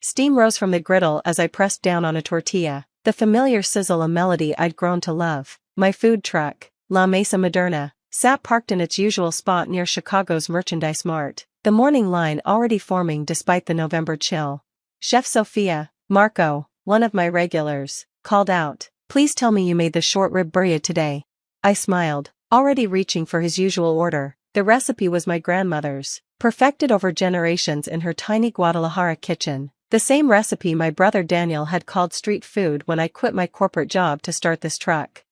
Steam rose from the griddle as I pressed down on a tortilla, the familiar sizzle a melody I'd grown to love. My food truck, La Mesa Moderna, sat parked in its usual spot near Chicago's Merchandise Mart, the morning line already forming despite the November chill. Chef Sophia, Marco, one of my regulars, called out, "Please tell me you made the short rib birria today." I smiled, already reaching for his usual order. The recipe was my grandmother's, perfected over generations in her tiny Guadalajara kitchen, the same recipe my brother Daniel had called street food when I quit my corporate job to start this truck.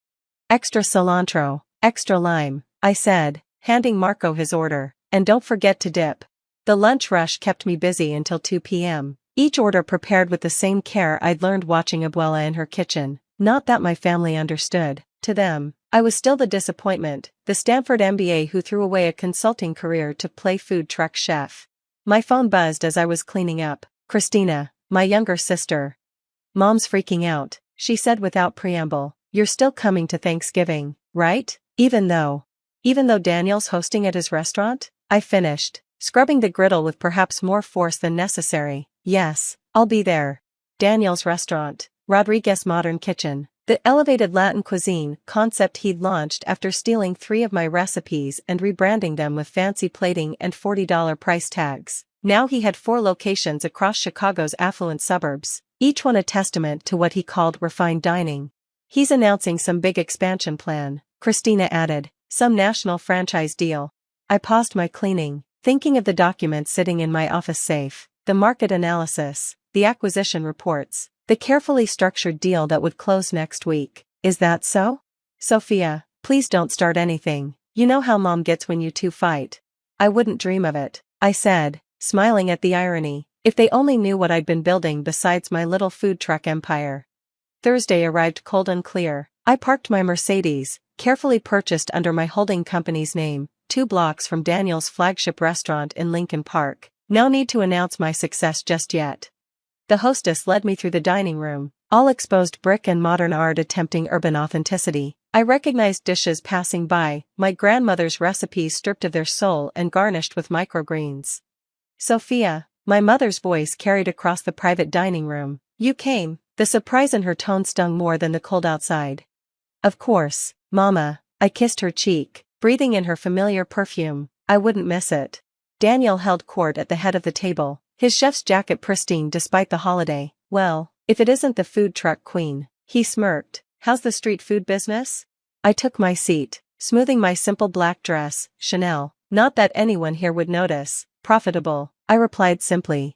"Extra cilantro, extra lime," I said, handing Marco his order, "and don't forget to dip." The lunch rush kept me busy until 2 p.m., each order prepared with the same care I'd learned watching Abuela in her kitchen. Not that my family understood. To them, I was still the disappointment, the Stanford MBA who threw away a consulting career to play food truck chef. My phone buzzed as I was cleaning up. "Christina, my younger sister." "Mom's freaking out," she said without preamble. "You're still coming to Thanksgiving, right? Even though Daniel's hosting at his restaurant?" I finished, scrubbing the griddle with perhaps more force than necessary. "Yes, I'll be there." Daniel's restaurant, Rodriguez Modern Kitchen, the elevated Latin cuisine concept he'd launched after stealing 3 of my recipes and rebranding them with fancy plating and $40 price tags. Now he had 4 locations across Chicago's affluent suburbs, each one a testament to what he called refined dining. "He's announcing some big expansion plan," Christina added, "some national franchise deal." I paused my cleaning, thinking of the documents sitting in my office safe, the market analysis, the acquisition reports, the carefully structured deal that would close next week. "Is that so?" "Sophia, please don't start anything. You know how Mom gets when you two fight." "I wouldn't dream of it," I said, smiling at the irony. If they only knew what I'd been building besides my little food truck empire. Thursday arrived cold and clear. I parked my Mercedes, carefully purchased under my holding company's name, 2 blocks from Daniel's flagship restaurant in Lincoln Park. No need to announce my success just yet. The hostess led me through the dining room, all exposed brick and modern art attempting urban authenticity. I recognized dishes passing by, my grandmother's recipes stripped of their soul and garnished with microgreens. "Sophia," my mother's voice carried across the private dining room. "You came." The surprise in her tone stung more than the cold outside. "Of course, Mama." I kissed her cheek, breathing in her familiar perfume. "I wouldn't miss it." Daniel held court at the head of the table, his chef's jacket pristine despite the holiday. "Well, if it isn't the food truck queen," he smirked. "How's the street food business?" I took my seat, smoothing my simple black dress, Chanel. "Not that anyone here would notice." "Profitable," I replied simply.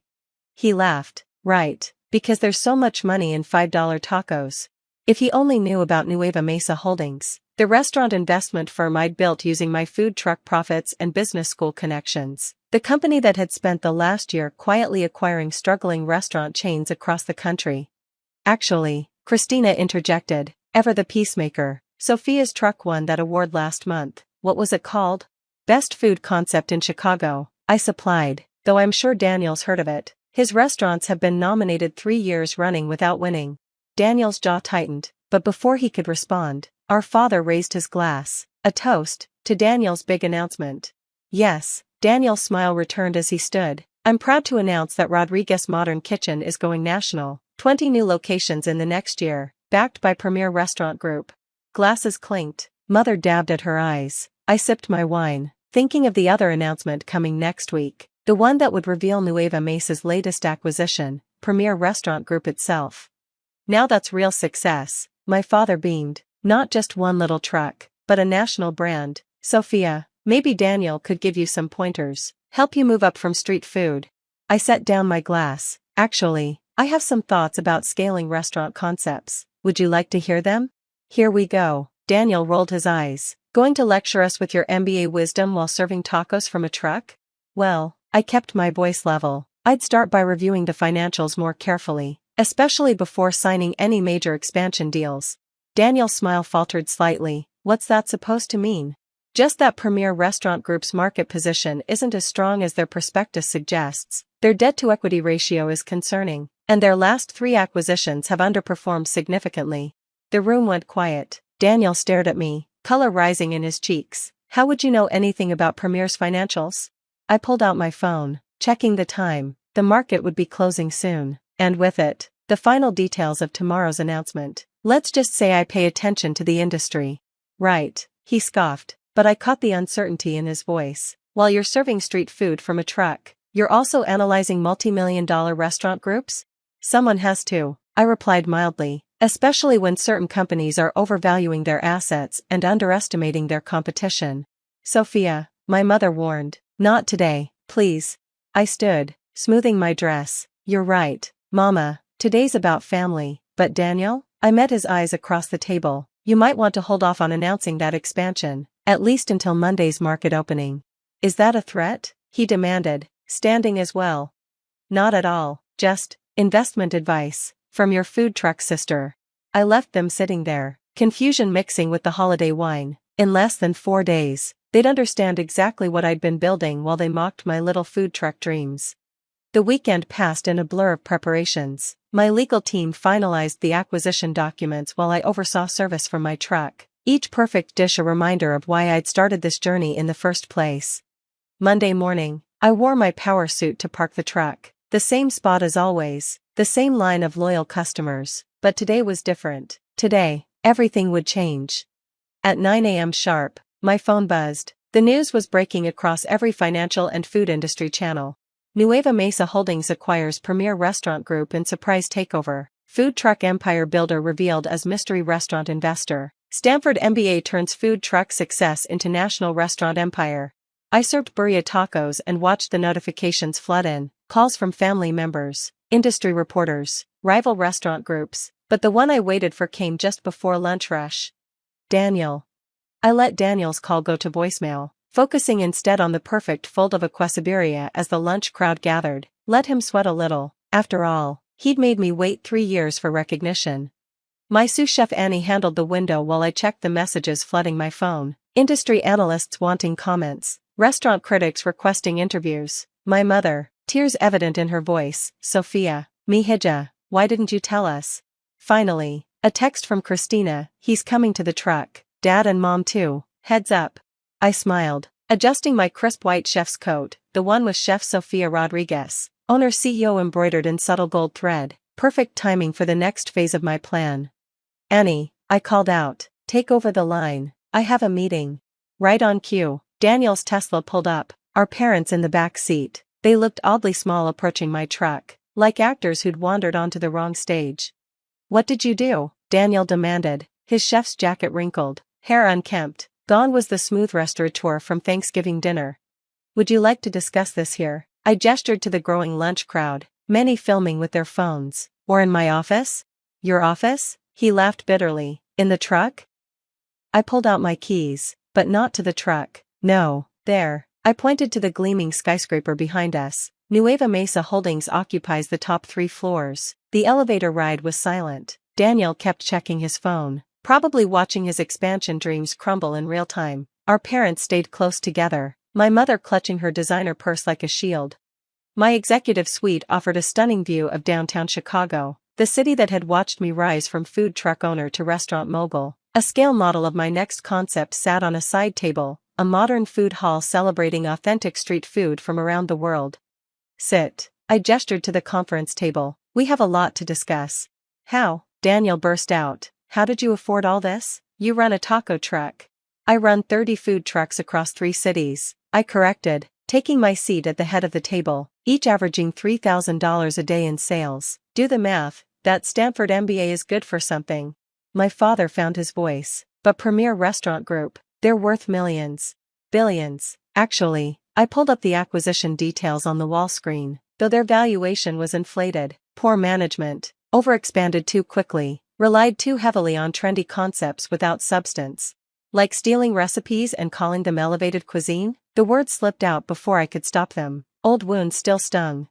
He laughed. "Right, because there's so much money in $5 tacos." If he only knew about Nueva Mesa Holdings, the restaurant investment firm I'd built using my food truck profits and business school connections, the company that had spent the last year quietly acquiring struggling restaurant chains across the country. "Actually," Christina interjected, ever the peacemaker, "Sophia's truck won that award last month." "What was it called?" "Best Food Concept in Chicago," I supplied, though I'm sure Daniel's heard of it. His restaurants have been nominated 3 years running without winning. Daniel's jaw tightened, but before he could respond, our father raised his glass, a toast, to Daniel's big announcement. "Yes," Daniel's smile returned as he stood. "I'm proud to announce that Rodriguez Modern Kitchen is going national, 20 new locations in the next year, backed by Premier Restaurant Group." Glasses clinked, Mother dabbed at her eyes. I sipped my wine, thinking of the other announcement coming next week, the one that would reveal Nueva Mesa's latest acquisition, Premier Restaurant Group itself. "Now that's real success," my father beamed. "Not just one little truck, but a national brand." "Sophia, maybe Daniel could give you some pointers, help you move up from street food." I set down my glass. "Actually, I have some thoughts about scaling restaurant concepts. Would you like to hear them?" "Here we go." Daniel rolled his eyes. "Going to lecture us with your MBA wisdom while serving tacos from a truck?" Well, I kept my voice level. I'd start by reviewing the financials more carefully, especially before signing any major expansion deals. Daniel's smile faltered slightly. "What's that supposed to mean?" "Just that Premier Restaurant Group's market position isn't as strong as their prospectus suggests. Their debt-to-equity ratio is concerning, and their last 3 acquisitions have underperformed significantly." The room went quiet. Daniel stared at me, color rising in his cheeks. "How would you know anything about Premier's financials?" I pulled out my phone, checking the time. The market would be closing soon. And with it, the final details of tomorrow's announcement. Let's just say I pay attention to the industry. Right, he scoffed, but I caught the uncertainty in his voice. While you're serving street food from a truck, you're also analyzing multi-million-dollar restaurant groups? Someone has to, I replied mildly, especially when certain companies are overvaluing their assets and underestimating their competition. Sophia, my mother warned, not today, please. I stood, smoothing my dress. You're right, Mama, today's about family, but Daniel? I met his eyes across the table. You might want to hold off on announcing that expansion, at least until Monday's market opening. Is that a threat? He demanded, standing as well. Not at all, just investment advice from your food truck sister. I left them sitting there, confusion mixing with the holiday wine. In less than 4 days, they'd understand exactly what I'd been building while they mocked my little food truck dreams. The weekend passed in a blur of preparations. My legal team finalized the acquisition documents while I oversaw service from my truck, each perfect dish a reminder of why I'd started this journey in the first place. Monday morning, I wore my power suit to park the truck. The same spot as always, the same line of loyal customers, but today was different. Today, everything would change. At 9 a.m. sharp, my phone buzzed. The news was breaking across every financial and food industry channel. Nueva Mesa Holdings acquires premier restaurant group in surprise takeover. Food truck empire builder revealed as mystery restaurant investor. Stanford MBA turns food truck success into national restaurant empire. I served birria tacos and watched the notifications flood in, calls from family members, industry reporters, rival restaurant groups, but the one I waited for came just before lunch rush. Daniel. I let Daniel's call go to voicemail, focusing instead on the perfect fold of a quesadilla as the lunch crowd gathered. Let him sweat a little. After all, he'd made me wait 3 years for recognition. My sous chef Annie handled the window while I checked the messages flooding my phone. Industry analysts wanting comments, restaurant critics requesting interviews. My mother, tears evident in her voice. Sophia, mihija, why didn't you tell us? Finally, a text from Christina. He's coming to the truck. Dad and Mom too. Heads up. I smiled, adjusting my crisp white chef's coat, the one with Chef Sofia Rodriguez, owner CEO embroidered in subtle gold thread. Perfect timing for the next phase of my plan. Annie, I called out, take over the line. I have a meeting. Right on cue, Daniel's Tesla pulled up, our parents in the back seat. They looked oddly small approaching my truck, like actors who'd wandered onto the wrong stage. What did you do? Daniel demanded, his chef's jacket wrinkled, hair unkempt. Gone was the smooth restaurateur from Thanksgiving dinner. Would you like to discuss this here? I gestured to the growing lunch crowd, many filming with their phones. Or in my office? Your office? He laughed bitterly. In the truck? I pulled out my keys, but not to the truck. No, there. I pointed to the gleaming skyscraper behind us. Nueva Mesa Holdings occupies the top 3 floors. The elevator ride was silent. Daniel kept checking his phone, probably watching his expansion dreams crumble in real time. Our parents stayed close together, my mother clutching her designer purse like a shield. My executive suite offered a stunning view of downtown Chicago, the city that had watched me rise from food truck owner to restaurant mogul. A scale model of my next concept sat on a side table, a modern food hall celebrating authentic street food from around the world. Sit. I gestured to the conference table. We have a lot to discuss. How? Daniel burst out. How did you afford all this? You run a taco truck. I run 30 food trucks across 3 cities. I corrected, taking my seat at the head of the table, each averaging $3,000 a day in sales. Do the math, that Stanford MBA is good for something. My father found his voice. But Premier Restaurant Group, they're worth millions. Billions. Actually, I pulled up the acquisition details on the wall screen, though their valuation was inflated. Poor management, overexpanded too quickly, relied too heavily on trendy concepts without substance. Like stealing recipes and calling them elevated cuisine? The words slipped out before I could stop them. Old wounds still stung.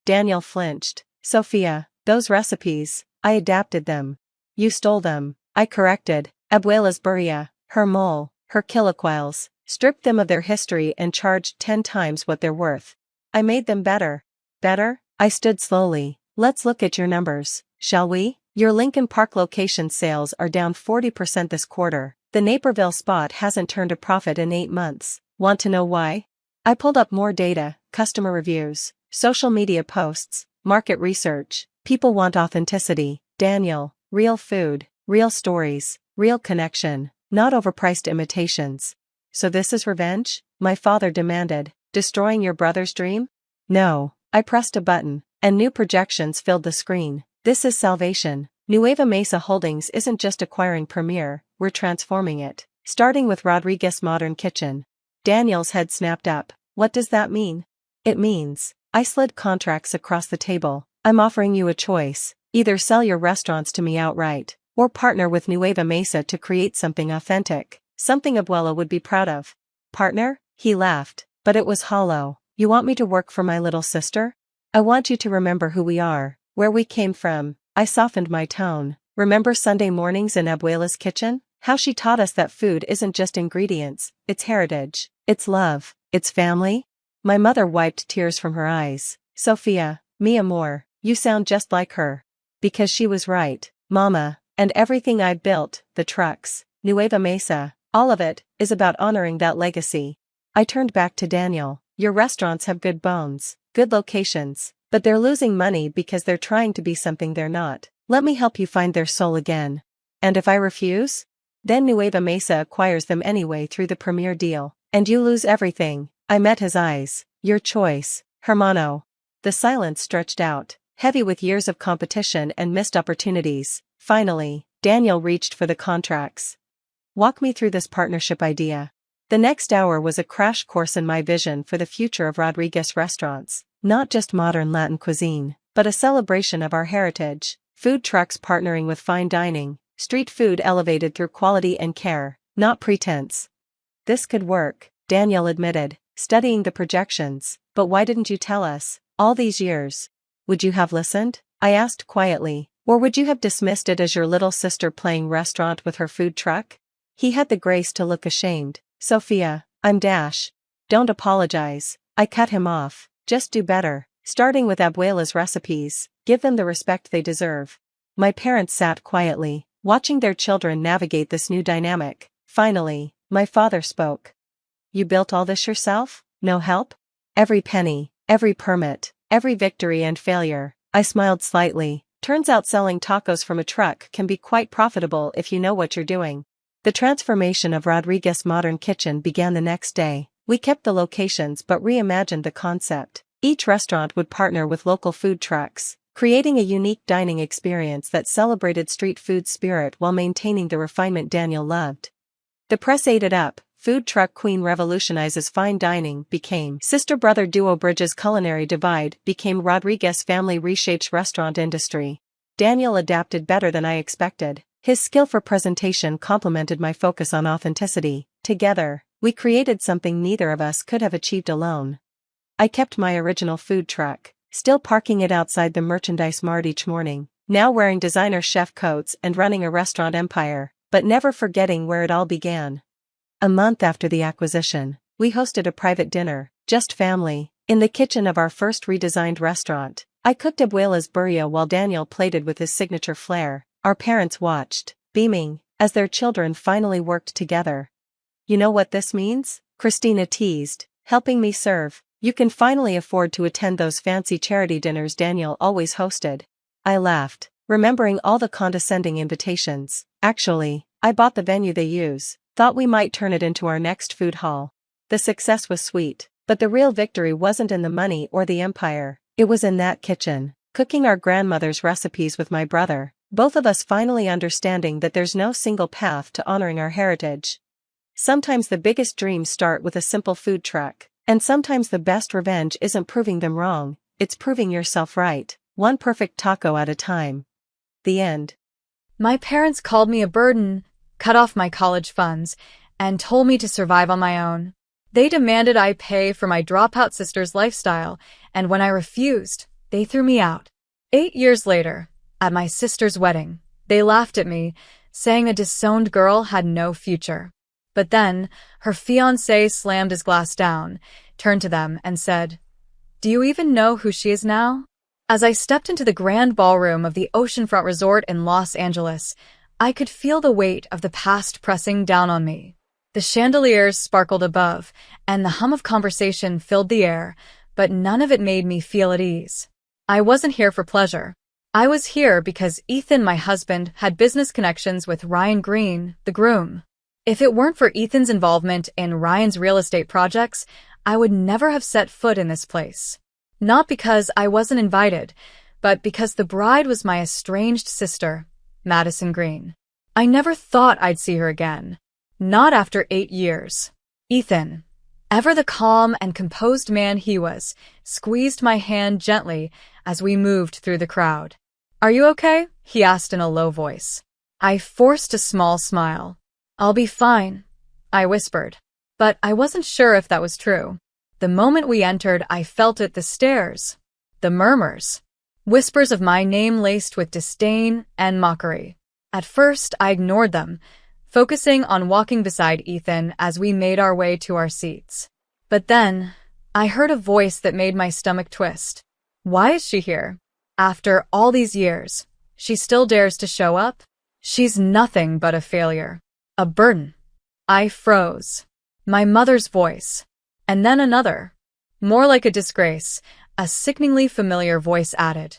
Daniel flinched. Sophia, those recipes, I adapted them. You stole them. I corrected. Abuela's birria, her mole, her chilaquiles, stripped them of their history and charged 10 times what they're worth. I made them better. Better? I stood slowly. Let's look at your numbers, shall we? Your Lincoln Park location sales are down 40% this quarter. The Naperville spot hasn't turned a profit in 8 months. Want to know why? I pulled up more data, customer reviews, social media posts, market research. People want authenticity, Daniel, real food, real stories, real connection, not overpriced imitations. So this is revenge? My father demanded, destroying your brother's dream? No, I pressed a button, and new projections filled the screen. This is salvation. Nueva Mesa Holdings isn't just acquiring Premier, we're transforming it. Starting with Rodriguez Modern Kitchen. Daniel's head snapped up. What does that mean? It means, I slid contracts across the table. I'm offering you a choice. Either sell your restaurants to me outright, or partner with Nueva Mesa to create something authentic, something Abuela would be proud of. Partner? He laughed, but it was hollow. You want me to work for my little sister? I want you to remember who we are, where we came from. I softened my tone. Remember Sunday mornings in Abuela's kitchen? How she taught us that food isn't just ingredients, it's heritage, it's love, it's family? My mother wiped tears from her eyes. Sophia, mi amor, you sound just like her. Because she was right, Mama, and everything I built, the trucks, Nueva Mesa, all of it, is about honoring that legacy. I turned back to Daniel. Your restaurants have good bones, good locations, but they're losing money because they're trying to be something they're not. Let me help you find their soul again. And if I refuse? Then Nueva Mesa acquires them anyway through the Premier deal, and you lose everything. I met his eyes. Your choice, hermano. The silence stretched out, heavy with years of competition and missed opportunities. Finally, Daniel reached for the contracts. Walk me through this partnership idea. The next hour was a crash course in my vision for the future of Rodriguez restaurants, not just modern Latin cuisine, but a celebration of our heritage. Food trucks partnering with fine dining, street food elevated through quality and care, not pretense. This could work, Daniel admitted, studying the projections. But why didn't you tell us, all these years? Would you have listened? I asked quietly, or would you have dismissed it as your little sister playing restaurant with her food truck? He had the grace to look ashamed. Sophia, I'm Dash. Don't apologize. I cut him off. Just do better, starting with Abuela's recipes. Give them the respect they deserve. My parents sat quietly, watching their children navigate this new dynamic. Finally, my father spoke. You built all this yourself? No help? Every penny, every permit, every victory and failure. I smiled slightly. Turns out selling tacos from a truck can be quite profitable if you know what you're doing. The transformation of Rodriguez Modern Kitchen began the next day. We kept the locations but reimagined the concept. Each restaurant would partner with local food trucks, creating a unique dining experience that celebrated street food spirit while maintaining the refinement Daniel loved. The press ate it up. Food truck queen revolutionizes fine dining became sister-brother duo bridges culinary divide became Rodriguez family reshapes restaurant industry. Daniel adapted better than I expected. His skill for presentation complemented my focus on authenticity. Together, we created something neither of us could have achieved alone. I kept my original food truck, still parking it outside the merchandise mart each morning, now wearing designer chef coats and running a restaurant empire, but never forgetting where it all began. A month after the acquisition, we hosted a private dinner, just family, in the kitchen of our first redesigned restaurant. I cooked Abuela's burrito while Daniel plated with his signature flair. Our parents watched, beaming, as their children finally worked together. You know what this means? Christina teased, helping me serve. You can finally afford to attend those fancy charity dinners Daniel always hosted. I laughed, remembering all the condescending invitations. Actually, I bought the venue they use, thought we might turn it into our next food hall. The success was sweet, but the real victory wasn't in the money or the empire. It was in that kitchen, cooking our grandmother's recipes with my brother. Both of us finally understanding that there's no single path to honoring our heritage. Sometimes the biggest dreams start with a simple food truck, and sometimes the best revenge isn't proving them wrong, it's proving yourself right, one perfect taco at a time. The end. My parents called me a burden, cut off my college funds, and told me to survive on my own. They demanded I pay for my dropout sister's lifestyle, and when I refused, they threw me out. 8 years later, at my sister's wedding, they laughed at me, saying a disowned girl had no future. But then, her fiancé slammed his glass down, turned to them, and said, "Do you even know who she is now?" As I stepped into the grand ballroom of the oceanfront resort in Los Angeles, I could feel the weight of the past pressing down on me. The chandeliers sparkled above, and the hum of conversation filled the air, but none of it made me feel at ease. I wasn't here for pleasure. I was here because Ethan, my husband, had business connections with Ryan Green, the groom. If it weren't for Ethan's involvement in Ryan's real estate projects, I would never have set foot in this place. Not because I wasn't invited, but because the bride was my estranged sister, Madison Green. I never thought I'd see her again. Not after 8 years. Ethan, ever the calm and composed man he was, squeezed my hand gently as we moved through the crowd. "Are you okay?" he asked in a low voice. I forced a small smile. "I'll be fine," I whispered. But I wasn't sure if that was true. The moment we entered, I felt it, the stares, the murmurs, whispers of my name laced with disdain and mockery. At first, I ignored them, focusing on walking beside Ethan as we made our way to our seats. But then, I heard a voice that made my stomach twist. Why is she here? After all these years, she still dares to show up? She's nothing but a failure. A burden. I froze. My mother's voice. And then another. More like a disgrace, a sickeningly familiar voice added.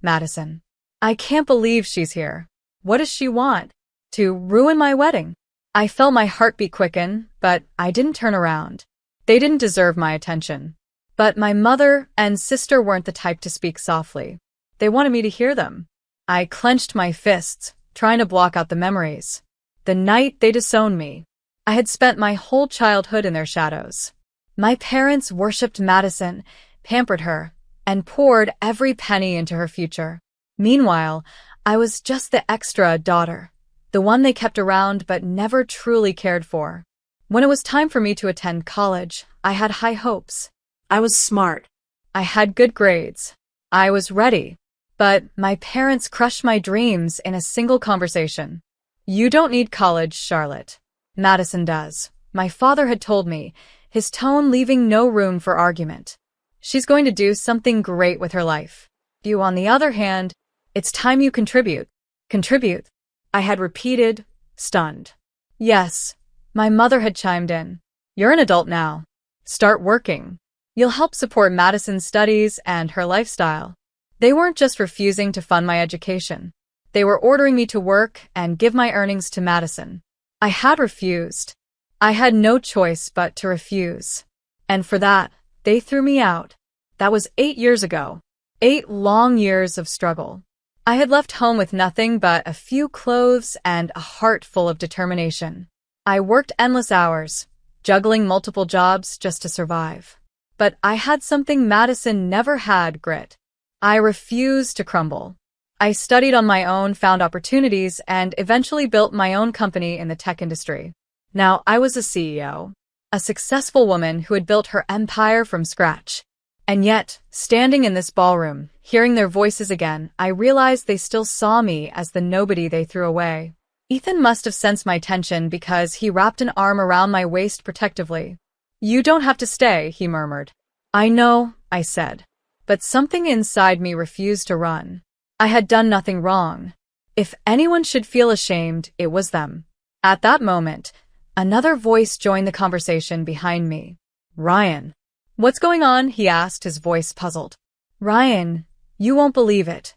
Madison. I can't believe she's here. What does she want? To ruin my wedding? I felt my heartbeat quicken, but I didn't turn around. They didn't deserve my attention. But my mother and sister weren't the type to speak softly. They wanted me to hear them. I clenched my fists, trying to block out the memories. The night they disowned me. I had spent my whole childhood in their shadows. My parents worshipped Madison, pampered her, and poured every penny into her future. Meanwhile, I was just the extra daughter, the one they kept around but never truly cared for. When it was time for me to attend college, I had high hopes. I was smart. I had good grades. I was ready. But my parents crushed my dreams in a single conversation. You don't need college, Charlotte. Madison does. My father had told me, his tone leaving no room for argument. She's going to do something great with her life. You, on the other hand, it's time you contribute. Contribute. I had repeated, stunned. Yes, my mother had chimed in. You're an adult now. Start working. You'll help support Madison's studies and her lifestyle. They weren't just refusing to fund my education. They were ordering me to work and give my earnings to Madison. I had refused. I had no choice but to refuse. And for that, they threw me out. That was 8 years ago. 8 long years of struggle. I had left home with nothing but a few clothes and a heart full of determination. I worked endless hours, juggling multiple jobs just to survive. But I had something Madison never had, grit. I refused to crumble. I studied on my own, found opportunities, and eventually built my own company in the tech industry. Now, I was a CEO, a successful woman who had built her empire from scratch. And yet, standing in this ballroom, hearing their voices again, I realized they still saw me as the nobody they threw away. Ethan must have sensed my tension because he wrapped an arm around my waist protectively. You don't have to stay, he murmured. I know, I said. But something inside me refused to run. I had done nothing wrong. If anyone should feel ashamed, it was them. At that moment, another voice joined the conversation behind me. Ryan. What's going on? He asked, his voice puzzled. Ryan, you won't believe it.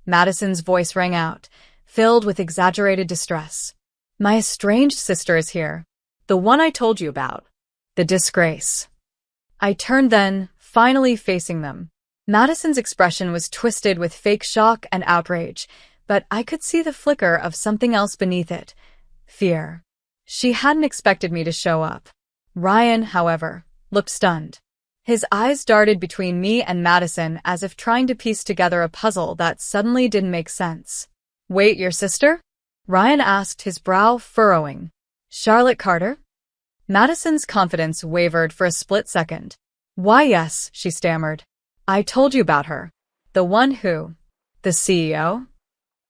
Madison's voice rang out, filled with exaggerated distress. My estranged sister is here. The one I told you about. The disgrace. I turned then, finally facing them. Madison's expression was twisted with fake shock and outrage, but I could see the flicker of something else beneath it. Fear. She hadn't expected me to show up. Ryan, however, looked stunned. His eyes darted between me and Madison as if trying to piece together a puzzle that suddenly didn't make sense. Wait, your sister? Ryan asked, his brow furrowing. Charlotte Carter? Madison's confidence wavered for a split second. Why, yes, she stammered. I told you about her. The one who? The CEO?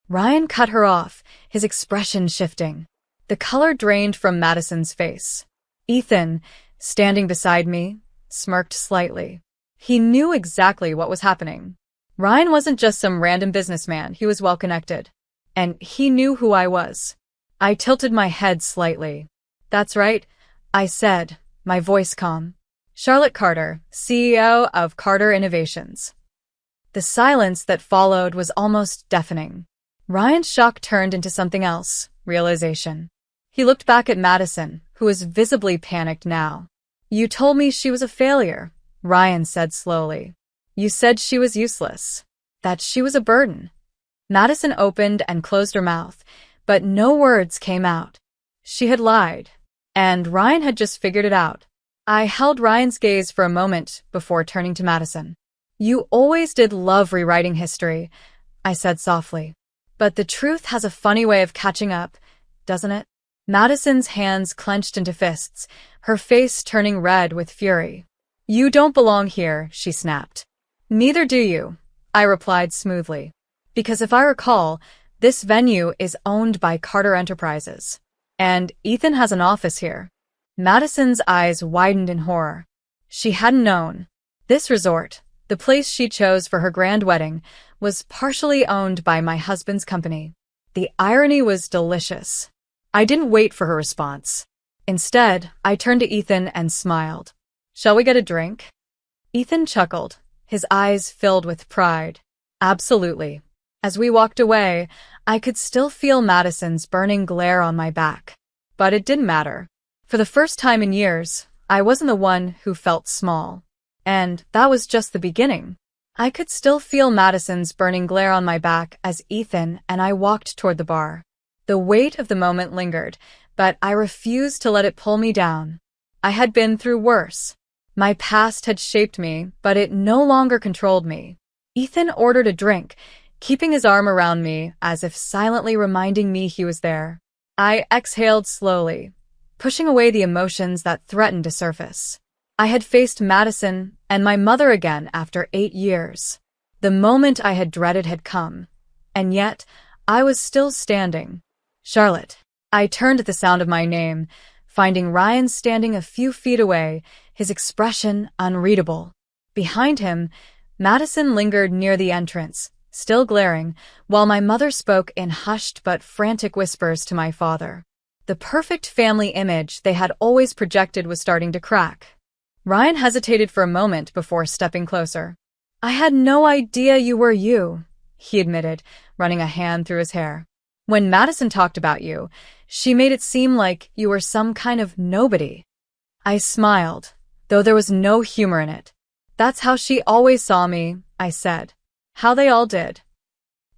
Ryan cut her off, his expression shifting. The color drained from Madison's face. Ethan, standing beside me, smirked slightly. He knew exactly what was happening. Ryan wasn't just some random businessman, he was well connected. And he knew who I was. I tilted my head slightly. That's right, I said, my voice calm. Charlotte Carter, CEO of Carter Innovations. The silence that followed was almost deafening. Ryan's shock turned into something else, realization. He looked back at Madison, who was visibly panicked now. "You told me she was a failure," Ryan said slowly. "You said she was useless. That she was a burden." Madison opened and closed her mouth, but no words came out. She had lied, and Ryan had just figured it out. I held Ryan's gaze for a moment before turning to Madison. "You always did love rewriting history," I said softly. "But the truth has a funny way of catching up, doesn't it?" Madison's hands clenched into fists, her face turning red with fury. "You don't belong here," she snapped. "Neither do you," I replied smoothly. "Because if I recall, this venue is owned by Carter Enterprises. And Ethan has an office here." Madison's eyes widened in horror. She hadn't known. This resort, the place she chose for her grand wedding, was partially owned by my husband's company. The irony was delicious. I didn't wait for her response. Instead, I turned to Ethan and smiled. "Shall we get a drink?" Ethan chuckled, his eyes filled with pride. "Absolutely." As we walked away, I could still feel Madison's burning glare on my back. But it didn't matter. For the first time in years, I wasn't the one who felt small. And that was just the beginning. I could still feel Madison's burning glare on my back as Ethan and I walked toward the bar. The weight of the moment lingered, but I refused to let it pull me down. I had been through worse. My past had shaped me, but it no longer controlled me. Ethan ordered a drink, keeping his arm around me as if silently reminding me he was there. I exhaled slowly, pushing away the emotions that threatened to surface. I had faced Madison and my mother again after 8 years. The moment I had dreaded had come, and yet I was still standing. "Charlotte." I turned at the sound of my name, finding Ryan standing a few feet away, his expression unreadable. Behind him, Madison lingered near the entrance, still glaring, while my mother spoke in hushed but frantic whispers to my father. The perfect family image they had always projected was starting to crack. Ryan hesitated for a moment before stepping closer. "I had no idea you were you," he admitted, running a hand through his hair. "When Madison talked about you, she made it seem like you were some kind of nobody." I smiled, though there was no humor in it. "That's how she always saw me," I said. "How they all did."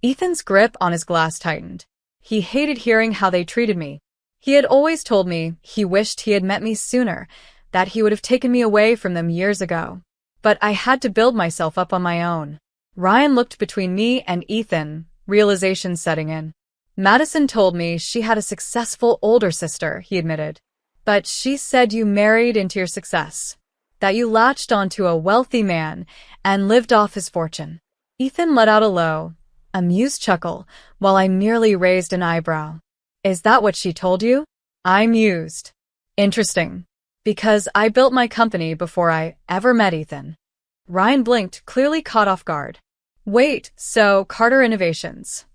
Ethan's grip on his glass tightened. He hated hearing how they treated me. He had always told me he wished he had met me sooner, that he would have taken me away from them years ago. But I had to build myself up on my own. Ryan looked between me and Ethan, realization setting in. "Madison told me she had a successful older sister," he admitted. "But she said you married into your success, that you latched onto a wealthy man and lived off his fortune." Ethan let out a low, amused chuckle, while I merely raised an eyebrow. "Is that what she told you?" I mused. "Interesting. Because I built my company before I ever met Ethan." Ryan blinked, clearly caught off guard. "Wait, so Carter Innovations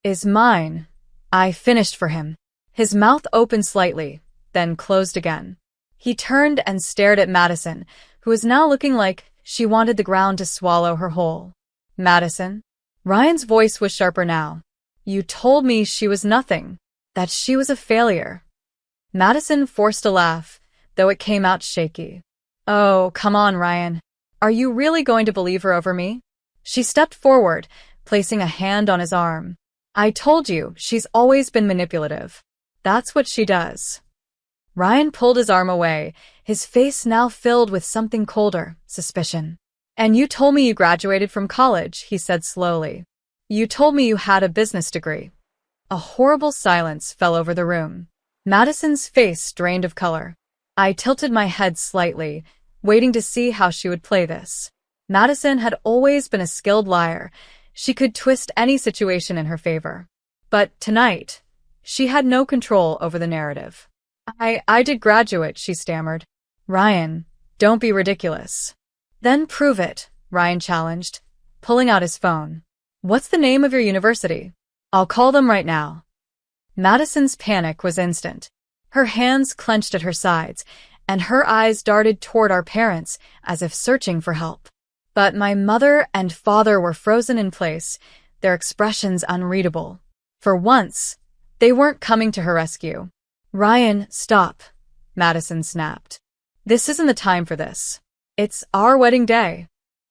is mine?" I finished for him. His mouth opened slightly, then closed again. He turned and stared at Madison, who was now looking like she wanted the ground to swallow her whole. "Madison?" Ryan's voice was sharper now. "You told me she was nothing, that she was a failure." Madison forced a laugh, though it came out shaky. "Oh, come on, Ryan. Are you really going to believe her over me?" She stepped forward, placing a hand on his arm. "I told you, she's always been manipulative. That's what she does." Ryan pulled his arm away, his face now filled with something colder, suspicion. "And you told me you graduated from college," he said slowly. "You told me you had a business degree." A horrible silence fell over the room. Madison's face drained of color. I tilted my head slightly, waiting to see how she would play this. Madison had always been a skilled liar. She could twist any situation in her favor. But tonight, she had no control over the narrative. I did graduate," she stammered. "Ryan, don't be ridiculous." "Then prove it," Ryan challenged, pulling out his phone. "What's the name of your university? I'll call them right now." Madison's panic was instant. Her hands clenched at her sides, and her eyes darted toward our parents as if searching for help. But my mother and father were frozen in place, their expressions unreadable. For once, they weren't coming to her rescue. "Ryan, stop," Madison snapped. "This isn't the time for this. It's our wedding day."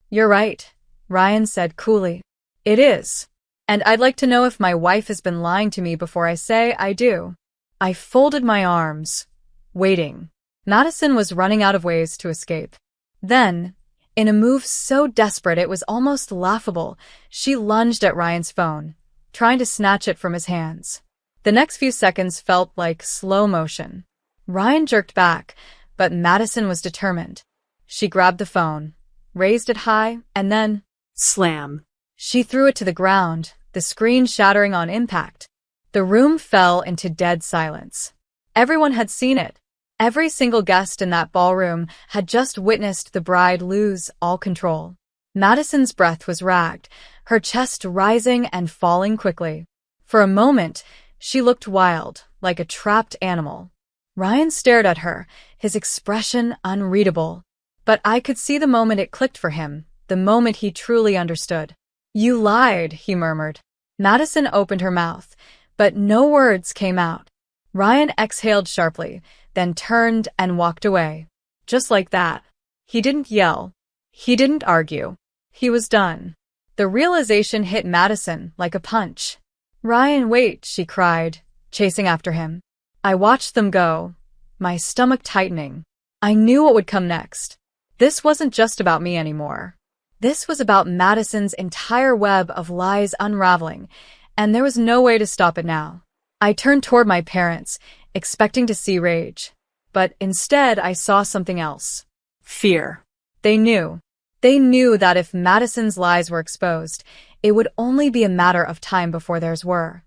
"You're right," Ryan said coolly. "It is. And I'd like to know if my wife has been lying to me before I say I do." I folded my arms, waiting. Madison was running out of ways to escape. Then, in a move so desperate it was almost laughable, she lunged at Ryan's phone, trying to snatch it from his hands. The next few seconds felt like slow motion. Ryan jerked back, but Madison was determined. She grabbed the phone, raised it high, and then slam. She threw it to the ground, the screen shattering on impact. The room fell into dead silence. Everyone had seen it. Every single guest in that ballroom had just witnessed the bride lose all control. Madison's breath was ragged, her chest rising and falling quickly. For a moment, she looked wild, like a trapped animal. Ryan stared at her, his expression unreadable. But I could see the moment it clicked for him, the moment he truly understood. "You lied," he murmured. Madison opened her mouth, but no words came out. Ryan exhaled sharply, then turned and walked away. Just like that. He didn't yell. He didn't argue. He was done. The realization hit Madison like a punch. "Ryan, wait," she cried, chasing after him. I watched them go, my stomach tightening. I knew what would come next. This wasn't just about me anymore. This was about Madison's entire web of lies unraveling, and there was no way to stop it now. I turned toward my parents, expecting to see rage. But instead, I saw something else. Fear. They knew. They knew that if Madison's lies were exposed, it would only be a matter of time before theirs were.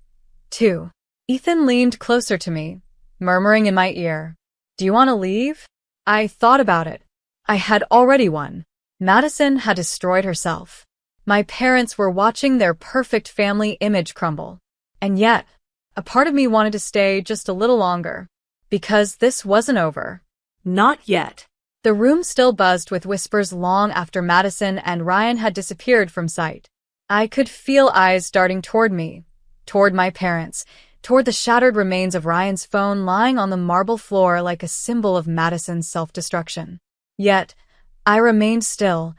2. Ethan leaned closer to me, murmuring in my ear, "Do you want to leave?" I thought about it. I had already won. Madison had destroyed herself. My parents were watching their perfect family image crumble. And yet, a part of me wanted to stay just a little longer. Because this wasn't over. Not yet. The room still buzzed with whispers long after Madison and Ryan had disappeared from sight. I could feel eyes darting toward me, toward my parents, toward the shattered remains of Ryan's phone lying on the marble floor like a symbol of Madison's self-destruction. Yet, I remained still,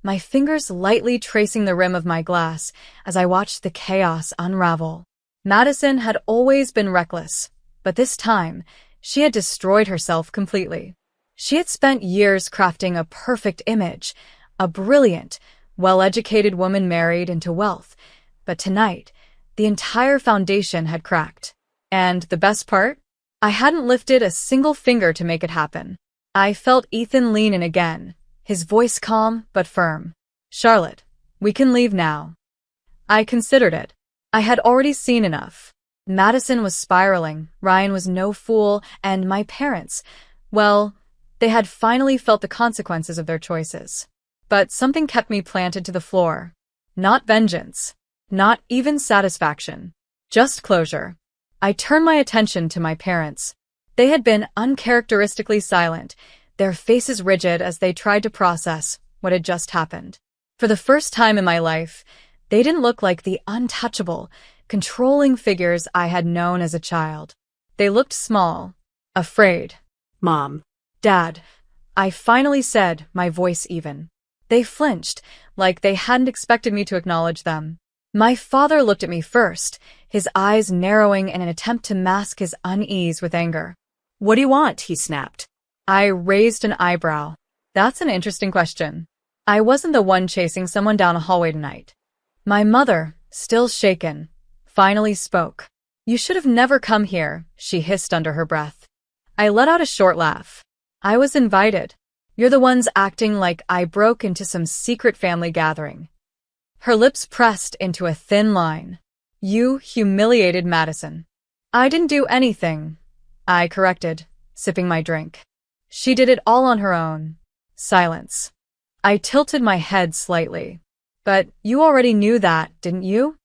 my fingers lightly tracing the rim of my glass as I watched the chaos unravel. Madison had always been reckless, but this time, she had destroyed herself completely. She had spent years crafting a perfect image, a brilliant, well-educated woman married into wealth. But tonight, the entire foundation had cracked. And the best part? I hadn't lifted a single finger to make it happen. I felt Ethan lean in again, his voice calm but firm. "Charlotte, we can leave now." I considered it. I had already seen enough. Madison was spiraling, Ryan was no fool, and my parents, well, they had finally felt the consequences of their choices. But something kept me planted to the floor. Not vengeance. Not even satisfaction. Just closure. I turned my attention to my parents. They had been uncharacteristically silent, their faces rigid as they tried to process what had just happened. For the first time in my life, they didn't look like the untouchable, controlling figures I had known as a child. They looked small, afraid. "Mom." "Dad," I finally said, my voice even. They flinched, like they hadn't expected me to acknowledge them. My father looked at me first, his eyes narrowing in an attempt to mask his unease with anger. "What do you want?" he snapped. I raised an eyebrow. "That's an interesting question. I wasn't the one chasing someone down a hallway tonight." My mother, still shaken, finally spoke. "You should have never come here," she hissed under her breath. I let out a short laugh. "I was invited. You're the ones acting like I broke into some secret family gathering." Her lips pressed into a thin line. "You humiliated Madison." "I didn't do anything," I corrected, sipping my drink. "She did it all on her own." Silence. I tilted my head slightly. "But you already knew that, didn't you?"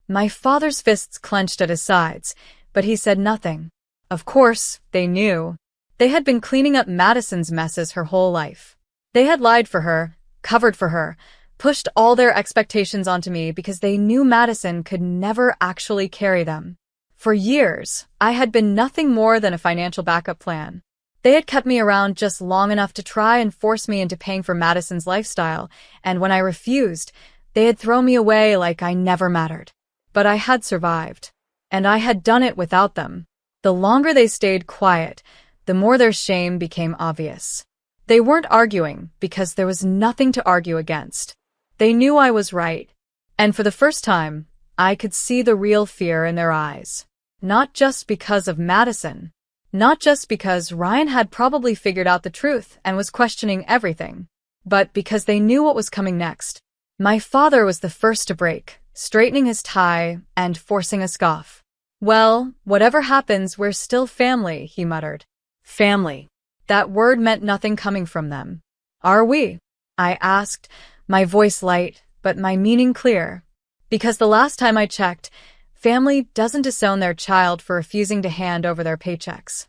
My father's fists clenched at his sides, but he said nothing. Of course, they knew. They had been cleaning up Madison's messes her whole life. They had lied for her, covered for her, pushed all their expectations onto me because they knew Madison could never actually carry them. For years, I had been nothing more than a financial backup plan. They had kept me around just long enough to try and force me into paying for Madison's lifestyle, and when I refused, they had thrown me away like I never mattered. But I had survived, and I had done it without them. The longer they stayed quiet, the more their shame became obvious. They weren't arguing because there was nothing to argue against. They knew I was right, and for the first time, I could see the real fear in their eyes. Not just because of Madison. Not just because Ryan had probably figured out the truth and was questioning everything, but because they knew what was coming next. My father was the first to break, straightening his tie and forcing a scoff. "Well, whatever happens, we're still family," he muttered. Family. That word meant nothing coming from them. "Are we?" I asked, my voice light, but my meaning clear. Because the last time I checked, family doesn't disown their child for refusing to hand over their paychecks.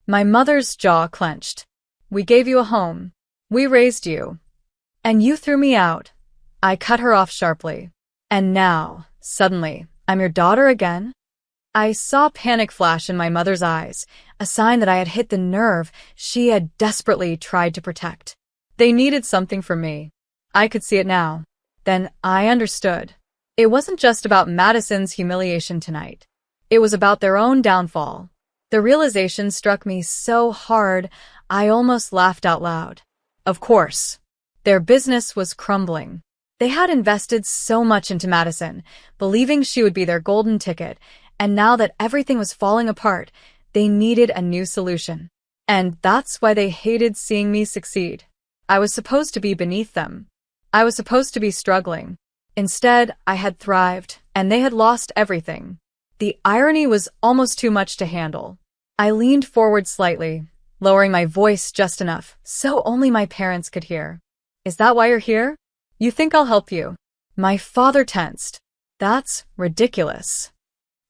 My mother's jaw clenched. "We gave you a home. We raised you. And you threw me out." I cut her off sharply. "And now, suddenly, I'm your daughter again?" I saw panic flash in my mother's eyes, a sign that I had hit the nerve she had desperately tried to protect. They needed something from me. I could see it now. Then I understood. It wasn't just about Madison's humiliation tonight. It was about their own downfall. The realization struck me so hard, I almost laughed out loud. Of course. Their business was crumbling. They had invested so much into Madison, believing she would be their golden ticket, and now that everything was falling apart, they needed a new solution. And that's why they hated seeing me succeed. I was supposed to be beneath them. I was supposed to be struggling. Instead, I had thrived, and they had lost everything. The irony was almost too much to handle. I leaned forward slightly, lowering my voice just enough, so only my parents could hear. "Is that why you're here? You think I'll help you?" My father tensed. "That's ridiculous."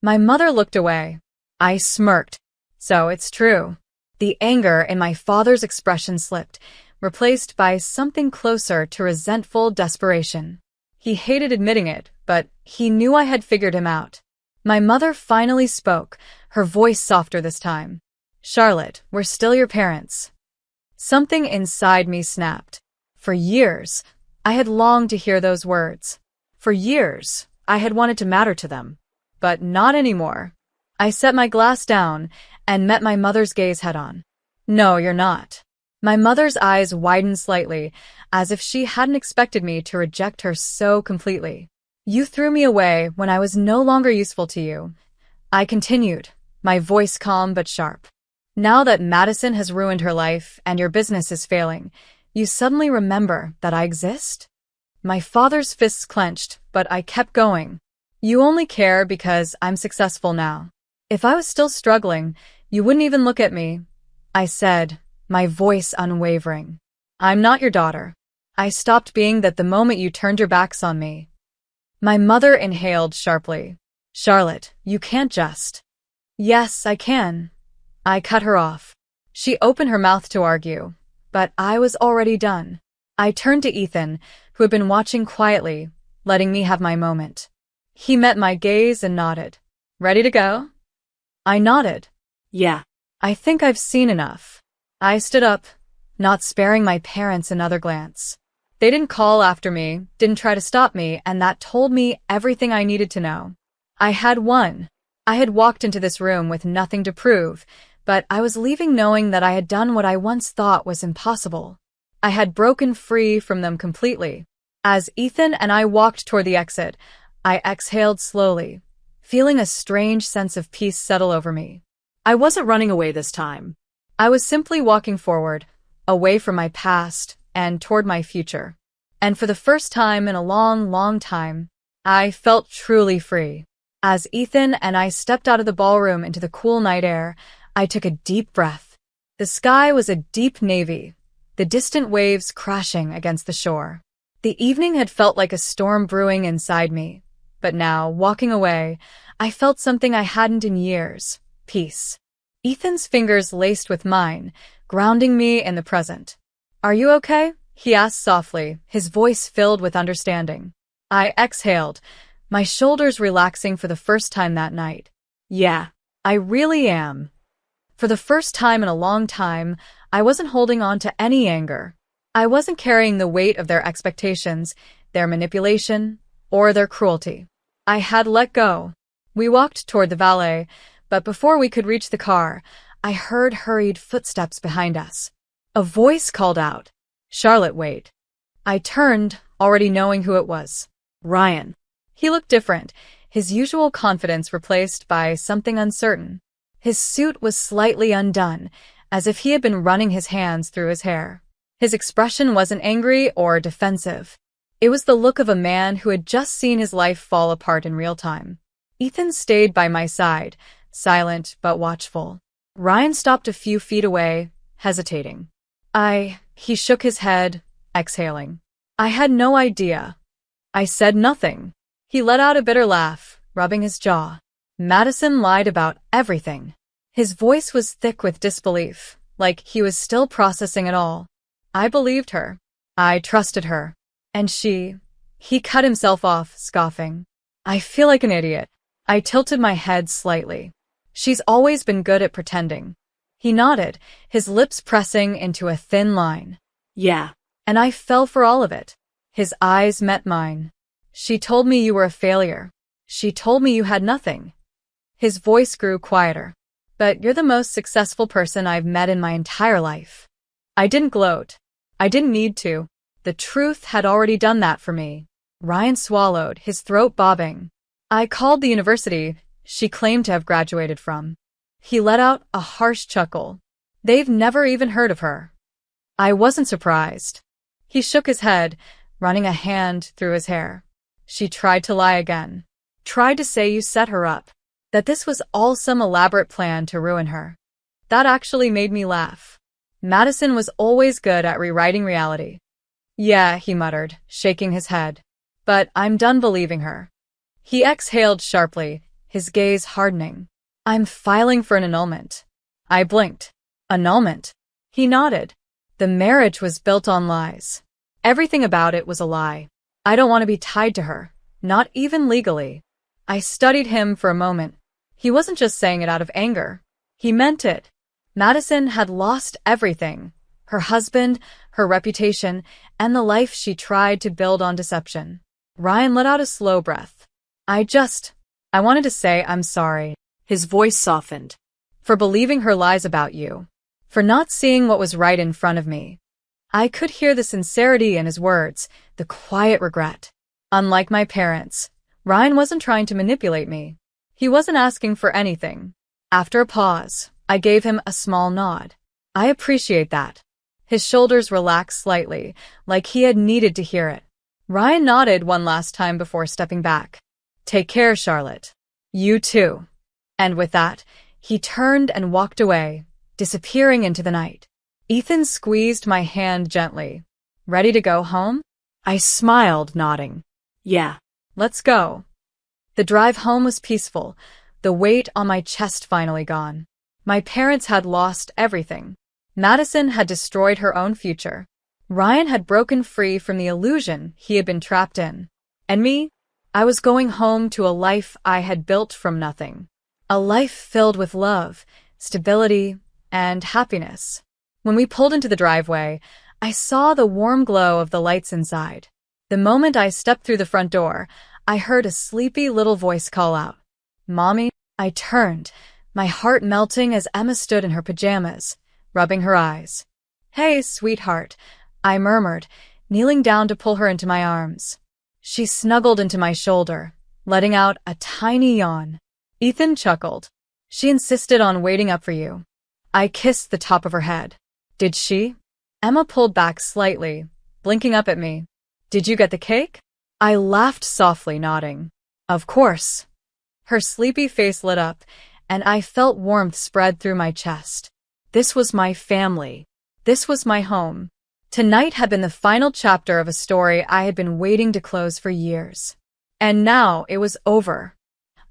My mother looked away. I smirked. So it's true. The anger in my father's expression slipped, replaced by something closer to resentful desperation. He hated admitting it, but he knew I had figured him out. My mother finally spoke, her voice softer this time. "Charlotte, we're still your parents." Something inside me snapped. For years, I had longed to hear those words. For years, I had wanted to matter to them. But not anymore. I set my glass down and met my mother's gaze head-on. "No, you're not." My mother's eyes widened slightly, as if she hadn't expected me to reject her so completely. "You threw me away when I was no longer useful to you." I continued, my voice calm but sharp. "Now that Madison has ruined her life and your business is failing, you suddenly remember that I exist?" My father's fists clenched, but I kept going. "You only care because I'm successful now. If I was still struggling, you wouldn't even look at me," I said, my voice unwavering. "I'm not your daughter. I stopped being that the moment you turned your backs on me." My mother inhaled sharply. "Charlotte, you can't just." "Yes, I can." I cut her off. She opened her mouth to argue, but I was already done. I turned to Ethan, who had been watching quietly, letting me have my moment. He met my gaze and nodded. "Ready to go?" I nodded. "Yeah." "I think I've seen enough." I stood up, not sparing my parents another glance. They didn't call after me, didn't try to stop me, and that told me everything I needed to know. I had won. I had walked into this room with nothing to prove, but I was leaving knowing that I had done what I once thought was impossible. I had broken free from them completely. As Ethan and I walked toward the exit, I exhaled slowly, feeling a strange sense of peace settle over me. I wasn't running away this time. I was simply walking forward, away from my past and toward my future. And for the first time in a long, long time, I felt truly free. As Ethan and I stepped out of the ballroom into the cool night air, I took a deep breath. The sky was a deep navy, the distant waves crashing against the shore. The evening had felt like a storm brewing inside me. But now, walking away, I felt something I hadn't in years. Peace. Ethan's fingers laced with mine, grounding me in the present. "Are you okay?" he asked softly, his voice filled with understanding. I exhaled, my shoulders relaxing for the first time that night. Yeah, I really am. For the first time in a long time, I wasn't holding on to any anger. I wasn't carrying the weight of their expectations, their manipulation, or their cruelty. I had let go. We walked toward the valet, but before we could reach the car, I heard hurried footsteps behind us. A voice called out, "Charlotte, wait." I turned, already knowing who it was. Ryan. He looked different, his usual confidence replaced by something uncertain. His suit was slightly undone, as if he had been running his hands through his hair. His expression wasn't angry or defensive. It was the look of a man who had just seen his life fall apart in real time. Ethan stayed by my side, silent but watchful. Ryan stopped a few feet away, hesitating. He shook his head, exhaling. I had no idea. I said nothing. He let out a bitter laugh, rubbing his jaw. Madison lied about everything. His voice was thick with disbelief, like he was still processing it all. I believed her. I trusted her. And he cut himself off, scoffing. I feel like an idiot. I tilted my head slightly. She's always been good at pretending. He nodded, his lips pressing into a thin line. Yeah. And I fell for all of it. His eyes met mine. She told me you were a failure. She told me you had nothing. His voice grew quieter. But you're the most successful person I've met in my entire life. I didn't gloat. I didn't need to. The truth had already done that for me. Ryan swallowed, his throat bobbing. I called the university she claimed to have graduated from. He let out a harsh chuckle. They've never even heard of her. I wasn't surprised. He shook his head, running a hand through his hair. She tried to lie again. Tried to say you set her up. That this was all some elaborate plan to ruin her. That actually made me laugh. Madison was always good at rewriting reality. Yeah, he muttered, shaking his head. But I'm done believing her. He exhaled sharply, his gaze hardening. I'm filing for an annulment. I blinked. Annulment? He nodded. The marriage was built on lies. Everything about it was a lie. I don't want to be tied to her, not even legally. I studied him for a moment. He wasn't just saying it out of anger. He meant it. Madison had lost everything. Her husband, her reputation, and the life she tried to build on deception. Ryan let out a slow breath. I wanted to say I'm sorry. His voice softened. For believing her lies about you. For not seeing what was right in front of me. I could hear the sincerity in his words, the quiet regret. Unlike my parents, Ryan wasn't trying to manipulate me. He wasn't asking for anything. After a pause, I gave him a small nod. I appreciate that. His shoulders relaxed slightly, like he had needed to hear it. Ryan nodded one last time before stepping back. Take care, Charlotte. You too. And with that, he turned and walked away, disappearing into the night. Ethan squeezed my hand gently. Ready to go home? I smiled, nodding. Yeah. Let's go. The drive home was peaceful, the weight on my chest finally gone. My parents had lost everything. Madison had destroyed her own future. Ryan had broken free from the illusion he had been trapped in. And me? I was going home to a life I had built from nothing. A life filled with love, stability, and happiness. When we pulled into the driveway, I saw the warm glow of the lights inside. The moment I stepped through the front door, I heard a sleepy little voice call out, "Mommy?" I turned, my heart melting as Emma stood in her pajamas, rubbing her eyes. "Hey, sweetheart," I murmured, kneeling down to pull her into my arms. She snuggled into my shoulder, letting out a tiny yawn. Ethan chuckled. "She insisted on waiting up for you." I kissed the top of her head. "Did she?" Emma pulled back slightly, blinking up at me. "Did you get the cake?" I laughed softly, nodding. "Of course." Her sleepy face lit up, and I felt warmth spread through my chest. This was my family. This was my home. Tonight had been the final chapter of a story I had been waiting to close for years. And now it was over.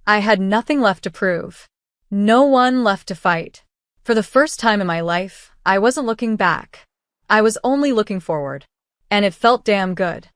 I had nothing left to prove. No one left to fight. For the first time in my life, I wasn't looking back. I was only looking forward. and it felt damn good.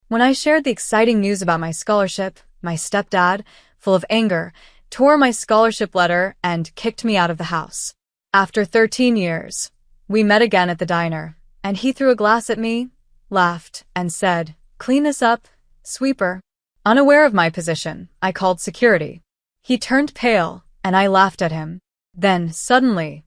When I shared the exciting news about my scholarship, my stepdad, full of anger, tore my scholarship letter and kicked me out of the house. After 13 years, we met again at the diner, and he threw a glass at me, laughed, and said, "Clean this up, sweeper." Unaware of my position, I called security. He turned pale, and I laughed at him. Then, suddenly,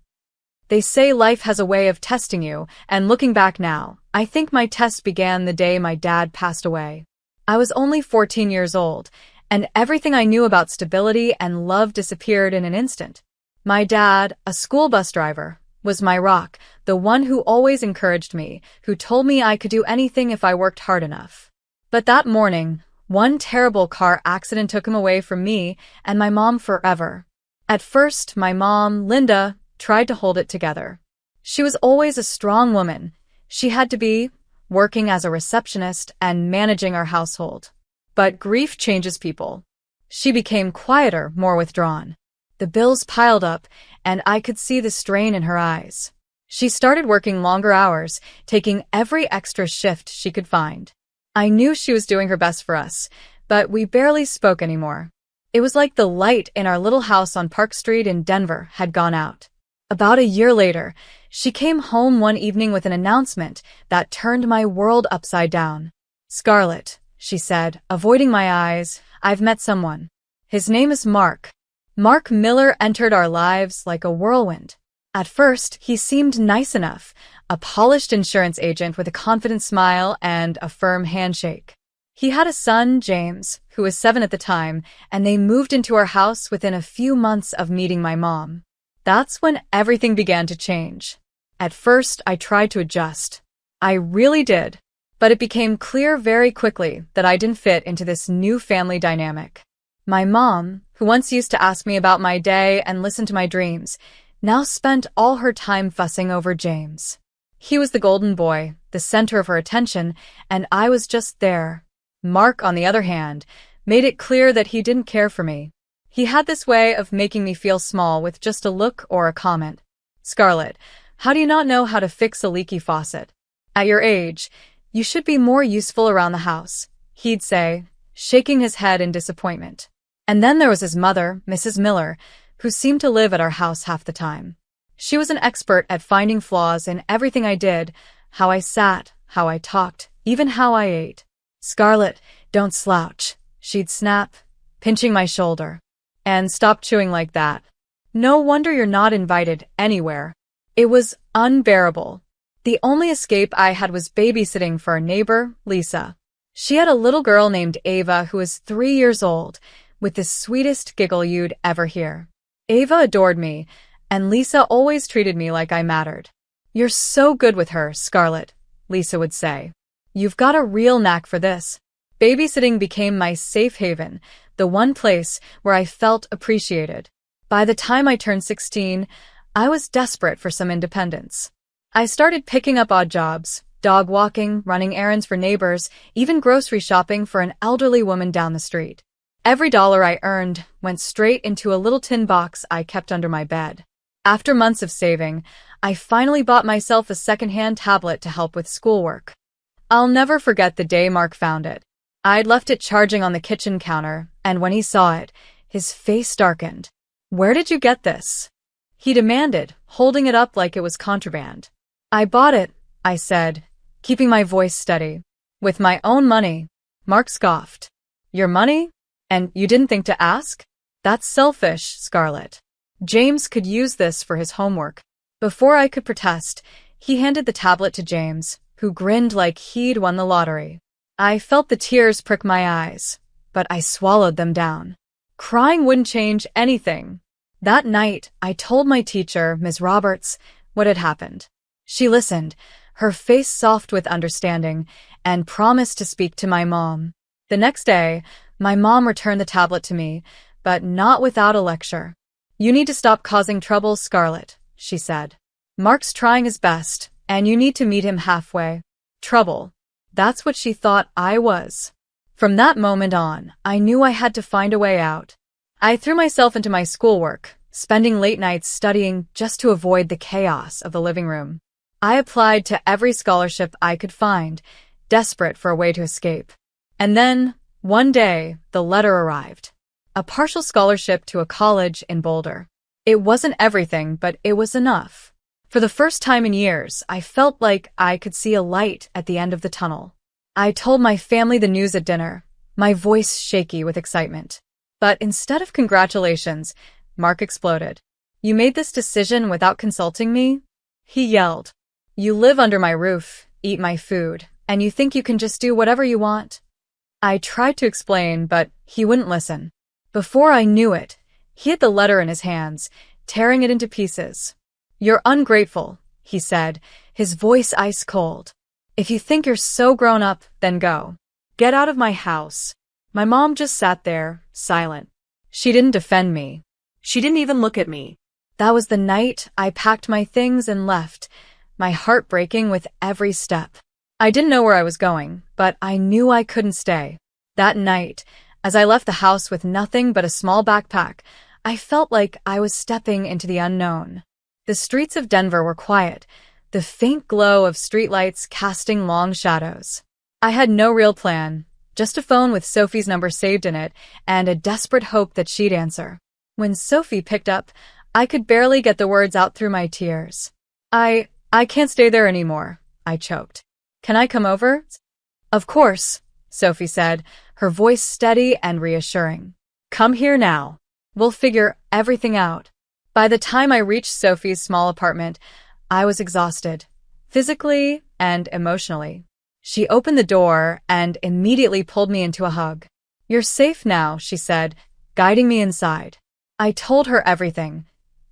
they say life has a way of testing you, and looking back now, I think my test began the day my dad passed away. I was only 14 years old, and everything I knew about stability and love disappeared in an instant. My dad, a school bus driver, was my rock, the one who always encouraged me, who told me I could do anything if I worked hard enough. But that morning, one terrible car accident took him away from me and my mom forever. At first, my mom, Linda, tried to hold it together. She was always a strong woman. She had to be, working as a receptionist and managing our household. But grief changes people. She became quieter, more withdrawn. The bills piled up, and I could see the strain in her eyes. She started working longer hours, taking every extra shift she could find. I knew she was doing her best for us, but we barely spoke anymore. It was like the light in our little house on Park Street in Denver had gone out. About a year later, she came home one evening with an announcement that turned my world upside down. "Scarlett," she said, avoiding my eyes, "I've met someone. His name is Mark." Mark Miller entered our lives like a whirlwind. At first, he seemed nice enough, a polished insurance agent with a confident smile and a firm handshake. He had a son, James, who was 7 at the time, and they moved into our house within a few months of meeting my mom. That's when everything began to change. At first, I tried to adjust. I really did. But it became clear very quickly that I didn't fit into this new family dynamic. My mom, who once used to ask me about my day and listen to my dreams, now spent all her time fussing over James. He was the golden boy, the center of her attention, and I was just there. Mark, on the other hand, made it clear that he didn't care for me. He had this way of making me feel small with just a look or a comment. "Scarlett, how do you not know how to fix a leaky faucet? At your age, you should be more useful around the house," he'd say, shaking his head in disappointment. And then there was his mother, Mrs. Miller, who seemed to live at our house half the time. She was an expert at finding flaws in everything I did, how I sat, how I talked, even how I ate. "Scarlett, don't slouch," she'd snap, pinching my shoulder. "And stop chewing like that. No wonder you're not invited anywhere." It was unbearable. The only escape I had was babysitting for a neighbor, Lisa. She had a little girl named Ava who was 3 years old, with the sweetest giggle you'd ever hear. Ava adored me, and Lisa always treated me like I mattered. "You're so good with her, Scarlett," Lisa would say. "You've got a real knack for this." Babysitting became my safe haven, the one place where I felt appreciated. By the time I turned 16, I was desperate for some independence. I started picking up odd jobs, dog walking, running errands for neighbors, even grocery shopping for an elderly woman down the street. Every dollar I earned went straight into a little tin box I kept under my bed. After months of saving, I finally bought myself a second-hand tablet to help with schoolwork. I'll never forget the day Mark found it. I'd left it charging on the kitchen counter, and when he saw it, his face darkened. "Where did you get this?" he demanded, holding it up like it was contraband. "I bought it," I said, keeping my voice steady. "With my own money." Mark scoffed. "Your money? And you didn't think to ask? That's selfish, Scarlett. James could use this for his homework." Before I could protest, he handed the tablet to James, who grinned like he'd won the lottery. I felt the tears prick my eyes, but I swallowed them down. Crying wouldn't change anything. That night, I told my teacher, Ms. Roberts, what had happened. She listened, her face soft with understanding, and promised to speak to my mom. The next day, my mom returned the tablet to me, but not without a lecture. "You need to stop causing trouble, Scarlett," she said. "Mark's trying his best, and you need to meet him halfway." Trouble. That's what she thought I was. From that moment on, I knew I had to find a way out. I threw myself into my schoolwork, spending late nights studying just to avoid the chaos of the living room. I applied to every scholarship I could find, desperate for a way to escape. And then, one day, the letter arrived. A partial scholarship to a college in Boulder. It wasn't everything, but it was enough. For the first time in years, I felt like I could see a light at the end of the tunnel. I told my family the news at dinner, my voice shaky with excitement. But instead of congratulations, Mark exploded. "You made this decision without consulting me?" He yelled. "You live under my roof, eat my food, and you think you can just do whatever you want?" I tried to explain, but he wouldn't listen. Before I knew it, he had the letter in his hands, tearing it into pieces. "You're ungrateful," he said, his voice ice cold. "If you think you're so grown up, then go. Get out of my house." My mom just sat there, silent. She didn't defend me. She didn't even look at me. That was the night I packed my things and left, my heart breaking with every step. I didn't know where I was going, but I knew I couldn't stay. That night, as I left the house with nothing but a small backpack, I felt like I was stepping into the unknown. The streets of Denver were quiet, the faint glow of streetlights casting long shadows. I had no real plan, just a phone with Sophie's number saved in it and a desperate hope that she'd answer. When Sophie picked up, I could barely get the words out through my tears. I can't stay there anymore," I choked. "Can I come over?" "Of course," Sophie said, her voice steady and reassuring. "Come here now. We'll figure everything out." By the time I reached Sophie's small apartment, I was exhausted, physically and emotionally. She opened the door and immediately pulled me into a hug. "You're safe now," she said, guiding me inside. I told her everything.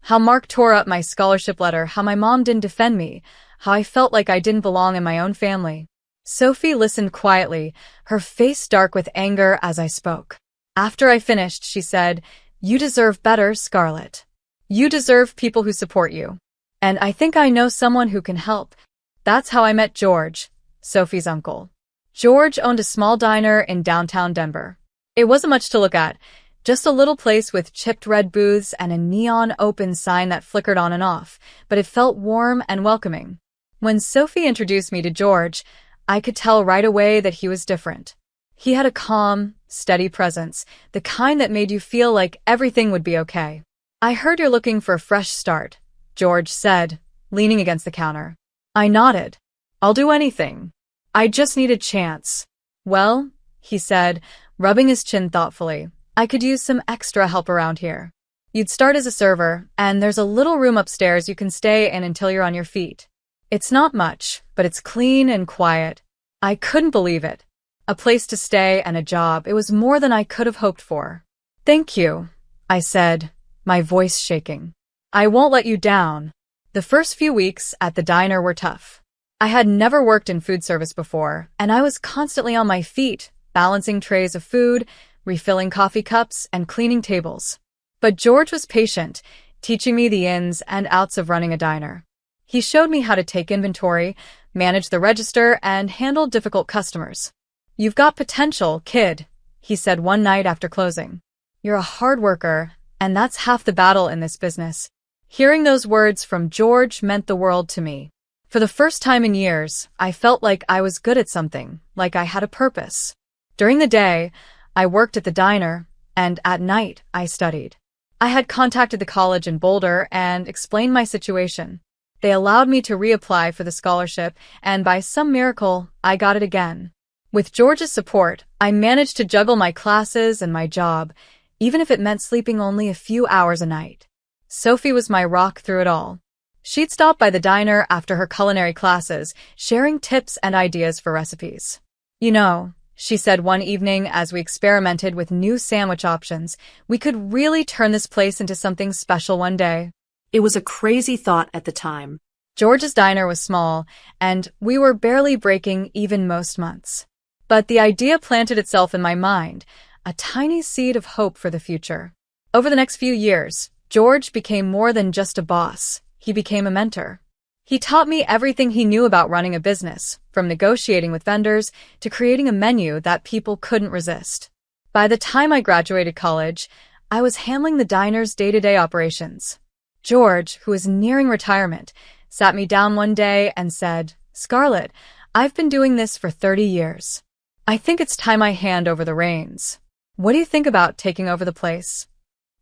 How Mark tore up my scholarship letter, how my mom didn't defend me, how I felt like I didn't belong in my own family. Sophie listened quietly, her face dark with anger as I spoke. After I finished, she said, "You deserve better, Scarlett. You deserve people who support you. And I think I know someone who can help." That's how I met George, Sophie's uncle. George owned a small diner in downtown Denver. It wasn't much to look at, just a little place with chipped red booths and a neon open sign that flickered on and off, but it felt warm and welcoming. When Sophie introduced me to George, I could tell right away that he was different. He had a calm, steady presence, the kind that made you feel like everything would be okay. "I heard you're looking for a fresh start," George said, leaning against the counter. I nodded. "I'll do anything. I just need a chance." "Well," he said, rubbing his chin thoughtfully, "I could use some extra help around here. You'd start as a server, and there's a little room upstairs you can stay in until you're on your feet. It's not much, but it's clean and quiet." I couldn't believe it. A place to stay and a job, it was more than I could have hoped for. "Thank you," I said, my voice shaking. "I won't let you down." The first few weeks at the diner were tough. I had never worked in food service before, and I was constantly on my feet, balancing trays of food, refilling coffee cups, and cleaning tables. But George was patient, teaching me the ins and outs of running a diner. He showed me how to take inventory, manage the register, and handle difficult customers. "You've got potential, kid," he said one night after closing. "You're a hard worker, and that's half the battle in this business." Hearing those words from George meant the world to me. For the first time in years, I felt like I was good at something, like I had a purpose. During the day, I worked at the diner, and at night, I studied. I had contacted the college in Boulder and explained my situation. They allowed me to reapply for the scholarship, and by some miracle, I got it again. With George's support, I managed to juggle my classes and my job, even if it meant sleeping only a few hours a night. Sophie was my rock through it all. She'd stop by the diner after her culinary classes, sharing tips and ideas for recipes. "You know," she said one evening as we experimented with new sandwich options, "we could really turn this place into something special one day." It was a crazy thought at the time. George's diner was small, and we were barely breaking even most months. But the idea planted itself in my mind, a tiny seed of hope for the future. Over the next few years, George became more than just a boss. He became a mentor. He taught me everything he knew about running a business, from negotiating with vendors to creating a menu that people couldn't resist. By the time I graduated college, I was handling the diner's day-to-day operations. George, who was nearing retirement, sat me down one day and said, "Scarlett, I've been doing this for 30 years. I think it's time I hand over the reins. What do you think about taking over the place?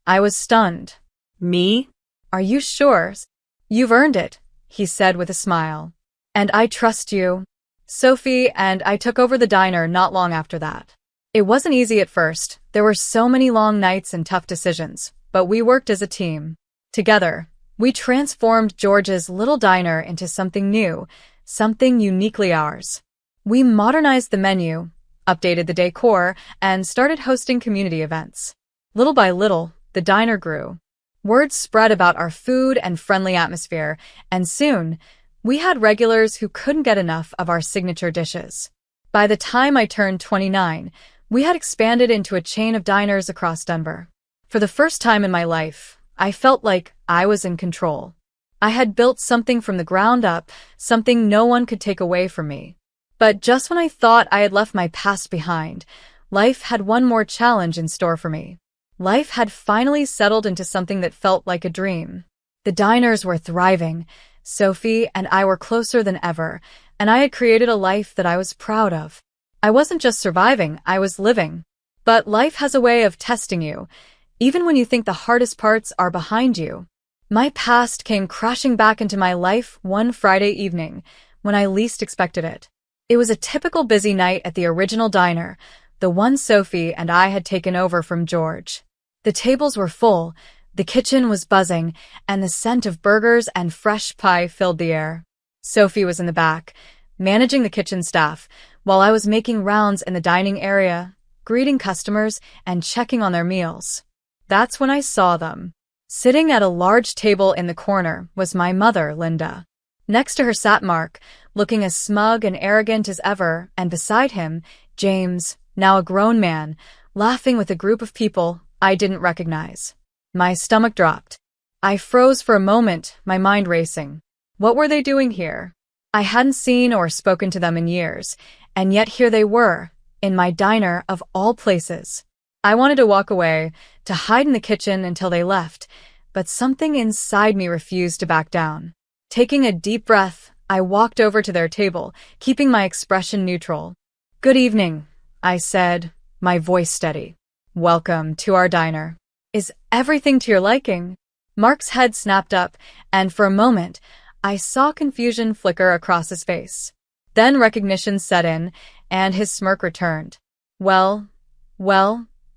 I was stunned. Me? Are you sure? You've earned it, he said with a smile. And I trust you. Sophie and I took over the diner not long after that. It wasn't easy at first. There were so many long nights and tough decisions, but we worked as a team. Together, we transformed George's little diner into something new, something uniquely ours. We modernized the menu, updated the decor, and started hosting community events. Little by little, the diner grew. Word spread about our food and friendly atmosphere, and soon, we had regulars who couldn't get enough of our signature dishes. By the time I turned 29, we had expanded into a chain of diners across Denver. For the first time in my life, I felt like I was in control. I had built something from the ground up, something no one could take away from me. But just when I thought I had left my past behind, life had one more challenge in store for me. Life had finally settled into something that felt like a dream. The diners were thriving. Sophie and I were closer than ever, and I had created a life that I was proud of. I wasn't just surviving, I was living. But life has a way of testing you, even when you think the hardest parts are behind you. My past came crashing back into my life one Friday evening, when I least expected it. It was a typical busy night at the original diner, the one Sophie and I had taken over from George. The tables were full, the kitchen was buzzing, and the scent of burgers and fresh pie filled the air. Sophie was in the back, managing the kitchen staff, while I was making rounds in the dining area, greeting customers and checking on their meals. That's when I saw them. Sitting at a large table in the corner was my mother, Linda. Next to her sat Mark, looking as smug and arrogant as ever, and beside him, James, now a grown man, laughing with a group of people I didn't recognize. My stomach dropped. I froze for a moment, my mind racing. What were they doing here? I hadn't seen or spoken to them in years, and yet here they were, in my diner of all places. I wanted to walk away, to hide in the kitchen until they left, but something inside me refused to back down. Taking a deep breath, I walked over to their table, keeping my expression neutral. "Good evening," I said, my voice steady. "Welcome to our diner. Is everything to your liking?" Mark's head snapped up, and for a moment, I saw confusion flicker across his face. Then recognition set in, and his smirk returned. Well,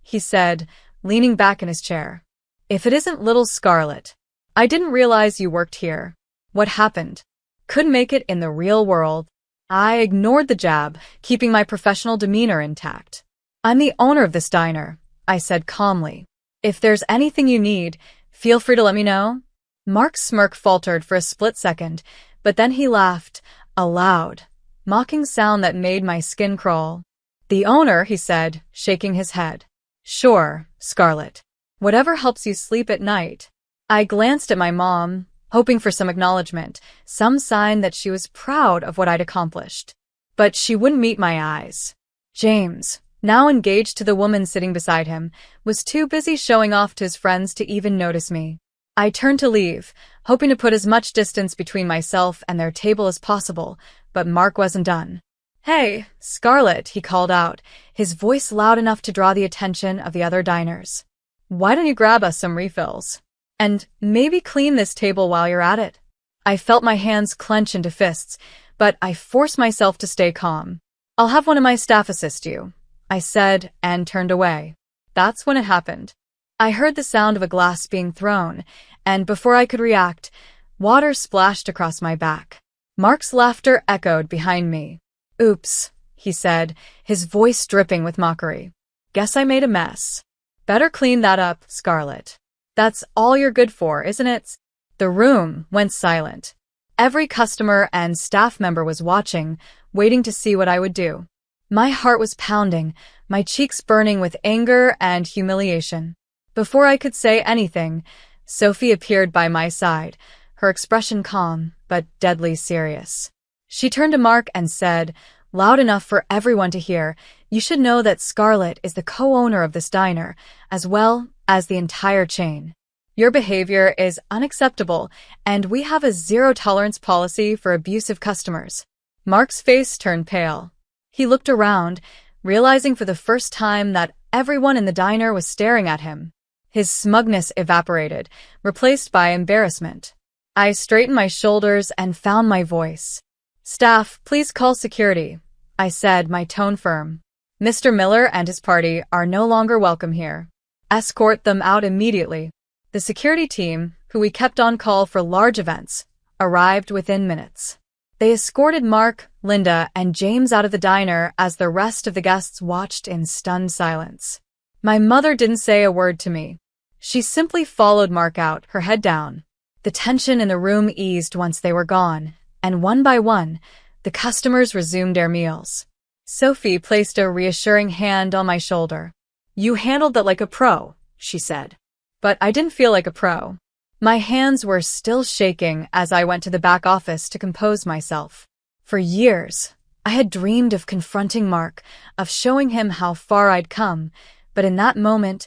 he said, leaning back in his chair. "If it isn't little Scarlett. I didn't realize you worked here. What happened? Couldn't make it in the real world." I ignored the jab, keeping my professional demeanor intact. "I'm the owner of this diner," I said calmly. "If there's anything you need, feel free to let me know." Mark's smirk faltered for a split second, but then he laughed, a loud, mocking sound that made my skin crawl. "The owner," he said, shaking his head. "Sure, Scarlett. Whatever helps you sleep at night." I glanced at my mom, hoping for some acknowledgement, some sign that she was proud of what I'd accomplished. But she wouldn't meet my eyes. James, now engaged to the woman sitting beside him, was too busy showing off to his friends to even notice me. I turned to leave, hoping to put as much distance between myself and their table as possible, but Mark wasn't done. "Hey, Scarlett," he called out, his voice loud enough to draw the attention of the other diners. "Why don't you grab us some refills? And maybe clean this table while you're at it?" I felt my hands clench into fists, but I forced myself to stay calm. "I'll have one of my staff assist you," I said, and turned away. That's when it happened. I heard the sound of a glass being thrown, and before I could react, water splashed across my back. Mark's laughter echoed behind me. "Oops," he said, his voice dripping with mockery. "Guess I made a mess. Better clean that up, Scarlett. That's all you're good for, isn't it?" The room went silent. Every customer and staff member was watching, waiting to see what I would do. My heart was pounding, my cheeks burning with anger and humiliation. Before I could say anything, Sophie appeared by my side, her expression calm but deadly serious. She turned to Mark and said, loud enough for everyone to hear, "You should know that Scarlett is the co-owner of this diner, as well as the entire chain. Your behavior is unacceptable, and we have a zero-tolerance policy for abusive customers. Mark's face turned pale. He looked around, realizing for the first time that everyone in the diner was staring at him. His smugness evaporated, replaced by embarrassment. I straightened my shoulders and found my voice. "Staff, please call security," I said, my tone firm. "Mr. Miller and his party are no longer welcome here. Escort them out immediately." The security team, who we kept on call for large events, arrived within minutes. They escorted Mark, Linda, and James out of the diner as the rest of the guests watched in stunned silence. My mother didn't say a word to me. She simply followed Mark out, her head down. The tension in the room eased once they were gone, and one by one, the customers resumed their meals. Sophie placed a reassuring hand on my shoulder. "You handled that like a pro," she said. But I didn't feel like a pro. My hands were still shaking as I went to the back office to compose myself. For years, I had dreamed of confronting Mark, of showing him how far I'd come, but in that moment,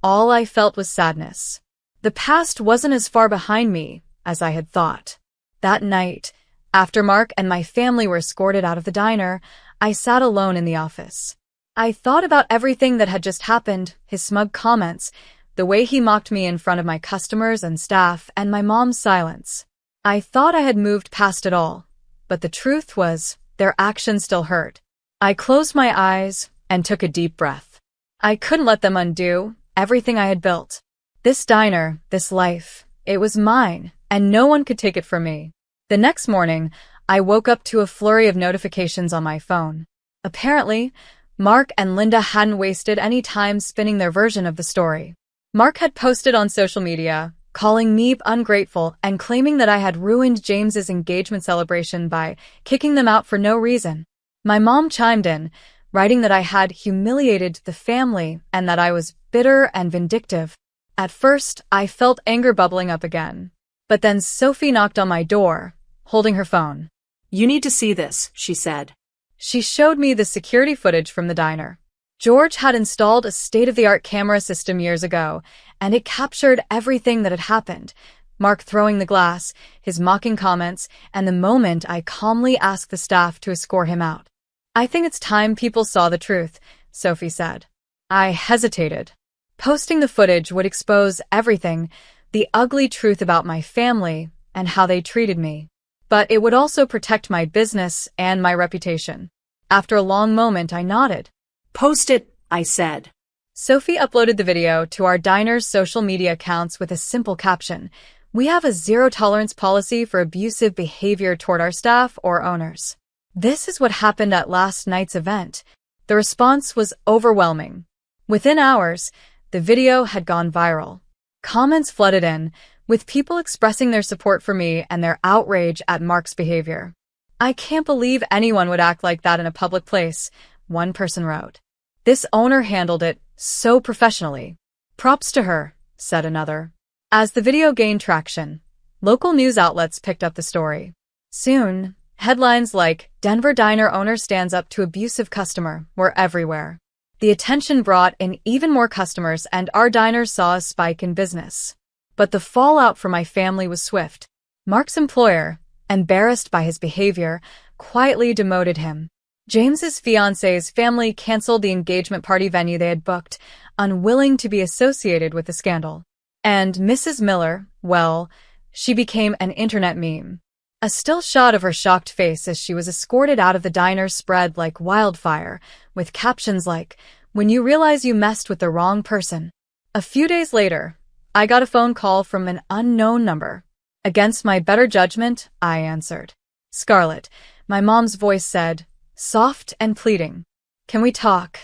all I felt was sadness. The past wasn't as far behind me as I had thought. That night, after Mark and my family were escorted out of the diner, I sat alone in the office. I thought about everything that had just happened, his smug comments, the way he mocked me in front of my customers and staff, and my mom's silence. I thought I had moved past it all, but the truth was, their actions still hurt. I closed my eyes and took a deep breath. I couldn't let them undo everything I had built. This diner, this life, it was mine, and no one could take it from me. The next morning, I woke up to a flurry of notifications on my phone. Apparently, Mark and Linda hadn't wasted any time spinning their version of the story. Mark had posted on social media, calling me ungrateful and claiming that I had ruined James's engagement celebration by kicking them out for no reason. My mom chimed in, writing that I had humiliated the family and that I was bitter and vindictive. At first, I felt anger bubbling up again. But then Sophie knocked on my door, holding her phone. "You need to see this," she said. She showed me the security footage from the diner. George had installed a state-of-the-art camera system years ago, and it captured everything that had happened. Mark throwing the glass, his mocking comments, and the moment I calmly asked the staff to escort him out. "I think it's time people saw the truth," Sophie said. I hesitated. Posting the footage would expose everything, the ugly truth about my family and how they treated me. But it would also protect my business and my reputation. After a long moment, I nodded. "Post it," I said. Sophie uploaded the video to our diner's social media accounts with a simple caption: "We have a zero-tolerance policy for abusive behavior toward our staff or owners." This is what happened at last night's event. The response was overwhelming. Within hours, the video had gone viral. Comments flooded in, with people expressing their support for me and their outrage at Mark's behavior. "I can't believe anyone would act like that in a public place," one person wrote. "This owner handled it so professionally." "Props to her," said another. As the video gained traction, local news outlets picked up the story. Soon, headlines like "Denver Diner Owner Stands Up to Abusive Customer" were everywhere. The attention brought in even more customers, and our diner saw a spike in business. But the fallout for my family was swift. Mark's employer, embarrassed by his behavior, quietly demoted him. James's fiancée's family canceled the engagement party venue they had booked, unwilling to be associated with the scandal. And Mrs. Miller, well, she became an internet meme. A still shot of her shocked face as she was escorted out of the diner spread like wildfire, with captions like, "When you realize you messed with the wrong person." A few days later, I got a phone call from an unknown number. Against my better judgment, I answered. "Scarlett," my mom's voice said, soft and pleading. "Can we talk?"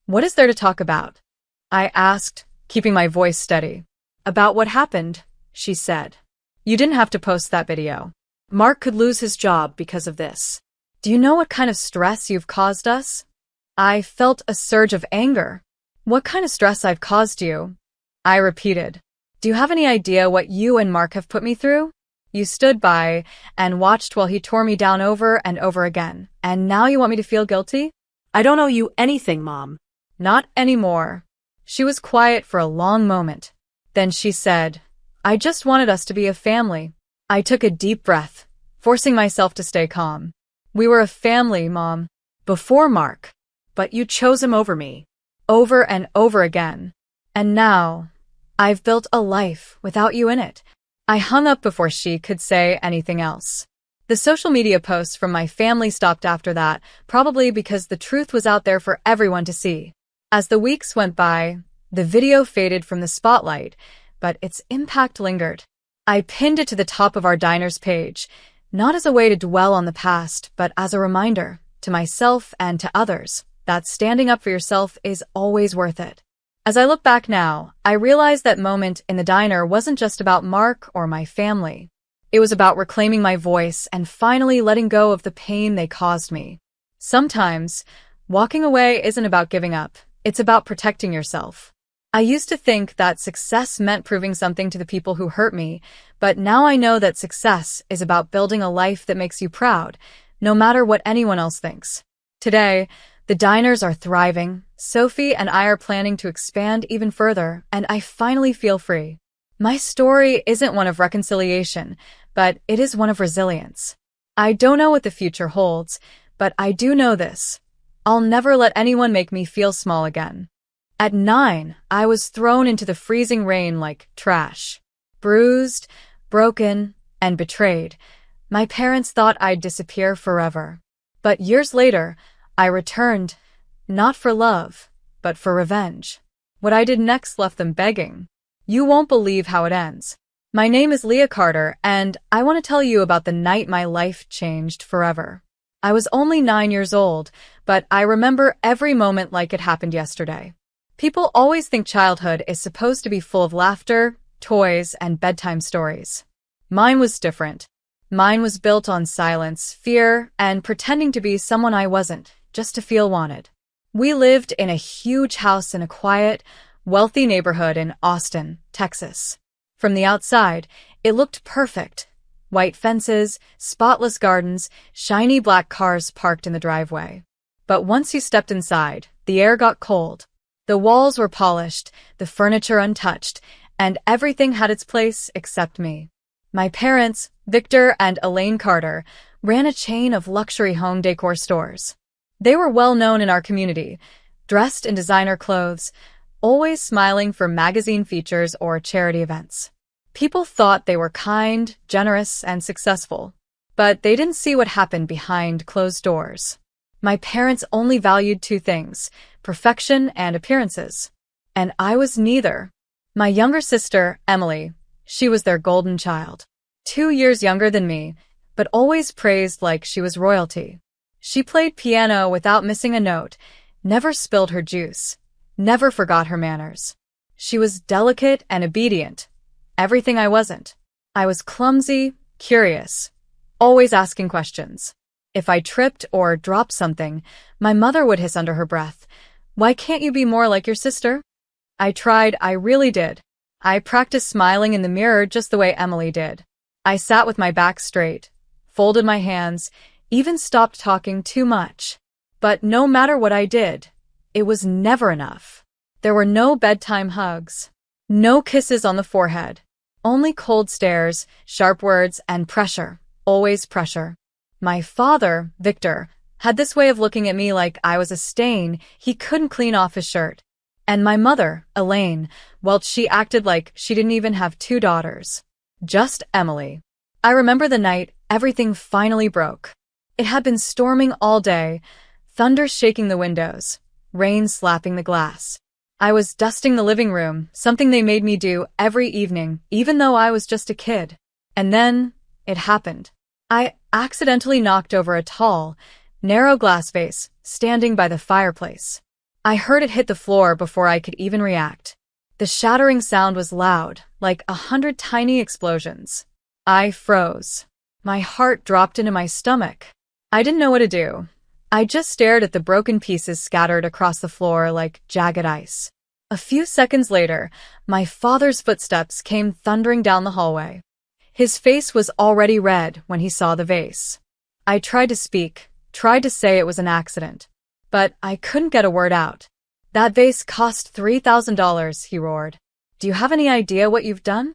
"What is there to talk about?" I asked, keeping my voice steady. "About what happened," she said. "You didn't have to post that video. Mark could lose his job because of this. Do you know what kind of stress you've caused us?" I felt a surge of anger. "What kind of stress I've caused you?" I repeated. "Do you have any idea what you and Mark have put me through? You stood by and watched while he tore me down over and over again, and now you want me to feel guilty?" "I don't owe you anything, Mom." "Not anymore." She was quiet for a long moment. Then she said, "I just wanted us to be a family." I took a deep breath, forcing myself to stay calm. We were a family, Mom. Before Mark. But you chose him over me. Over and over again. And now, I've built a life without you in it. I hung up before she could say anything else. The social media posts from my family stopped after that, probably because the truth was out there for everyone to see. As the weeks went by, the video faded from the spotlight, but its impact lingered. I pinned it to the top of our diner's page, not as a way to dwell on the past, but as a reminder, to myself and to others, that standing up for yourself is always worth it. As I look back now, I realize that moment in the diner wasn't just about Mark or my family. It was about reclaiming my voice and finally letting go of the pain they caused me. Sometimes, walking away isn't about giving up. It's about protecting yourself. I used to think that success meant proving something to the people who hurt me, but now I know that success is about building a life that makes you proud, no matter what anyone else thinks. Today, the diners are thriving. Sophie and I are planning to expand even further, and I finally feel free. My story isn't one of reconciliation, but it is one of resilience. I don't know what the future holds, but I do know this. I'll never let anyone make me feel small again. At 9, I was thrown into the freezing rain like trash. Bruised, broken, and betrayed. My parents thought I'd disappear forever. But years later, I returned, not for love, but for revenge. What I did next left them begging. You won't believe how it ends. My name is Leah Carter, and I want to tell you about the night my life changed forever. I was only 9 years old, but I remember every moment like it happened yesterday. People always think childhood is supposed to be full of laughter, toys, and bedtime stories. Mine was different. Mine was built on silence, fear, and pretending to be someone I wasn't, just to feel wanted. We lived in a huge house in a quiet, wealthy neighborhood in Austin, Texas. From the outside, it looked perfect. White fences, spotless gardens, shiny black cars parked in the driveway. But once you stepped inside, the air got cold. The walls were polished, the furniture untouched, and everything had its place except me. My parents, Victor and Elaine Carter, ran a chain of luxury home decor stores. They were well known in our community, dressed in designer clothes, always smiling for magazine features or charity events. People thought they were kind, generous, and successful, but they didn't see what happened behind closed doors. My parents only valued 2 things, perfection and appearances. And I was neither. My younger sister, Emily, she was their golden child. 2 years younger than me, but always praised like she was royalty. She played piano without missing a note, never spilled her juice, never forgot her manners. She was delicate and obedient, everything I wasn't. I was clumsy, curious, always asking questions. If I tripped or dropped something, my mother would hiss under her breath, "Why can't you be more like your sister?" I tried, I really did. I practiced smiling in the mirror just the way Emily did. I sat with my back straight, folded my hands, even stopped talking too much. But no matter what I did, it was never enough. There were no bedtime hugs, no kisses on the forehead, only cold stares, sharp words, and pressure, always pressure. My father, Victor, had this way of looking at me like I was a stain he couldn't clean off his shirt. And my mother, Elaine, well, she acted like she didn't even have 2 daughters. Just Emily. I remember the night everything finally broke. It had been storming all day, thunder shaking the windows, rain slapping the glass. I was dusting the living room, something they made me do every evening, even though I was just a kid. And then, it happened. I accidentally knocked over a tall, narrow glass vase standing by the fireplace. I heard it hit the floor before I could even react. The shattering sound was loud, like 100 tiny explosions. I froze. My heart dropped into my stomach. I didn't know what to do. I just stared at the broken pieces scattered across the floor like jagged ice. A few seconds later, my father's footsteps came thundering down the hallway. His face was already red when he saw the vase. I tried to speak, tried to say it was an accident, but I couldn't get a word out. "That vase cost $3,000, he roared. "Do you have any idea what you've done?"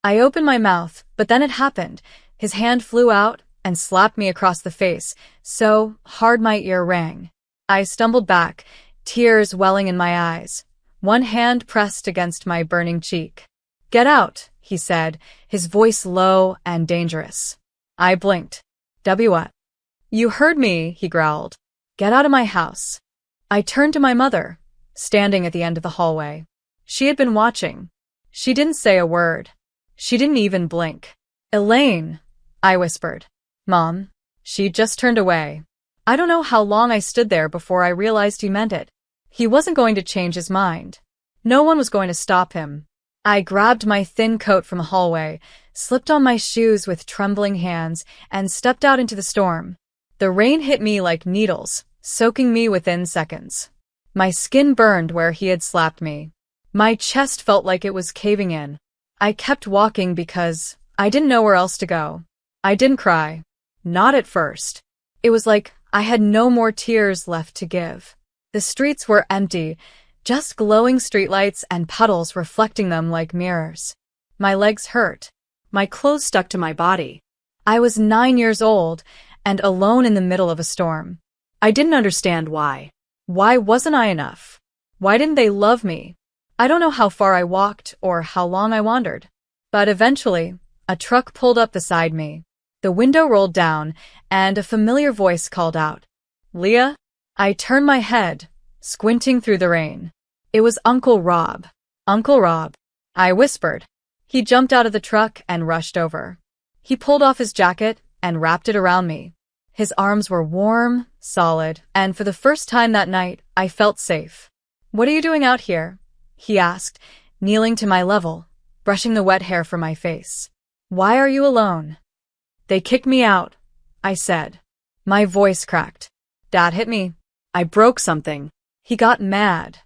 I opened my mouth, but then it happened. His hand flew out, and slapped me across the face, so hard my ear rang. I stumbled back, tears welling in my eyes, one hand pressed against my burning cheek. "Get out," he said, his voice low and dangerous. I blinked. What? "You heard me," he growled. "Get out of my house." I turned to my mother, standing at the end of the hallway. She had been watching. She didn't say a word. She didn't even blink. "Elaine," I whispered. "Mom." She just turned away. I don't know how long I stood there before I realized he meant it. He wasn't going to change his mind. No one was going to stop him. I grabbed my thin coat from the hallway, slipped on my shoes with trembling hands, and stepped out into the storm. The rain hit me like needles, soaking me within seconds. My skin burned where he had slapped me. My chest felt like it was caving in. I kept walking because I didn't know where else to go. I didn't cry. Not at first. It was like I had no more tears left to give. The streets were empty, just glowing streetlights and puddles reflecting them like mirrors. My legs hurt. My clothes stuck to my body. I was 9 years old and alone in the middle of a storm. I didn't understand why. Why wasn't I enough? Why didn't they love me? I don't know how far I walked or how long I wandered. But eventually, a truck pulled up beside me. The window rolled down, and a familiar voice called out, "Leah?" I turned my head, squinting through the rain. It was Uncle Rob. "Uncle Rob," I whispered. He jumped out of the truck and rushed over. He pulled off his jacket and wrapped it around me. His arms were warm, solid, and for the first time that night, I felt safe. "What are you doing out here?" he asked, kneeling to my level, brushing the wet hair from my face. "Why are you alone?" "They kicked me out," I said. My voice cracked. "Dad hit me. I broke something." He got mad.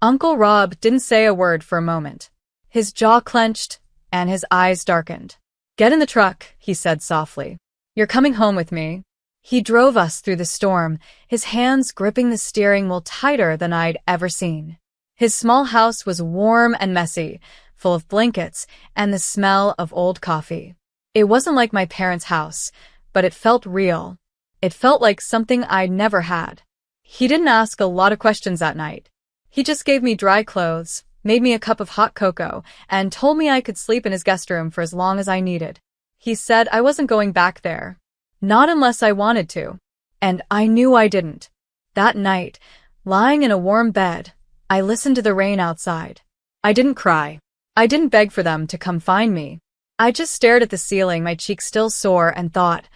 Uncle Rob didn't say a word for a moment. His jaw clenched and his eyes darkened. "Get in the truck," he said softly. "You're coming home with me." He drove us through the storm, his hands gripping the steering wheel tighter than I'd ever seen. His small house was warm and messy, full of blankets and the smell of old coffee. It wasn't like my parents' house, but it felt real. It felt like something I'd never had. He didn't ask a lot of questions that night. He just gave me dry clothes, made me a cup of hot cocoa, and told me I could sleep in his guest room for as long as I needed. He said I wasn't going back there. Not unless I wanted to. And I knew I didn't. That night, lying in a warm bed, I listened to the rain outside. I didn't cry. I didn't beg for them to come find me. I just stared at the ceiling, my cheeks still sore, and thought,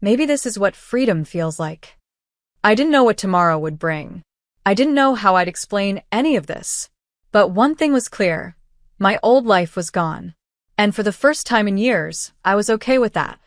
maybe this is what freedom feels like. I didn't know what tomorrow would bring. I didn't know how I'd explain any of this. But one thing was clear. My old life was gone. And for the first time in years, I was okay with that.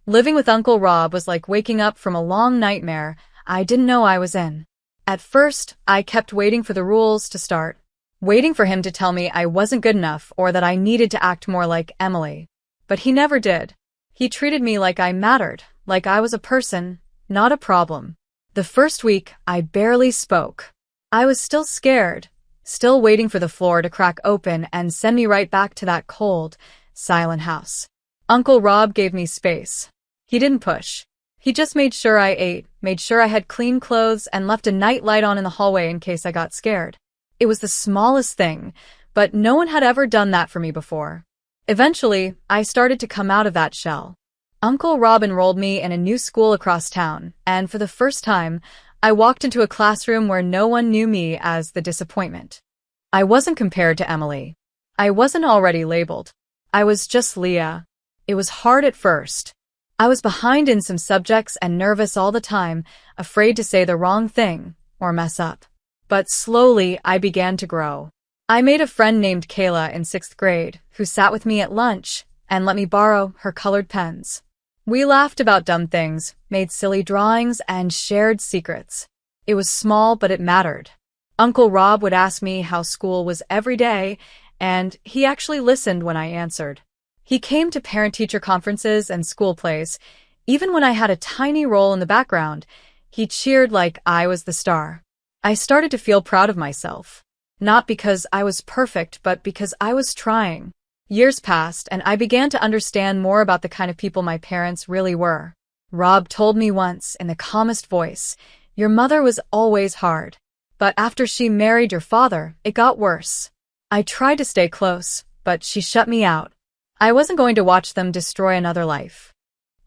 Living with Uncle Rob was like waking up from a long nightmare I didn't know I was in. At first, I kept waiting for the rules to start. Waiting for him to tell me I wasn't good enough or that I needed to act more like Emily. But he never did. He treated me like I mattered, like I was a person, not a problem. The first week, I barely spoke. I was still scared, still waiting for the floor to crack open and send me right back to that cold, silent house. Uncle Rob gave me space. He didn't push. He just made sure I ate, made sure I had clean clothes, and left a night light on in the hallway in case I got scared. It was the smallest thing, but no one had ever done that for me before. Eventually, I started to come out of that shell. Uncle Rob enrolled me in a new school across town, and for the first time, I walked into a classroom where no one knew me as the disappointment. I wasn't compared to Emily. I wasn't already labeled. I was just Leah. It was hard at first. I was behind in some subjects and nervous all the time, afraid to say the wrong thing or mess up. But slowly, I began to grow. I made a friend named Kayla in 6th grade who sat with me at lunch and let me borrow her colored pens. We laughed about dumb things, made silly drawings, and shared secrets. It was small, but it mattered. Uncle Rob would ask me how school was every day, and he actually listened when I answered. He came to parent-teacher conferences and school plays. Even when I had a tiny role in the background, he cheered like I was the star. I started to feel proud of myself. Not because I was perfect, but because I was trying. Years passed, and I began to understand more about the kind of people my parents really were. Rob told me once, in the calmest voice, "Your mother was always hard. But after she married your father, it got worse." I tried to stay close, but she shut me out. I wasn't going to watch them destroy another life.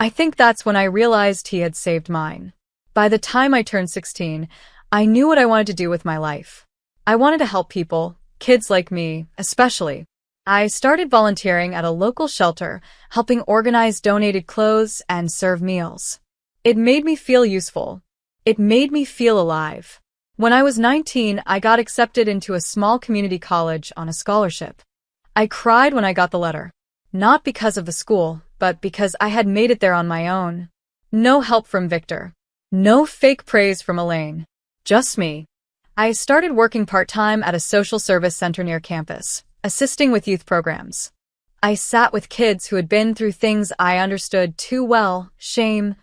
I think that's when I realized he had saved mine. By the time I turned 16, I knew what I wanted to do with my life. I wanted to help people, kids like me, especially. I started volunteering at a local shelter, helping organize donated clothes and serve meals. It made me feel useful. It made me feel alive. When I was 19, I got accepted into a small community college on a scholarship. I cried when I got the letter. Not because of the school, but because I had made it there on my own. No help from Victor. No fake praise from Elaine. Just me. I started working part-time at a social service center near campus, assisting with youth programs. I sat with kids who had been through things I understood too well: shame,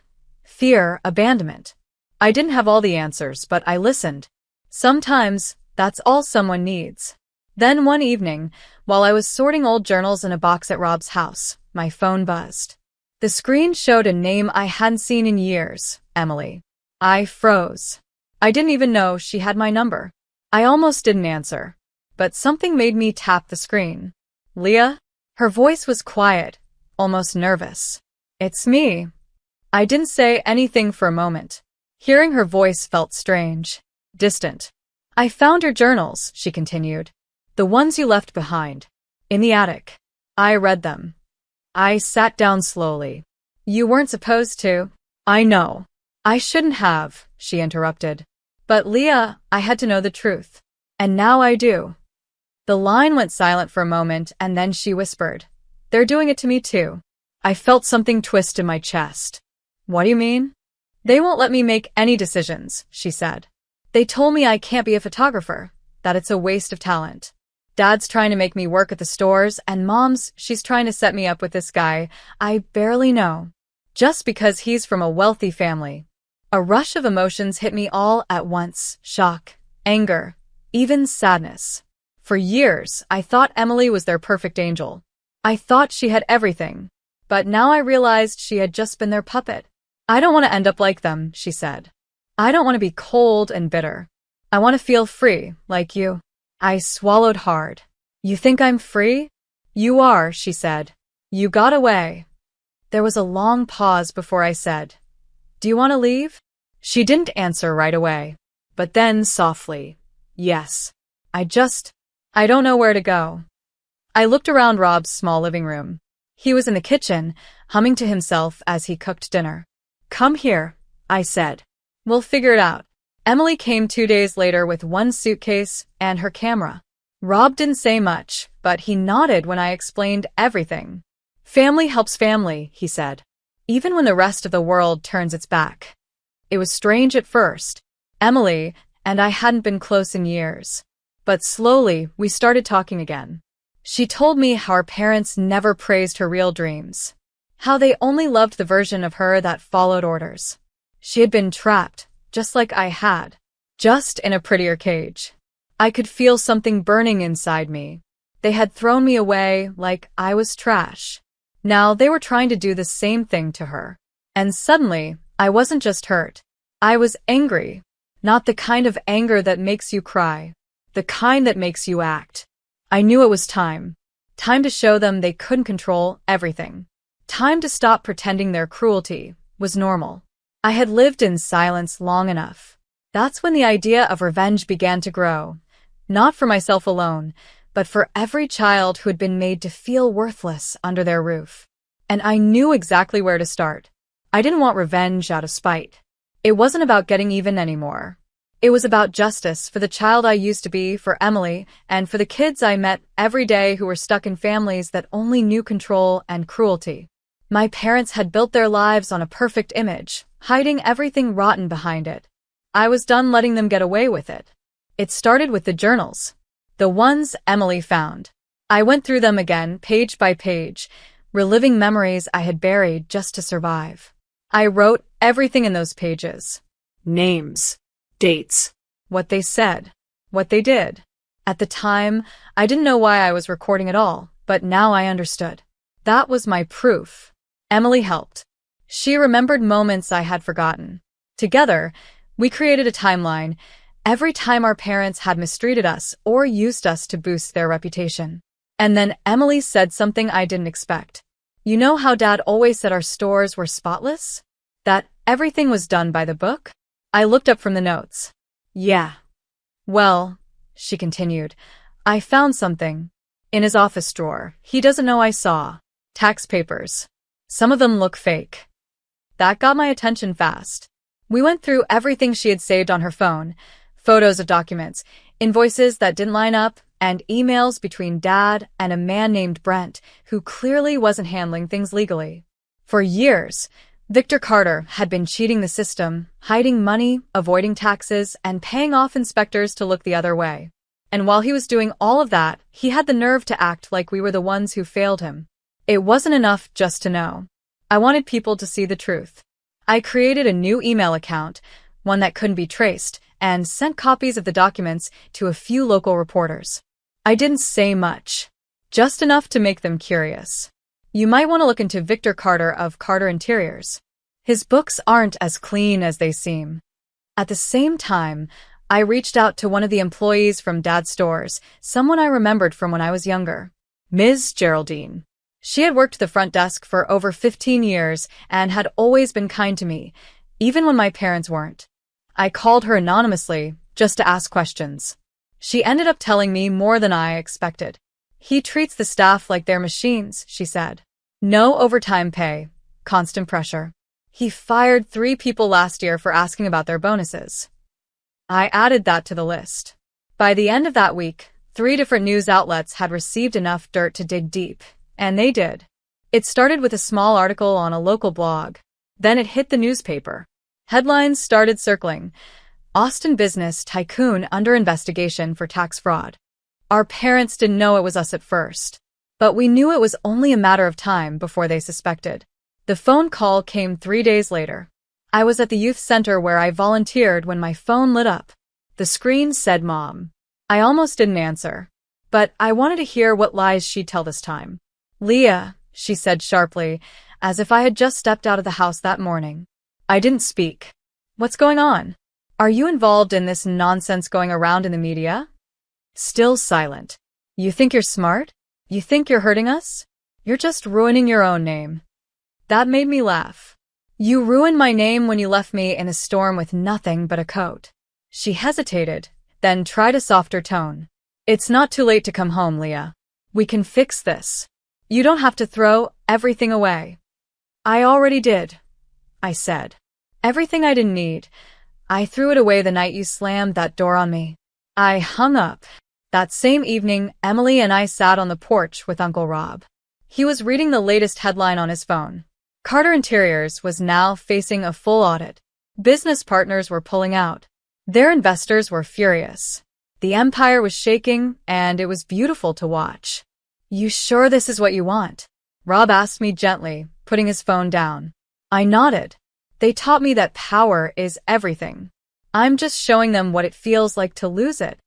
fear, abandonment. I didn't have all the answers, but I listened. Sometimes, that's all someone needs. Then one evening, while I was sorting old journals in a box at Rob's house, my phone buzzed. The screen showed a name I hadn't seen in years: Emily. I froze. I didn't even know she had my number. I almost didn't answer. But something made me tap the screen. "Leah?" Her voice was quiet, almost nervous. "It's me." I didn't say anything for a moment. Hearing her voice felt strange, distant. "I found your journals," she continued. "The ones you left behind. In the attic." I read them. I sat down slowly. "You weren't supposed to." "I know. I shouldn't have," she interrupted. "But Leah, I had to know the truth. And now I do." The line went silent for a moment, and then she whispered, "They're doing it to me too." I felt something twist in my chest. "What do you mean?" "They won't let me make any decisions," she said. "They told me I can't be a photographer, that it's a waste of talent. Dad's trying to make me work at the stores, and Mom's, she's trying to set me up with this guy I barely know, just because he's from a wealthy family." A rush of emotions hit me all at once: shock, anger, even sadness. For years, I thought Emily was their perfect angel. I thought she had everything. But now I realized she had just been their puppet. "I don't want to end up like them," she said. "I don't want to be cold and bitter. I want to feel free, like you." I swallowed hard. "You think I'm free?" "You are," she said. "You got away." There was a long pause before I said, "Do you want to leave?" She didn't answer right away. But then, softly, "Yes. I don't know where to go." I looked around Rob's small living room. He was in the kitchen, humming to himself as he cooked dinner. "Come here," I said. "We'll figure it out." Emily came 2 days later with one suitcase and her camera. Rob didn't say much, but he nodded when I explained everything. "Family helps family," he said, "even when the rest of the world turns its back." It was strange at first. Emily and I hadn't been close in years. But slowly, we started talking again. She told me how her parents never praised her real dreams. How they only loved the version of her that followed orders. She had been trapped, just like I had. Just in a prettier cage. I could feel something burning inside me. They had thrown me away like I was trash. Now they were trying to do the same thing to her. And suddenly, I wasn't just hurt. I was angry. Not the kind of anger that makes you cry. The kind that makes you act. I knew it was time. Time to show them they couldn't control everything. Time to stop pretending their cruelty was normal. I had lived in silence long enough. That's when the idea of revenge began to grow. Not for myself alone, but for every child who had been made to feel worthless under their roof. And I knew exactly where to start. I didn't want revenge out of spite. It wasn't about getting even anymore. It was about justice for the child I used to be, for Emily, and for the kids I met every day who were stuck in families that only knew control and cruelty. My parents had built their lives on a perfect image, hiding everything rotten behind it. I was done letting them get away with it. It started with the journals. The ones Emily found. I went through them again, page by page, reliving memories I had buried just to survive. I wrote everything in those pages. Names. Dates. What they said. What they did. At the time, I didn't know why I was recording it all, but now I understood. That was my proof. Emily helped. She remembered moments I had forgotten. Together, we created a timeline, every time our parents had mistreated us or used us to boost their reputation. And then Emily said something I didn't expect. You know how Dad always said our stores were spotless? That everything was done by the book? I looked up from the notes. Yeah. Well, she continued, I found something. In his office drawer. He doesn't know I saw. Tax papers. Some of them look fake. That got my attention fast. We went through everything she had saved on her phone. Photos of documents, invoices that didn't line up, and emails between Dad and a man named Brent, who clearly wasn't handling things legally. For years, Victor Carter had been cheating the system, hiding money, avoiding taxes, and paying off inspectors to look the other way. And while he was doing all of that, he had the nerve to act like we were the ones who failed him. It wasn't enough just to know. I wanted people to see the truth. I created a new email account, one that couldn't be traced, and sent copies of the documents to a few local reporters. I didn't say much, just enough to make them curious. You might want to look into Victor Carter of Carter Interiors. His books aren't as clean as they seem. At the same time, I reached out to one of the employees from Dad's stores, someone I remembered from when I was younger. Ms. Geraldine. She had worked the front desk for over 15 years and had always been kind to me, even when my parents weren't. I called her anonymously, just to ask questions. She ended up telling me more than I expected. He treats the staff like they're machines, she said. No overtime pay, constant pressure. He fired 3 people last year for asking about their bonuses. I added that to the list. By the end of that week, 3 different news outlets had received enough dirt to dig deep, and they did. It started with a small article on a local blog. Then it hit the newspaper. Headlines started circling. Austin business tycoon under investigation for tax fraud. Our parents didn't know it was us at first, but we knew it was only a matter of time before they suspected. The phone call came 3 days later. I was at the youth center where I volunteered when my phone lit up. The screen said Mom. I almost didn't answer, but I wanted to hear what lies she'd tell this time. Leah, she said sharply, as if I had just stepped out of the house that morning. I didn't speak. What's going on? Are you involved in this nonsense going around in the media? Still silent. You think you're smart? You think you're hurting us? You're just ruining your own name. That made me laugh. You ruined my name when you left me in a storm with nothing but a coat. She hesitated, then tried a softer tone. It's not too late to come home, Leah. We can fix this. You don't have to throw everything away. I already did, I said. Everything I didn't need. I threw it away the night you slammed that door on me. I hung up. That same evening, Emily and I sat on the porch with Uncle Rob. He was reading the latest headline on his phone. Carter Interiors was now facing a full audit. Business partners were pulling out. Their investors were furious. The empire was shaking, and it was beautiful to watch. You sure this is what you want? Rob asked me gently, putting his phone down. I nodded. They taught me that power is everything. I'm just showing them what it feels like to lose it.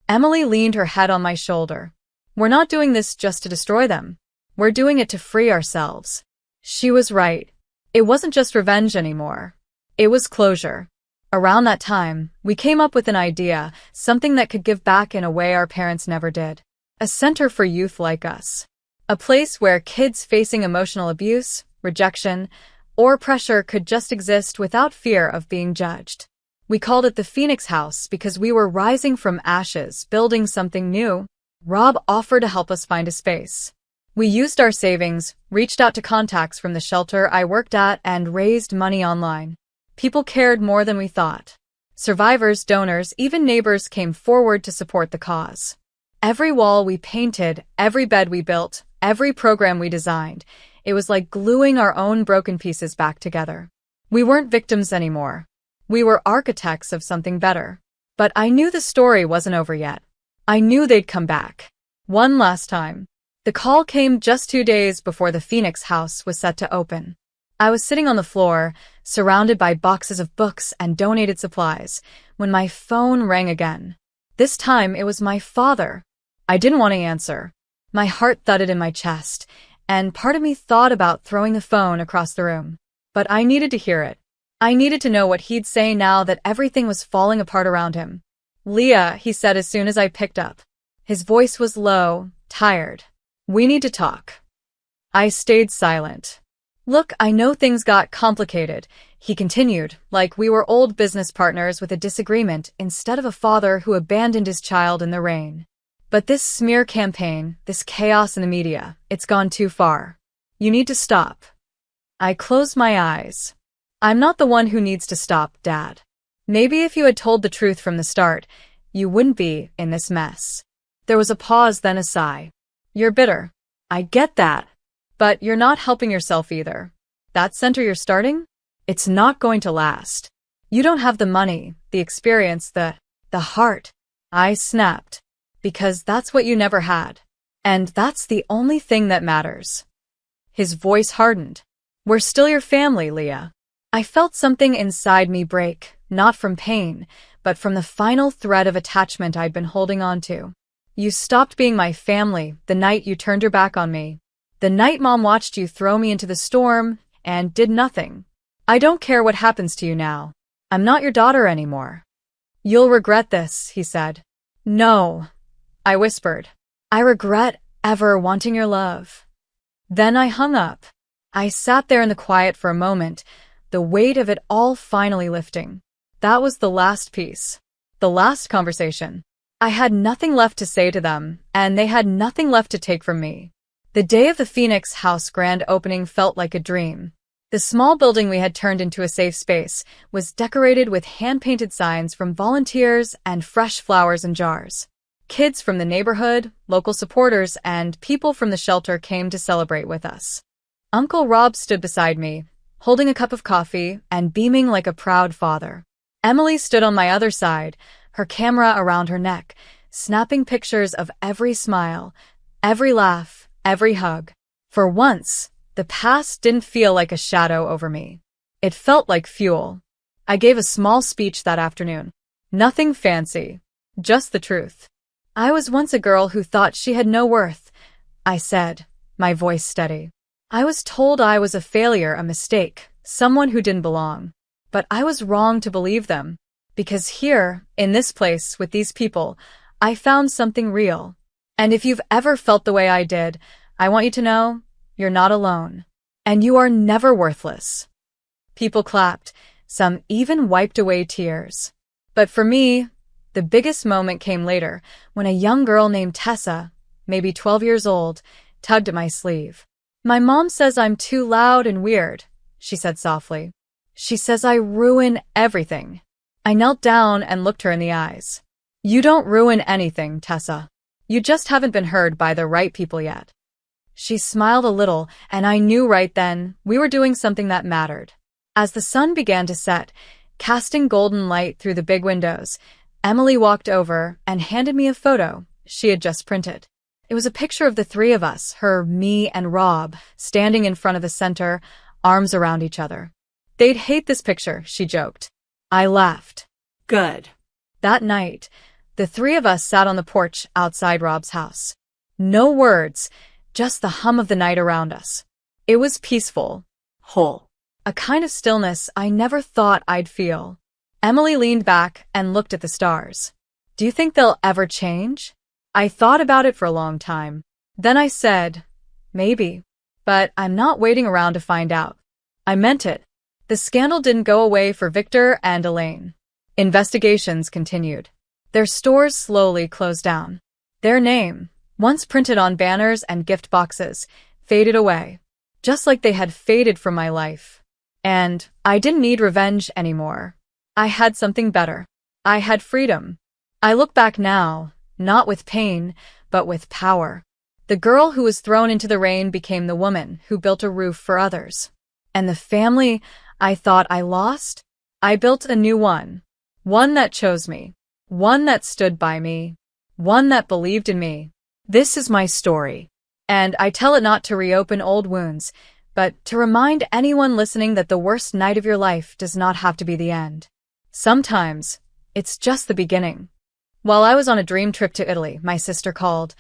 Emily leaned her head on my shoulder. We're not doing this just to destroy them. We're doing it to free ourselves. She was right. It wasn't just revenge anymore. It was closure. Around that time, we came up with an idea, something that could give back in a way our parents never did. A center for youth like us. A place where kids facing emotional abuse, rejection, or pressure could just exist without fear of being judged. We called it the Phoenix House because we were rising from ashes, building something new. Rob offered to help us find a space. We used our savings, reached out to contacts from the shelter I worked at, and raised money online. People cared more than we thought. Survivors, donors, even neighbors came forward to support the cause. Every wall we painted, every bed we built, every program we designed, it was like gluing our own broken pieces back together. We weren't victims anymore. We were architects of something better. But I knew the story wasn't over yet. I knew they'd come back. One last time. The call came just 2 days before the Phoenix House was set to open. I was sitting on the floor, surrounded by boxes of books and donated supplies, when my phone rang again. This time it was my father. I didn't want to answer. My heart thudded in my chest, and part of me thought about throwing the phone across the room. But I needed to hear it. I needed to know what he'd say now that everything was falling apart around him. "Leah," he said as soon as I picked up. His voice was low, tired. "We need to talk." I stayed silent. "Look, I know things got complicated," he continued, like we were old business partners with a disagreement instead of a father who abandoned his child in the rain. "But this smear campaign, this chaos in the media, it's gone too far. You need to stop." I closed my eyes. "I'm not the one who needs to stop, Dad. Maybe if you had told the truth from the start, you wouldn't be in this mess." There was a pause, then a sigh. "You're bitter. I get that. But you're not helping yourself either. That center you're starting? It's not going to last. You don't have the money, the experience, the heart." I snapped. "Because that's what you never had. And that's the only thing that matters." His voice hardened. "We're still your family, Leah." I felt something inside me break, not from pain, but from the final thread of attachment I'd been holding on to. "You stopped being my family the night you turned your back on me. The night Mom watched you throw me into the storm and did nothing. I don't care what happens to you now. I'm not your daughter anymore." "You'll regret this," he said. "No," I whispered. "I regret ever wanting your love." Then I hung up. I sat there in the quiet for a moment, the weight of it all finally lifting. That was the last piece. The last conversation. I had nothing left to say to them, and they had nothing left to take from me. The day of the Phoenix House grand opening felt like a dream. The small building we had turned into a safe space was decorated with hand-painted signs from volunteers and fresh flowers in jars. Kids from the neighborhood, local supporters, and people from the shelter came to celebrate with us. Uncle Rob stood beside me, holding a cup of coffee and beaming like a proud father. Emily stood on my other side, her camera around her neck, snapping pictures of every smile, every laugh, every hug. For once, the past didn't feel like a shadow over me. It felt like fuel. I gave a small speech that afternoon. Nothing fancy, just the truth. "I was once a girl who thought she had no worth," I said, my voice steady. "I was told I was a failure, a mistake, someone who didn't belong. But I was wrong to believe them. Because here, in this place, with these people, I found something real. And if you've ever felt the way I did, I want you to know, you're not alone. And you are never worthless." People clapped, some even wiped away tears. But for me, the biggest moment came later, when a young girl named Tessa, maybe 12 years old, tugged at my sleeve. "My mom says I'm too loud and weird," she said softly. "She says I ruin everything." I knelt down and looked her in the eyes. "You don't ruin anything, Tessa. You just haven't been heard by the right people yet." She smiled a little, and I knew right then we were doing something that mattered. As the sun began to set, casting golden light through the big windows, Emily walked over and handed me a photo she had just printed. It was a picture of the three of us, her, me, and Rob, standing in front of the center, arms around each other. "They'd hate this picture," she joked. I laughed. Good. That night, the three of us sat on the porch outside Rob's house. No words, just the hum of the night around us. It was peaceful. Whole. A kind of stillness I never thought I'd feel. Emily leaned back and looked at the stars. "Do you think they'll ever change?" I thought about it for a long time. Then I said, "Maybe. But I'm not waiting around to find out." I meant it. The scandal didn't go away for Victor and Elaine. Investigations continued. Their stores slowly closed down. Their name, once printed on banners and gift boxes, faded away, just like they had faded from my life. And I didn't need revenge anymore. I had something better. I had freedom. I look back now, not with pain, but with power. The girl who was thrown into the rain became the woman who built a roof for others. And the family I thought I lost, I built a new one. One that chose me. One that stood by me. One that believed in me. This is my story. And I tell it not to reopen old wounds, but to remind anyone listening that the worst night of your life does not have to be the end. Sometimes, it's just the beginning. While I was on a dream trip to Italy, my sister called.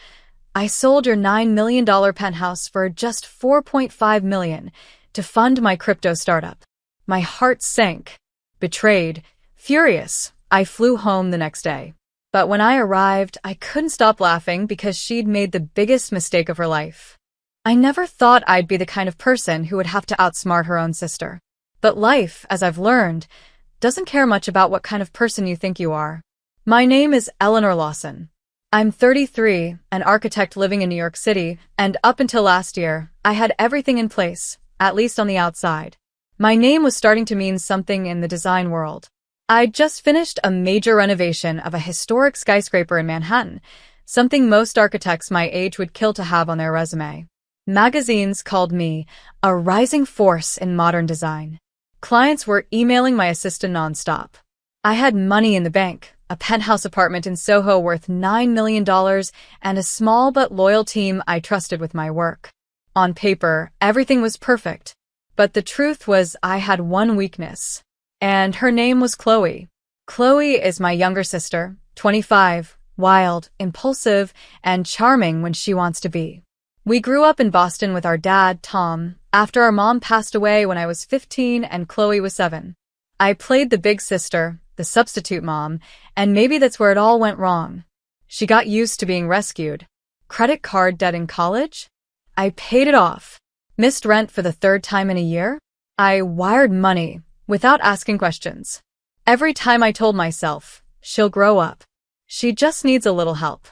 I sold your $9 million penthouse for just $4.5 million to fund my crypto startup. My heart sank. Betrayed. Furious, I flew home the next day. But when I arrived, I couldn't stop laughing because she'd made the biggest mistake of her life. I never thought I'd be the kind of person who would have to outsmart her own sister. But life, as I've learned, doesn't care much about what kind of person you think you are. My name is Eleanor Lawson. I'm 33, an architect living in New York City, and up until last year, I had everything in place, at least on the outside. My name was starting to mean something in the design world. I'd just finished a major renovation of a historic skyscraper in Manhattan, something most architects my age would kill to have on their resume. Magazines called me a rising force in modern design. Clients were emailing my assistant nonstop. I had money in the bank, a penthouse apartment in Soho worth $9 million, and a small but loyal team I trusted with my work. On paper, everything was perfect. But the truth was I had one weakness. And her name was Chloe. Chloe is my younger sister, 25, wild, impulsive, and charming when she wants to be. We grew up in Boston with our dad, Tom, after our mom passed away when I was 15 and Chloe was 7. I played the big sister, the substitute mom, and maybe that's where it all went wrong. She got used to being rescued. Credit card debt in college? I paid it off. Missed rent for the 3rd time in a year? I wired money without asking questions. Every time I told myself, she'll grow up. She just needs a little help.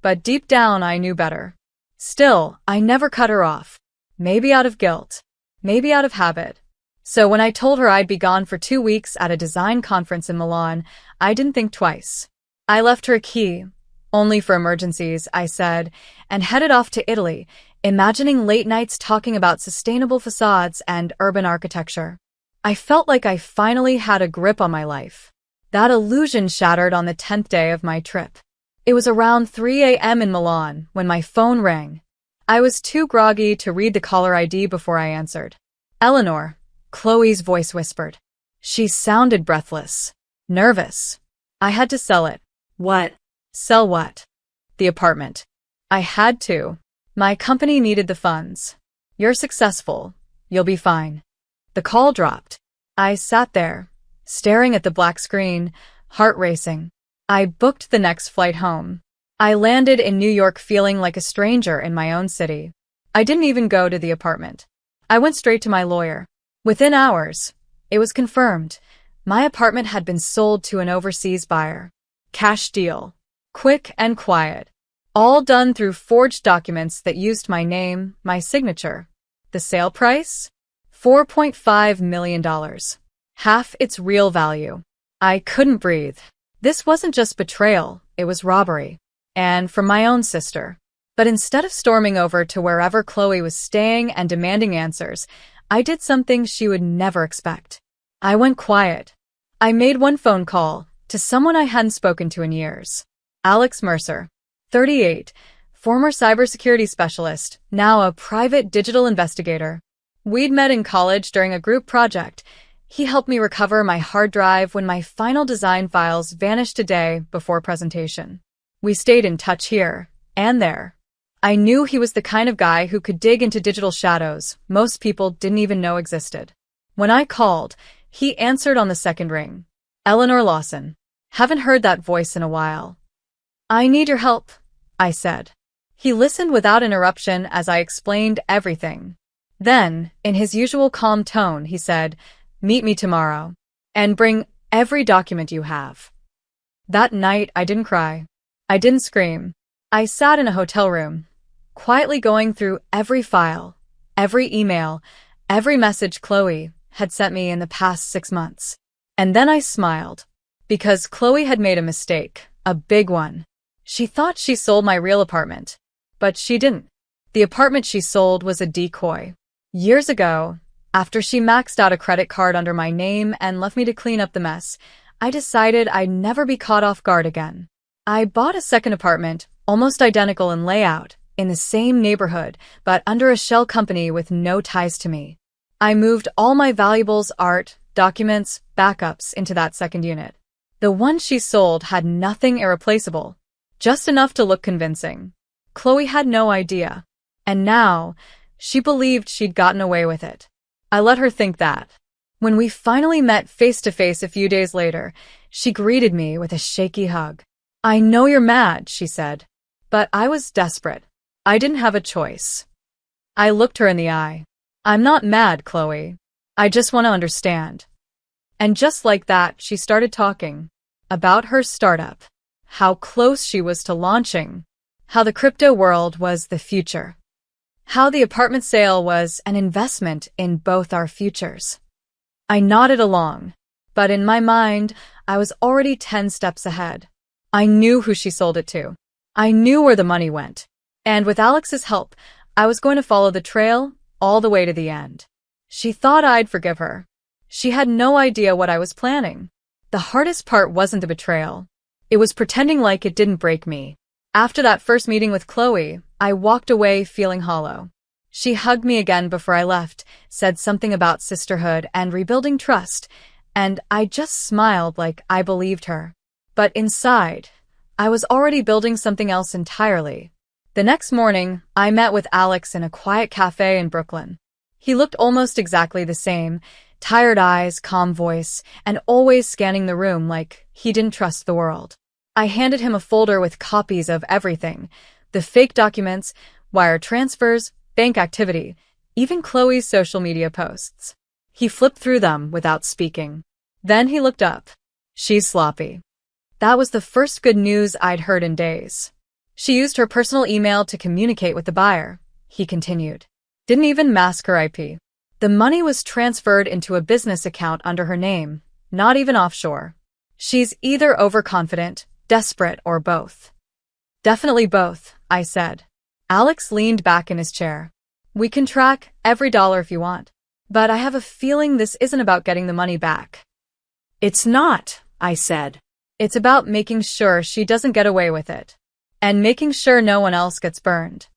But deep down, I knew better. Still, I never cut her off. Maybe out of guilt. Maybe out of habit. So when I told her I'd be gone for 2 weeks at a design conference in Milan, I didn't think twice. I left her a key, only for emergencies, I said, and headed off to Italy, imagining late nights talking about sustainable facades and urban architecture. I felt like I finally had a grip on my life. That illusion shattered on the 10th day of my trip. It was around 3 a.m. in Milan when my phone rang. I was too groggy to read the caller ID before I answered. Eleanor, Chloe's voice whispered. She sounded breathless, nervous. I had to sell it. What? Sell what? The apartment. I had to. My company needed the funds. You're successful. You'll be fine. The call dropped. I sat there, staring at the black screen, heart racing. I booked the next flight home. I landed in New York feeling like a stranger in my own city. I didn't even go to the apartment. I went straight to my lawyer. Within hours, it was confirmed. My apartment had been sold to an overseas buyer. Cash deal. Quick and quiet. All done through forged documents that used my name, my signature. The sale price? $4.5 million. Half its real value. I couldn't breathe. This wasn't just betrayal, it was robbery. And from my own sister. But instead of storming over to wherever Chloe was staying and demanding answers, I did something she would never expect. I went quiet. I made one phone call to someone I hadn't spoken to in years. Alex Mercer, 38, former cybersecurity specialist, now a private digital investigator. We'd met in college during a group project. He helped me recover my hard drive when my final design files vanished a day before presentation. We stayed in touch here and there. I knew he was the kind of guy who could dig into digital shadows most people didn't even know existed. When I called, he answered on the second ring. Eleanor Lawson. Haven't heard that voice in a while. I need your help, I said. He listened without interruption as I explained everything. Then, in his usual calm tone, he said, "Meet me tomorrow. And bring every document you have." That night, I didn't cry. I didn't scream. I sat in a hotel room, quietly going through every file, every email, every message Chloe had sent me in the past 6 months. And then I smiled, because Chloe had made a mistake, a big one. She thought she sold my real apartment, but she didn't. The apartment she sold was a decoy. Years ago, after she maxed out a credit card under my name and left me to clean up the mess, I decided I'd never be caught off guard again. I bought a second apartment, almost identical in layout, in the same neighborhood, but under a shell company with no ties to me. I moved all my valuables, art, documents, backups into that second unit. The one she sold had nothing irreplaceable, just enough to look convincing. Chloe had no idea. And now, she believed she'd gotten away with it. I let her think that. When we finally met face to face a few days later, she greeted me with a shaky hug. "I know you're mad," she said. But I was desperate. I didn't have a choice. I looked her in the eye. "I'm not mad, Chloe. I just want to understand." And just like that, she started talking about her startup, how close she was to launching, how the crypto world was the future, how the apartment sale was an investment in both our futures. I nodded along, but in my mind, I was already 10 steps ahead. I knew who she sold it to. I knew where the money went. And with Alex's help, I was going to follow the trail all the way to the end. She thought I'd forgive her. She had no idea what I was planning. The hardest part wasn't the betrayal. It was pretending like it didn't break me. After that first meeting with Chloe, I walked away feeling hollow. She hugged me again before I left, said something about sisterhood and rebuilding trust, and I just smiled like I believed her. But inside, I was already building something else entirely. The next morning, I met with Alex in a quiet cafe in Brooklyn. He looked almost exactly the same, tired eyes, calm voice, and always scanning the room like he didn't trust the world. I handed him a folder with copies of everything, the fake documents, wire transfers, bank activity, even Chloe's social media posts. He flipped through them without speaking. Then he looked up. "She's sloppy." That was the first good news I'd heard in days. "She used her personal email to communicate with the buyer," he continued. "Didn't even mask her IP. The money was transferred into a business account under her name, not even offshore. She's either overconfident, desperate, or both." "Definitely both," I said. Alex leaned back in his chair. "We can track every dollar if you want, but I have a feeling this isn't about getting the money back." "It's not," I said. "It's about making sure she doesn't get away with it, and making sure no one else gets burned."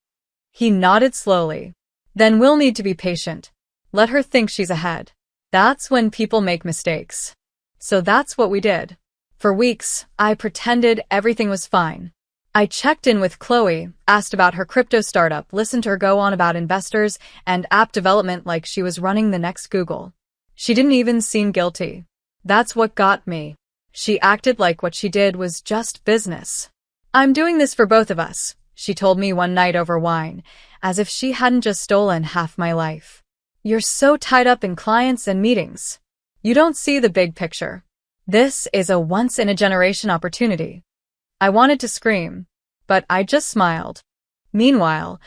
He nodded slowly. "Then we'll need to be patient. Let her think she's ahead. That's when people make mistakes." So that's what we did. For weeks, I pretended everything was fine. I checked in with Chloe, asked about her crypto startup, listened to her go on about investors and app development like she was running the next Google. She didn't even seem guilty. That's what got me. She acted like what she did was just business. "I'm doing this for both of us," she told me one night over wine, as if she hadn't just stolen half my life. "You're so tied up in clients and meetings. You don't see the big picture. This is a once-in-a-generation opportunity." I wanted to scream, but I just smiled. Meanwhile,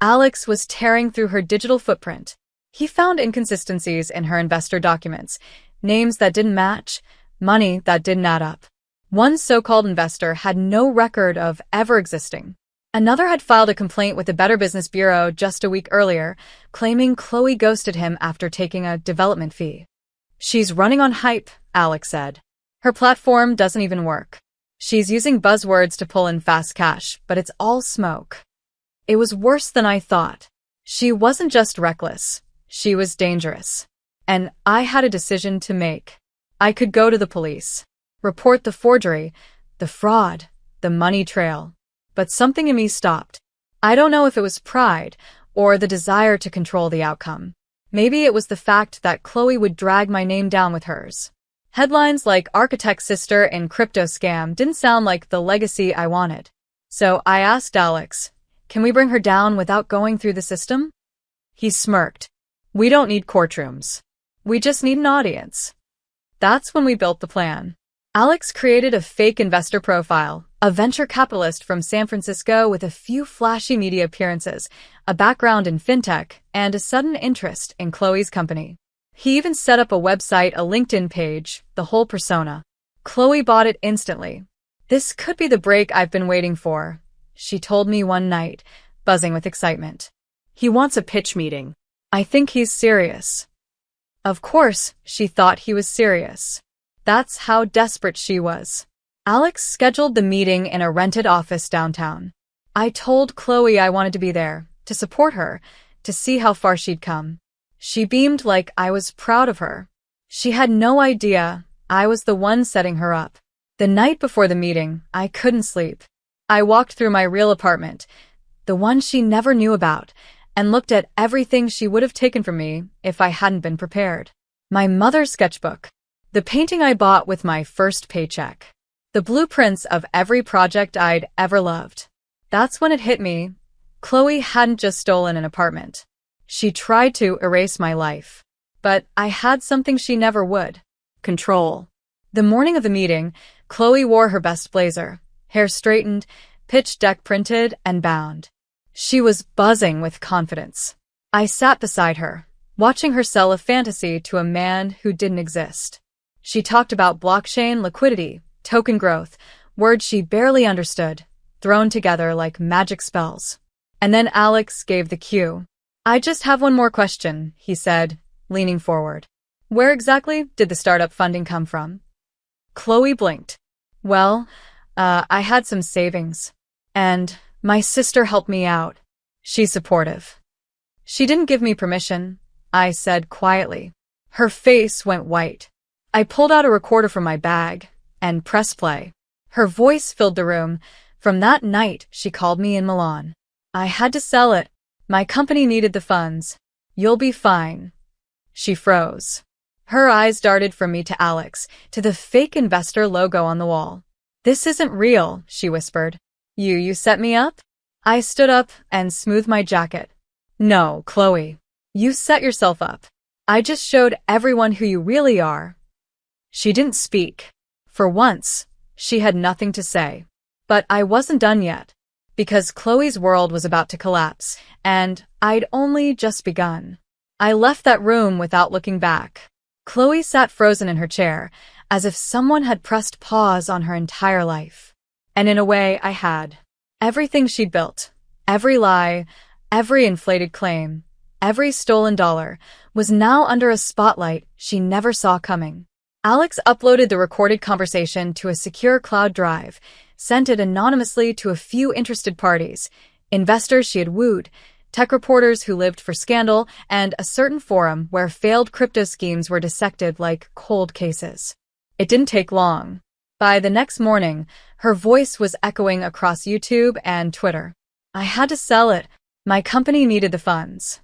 Alex was tearing through her digital footprint. He found inconsistencies in her investor documents, names that didn't match, money that didn't add up. One so-called investor had no record of ever existing. Another had filed a complaint with the Better Business Bureau just a week earlier, claiming Chloe ghosted him after taking a development fee. "She's running on hype," Alex said. "Her platform doesn't even work. She's using buzzwords to pull in fast cash, but it's all smoke." It was worse than I thought. She wasn't just reckless. She was dangerous. And I had a decision to make. I could go to the police, report the forgery, the fraud, the money trail. But something in me stopped. I don't know if it was pride or the desire to control the outcome. Maybe it was the fact that Chloe would drag my name down with hers. Headlines like "Architect's Sister in Crypto Scam" didn't sound like the legacy I wanted. So I asked Alex, "Can we bring her down without going through the system?" He smirked. "We don't need courtrooms. We just need an audience." That's when we built the plan. Alex created a fake investor profile, a venture capitalist from San Francisco with a few flashy media appearances, a background in fintech, and a sudden interest in Chloe's company. He even set up a website, a LinkedIn page, the whole persona. Chloe bought it instantly. "This could be the break I've been waiting for," she told me one night, buzzing with excitement. "He wants a pitch meeting. I think he's serious." Of course, she thought he was serious. That's how desperate she was. Alex scheduled the meeting in a rented office downtown. I told Chloe I wanted to be there, to support her, to see how far she'd come. She beamed like I was proud of her. She had no idea I was the one setting her up. The night before the meeting, I couldn't sleep. I walked through my real apartment, the one she never knew about, and looked at everything she would have taken from me if I hadn't been prepared. My mother's sketchbook, the painting I bought with my first paycheck, the blueprints of every project I'd ever loved. That's when it hit me. Chloe hadn't just stolen an apartment. She tried to erase my life. But I had something she never would. Control. The morning of the meeting, Chloe wore her best blazer, hair straightened, pitch deck printed, and bound. She was buzzing with confidence. I sat beside her, watching her sell a fantasy to a man who didn't exist. She talked about blockchain liquidity, token growth, words she barely understood, thrown together like magic spells. And then Alex gave the cue. "I just have one more question," he said, leaning forward. "Where exactly did the startup funding come from?" Chloe blinked. "Well, I had some savings. And my sister helped me out. She's supportive." "She didn't give me permission," I said quietly. Her face went white. I pulled out a recorder from my bag and pressed play. Her voice filled the room. From that night, she called me in Milan. "I had to sell it. My company needed the funds. You'll be fine." She froze. Her eyes darted from me to Alex, to the fake investor logo on the wall. "This isn't real," she whispered. You set me up?" I stood up and smoothed my jacket. "No, Chloe. You set yourself up. I just showed everyone who you really are." She didn't speak. For once, she had nothing to say. But I wasn't done yet. Because Chloe's world was about to collapse, and I'd only just begun. I left that room without looking back. Chloe sat frozen in her chair, as if someone had pressed pause on her entire life. And in a way, I had. Everything she'd built, every lie, every inflated claim, every stolen dollar, was now under a spotlight she never saw coming. Alex uploaded the recorded conversation to a secure cloud drive, sent it anonymously to a few interested parties, investors she had wooed, tech reporters who lived for scandal, and a certain forum where failed crypto schemes were dissected like cold cases. It didn't take long. By the next morning, her voice was echoing across YouTube and Twitter. "I had to sell it. My company needed the funds."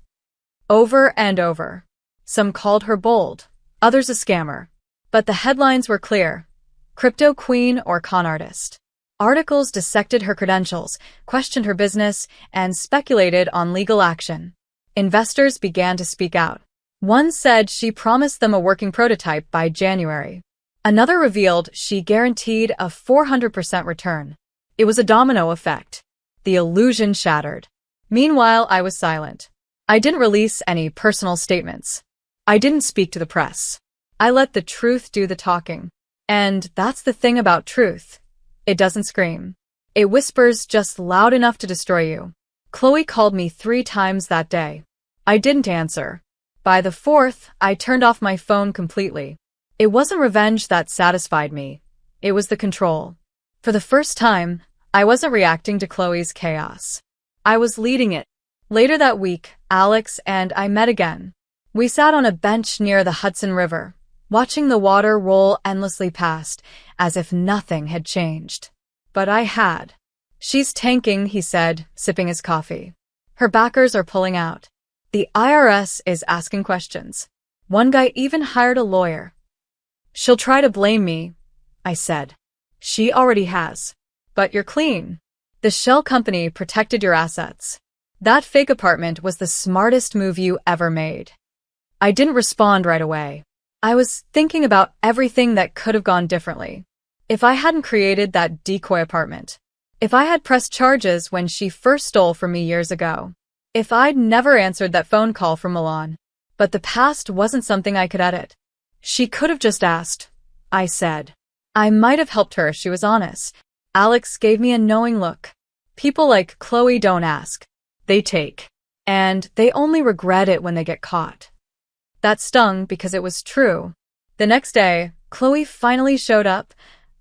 Over and over. Some called her bold, others a scammer. But the headlines were clear: crypto queen or con artist. Articles dissected her credentials, questioned her business, and speculated on legal action. Investors began to speak out. One said she promised them a working prototype by January. Another revealed she guaranteed a 400% return. It was a domino effect. The illusion shattered. Meanwhile, I was silent. I didn't release any personal statements. I didn't speak to the press. I let the truth do the talking. And that's the thing about truth. It doesn't scream. It whispers just loud enough to destroy you. Chloe called me 3 times that day. I didn't answer. By the 4th, I turned off my phone completely. It wasn't revenge that satisfied me. It was the control. For the first time, I wasn't reacting to Chloe's chaos. I was leading it. Later that week, Alex and I met again. We sat on a bench near the Hudson River, watching the water roll endlessly past, as if nothing had changed. But I had. "She's tanking," he said, sipping his coffee. "Her backers are pulling out. The IRS is asking questions. One guy even hired a lawyer." "She'll try to blame me," I said. "She already has. But you're clean. The shell company protected your assets. That fake apartment was the smartest move you ever made." I didn't respond right away. I was thinking about everything that could have gone differently. If I hadn't created that decoy apartment. If I had pressed charges when she first stole from me years ago. If I'd never answered that phone call from Milan. But the past wasn't something I could edit. "She could have just asked," I said. I might have helped her if she was honest. Alex gave me a knowing look. People like Chloe don't ask. They take. And they only regret it when they get caught. That stung because it was true. The next day, Chloe finally showed up,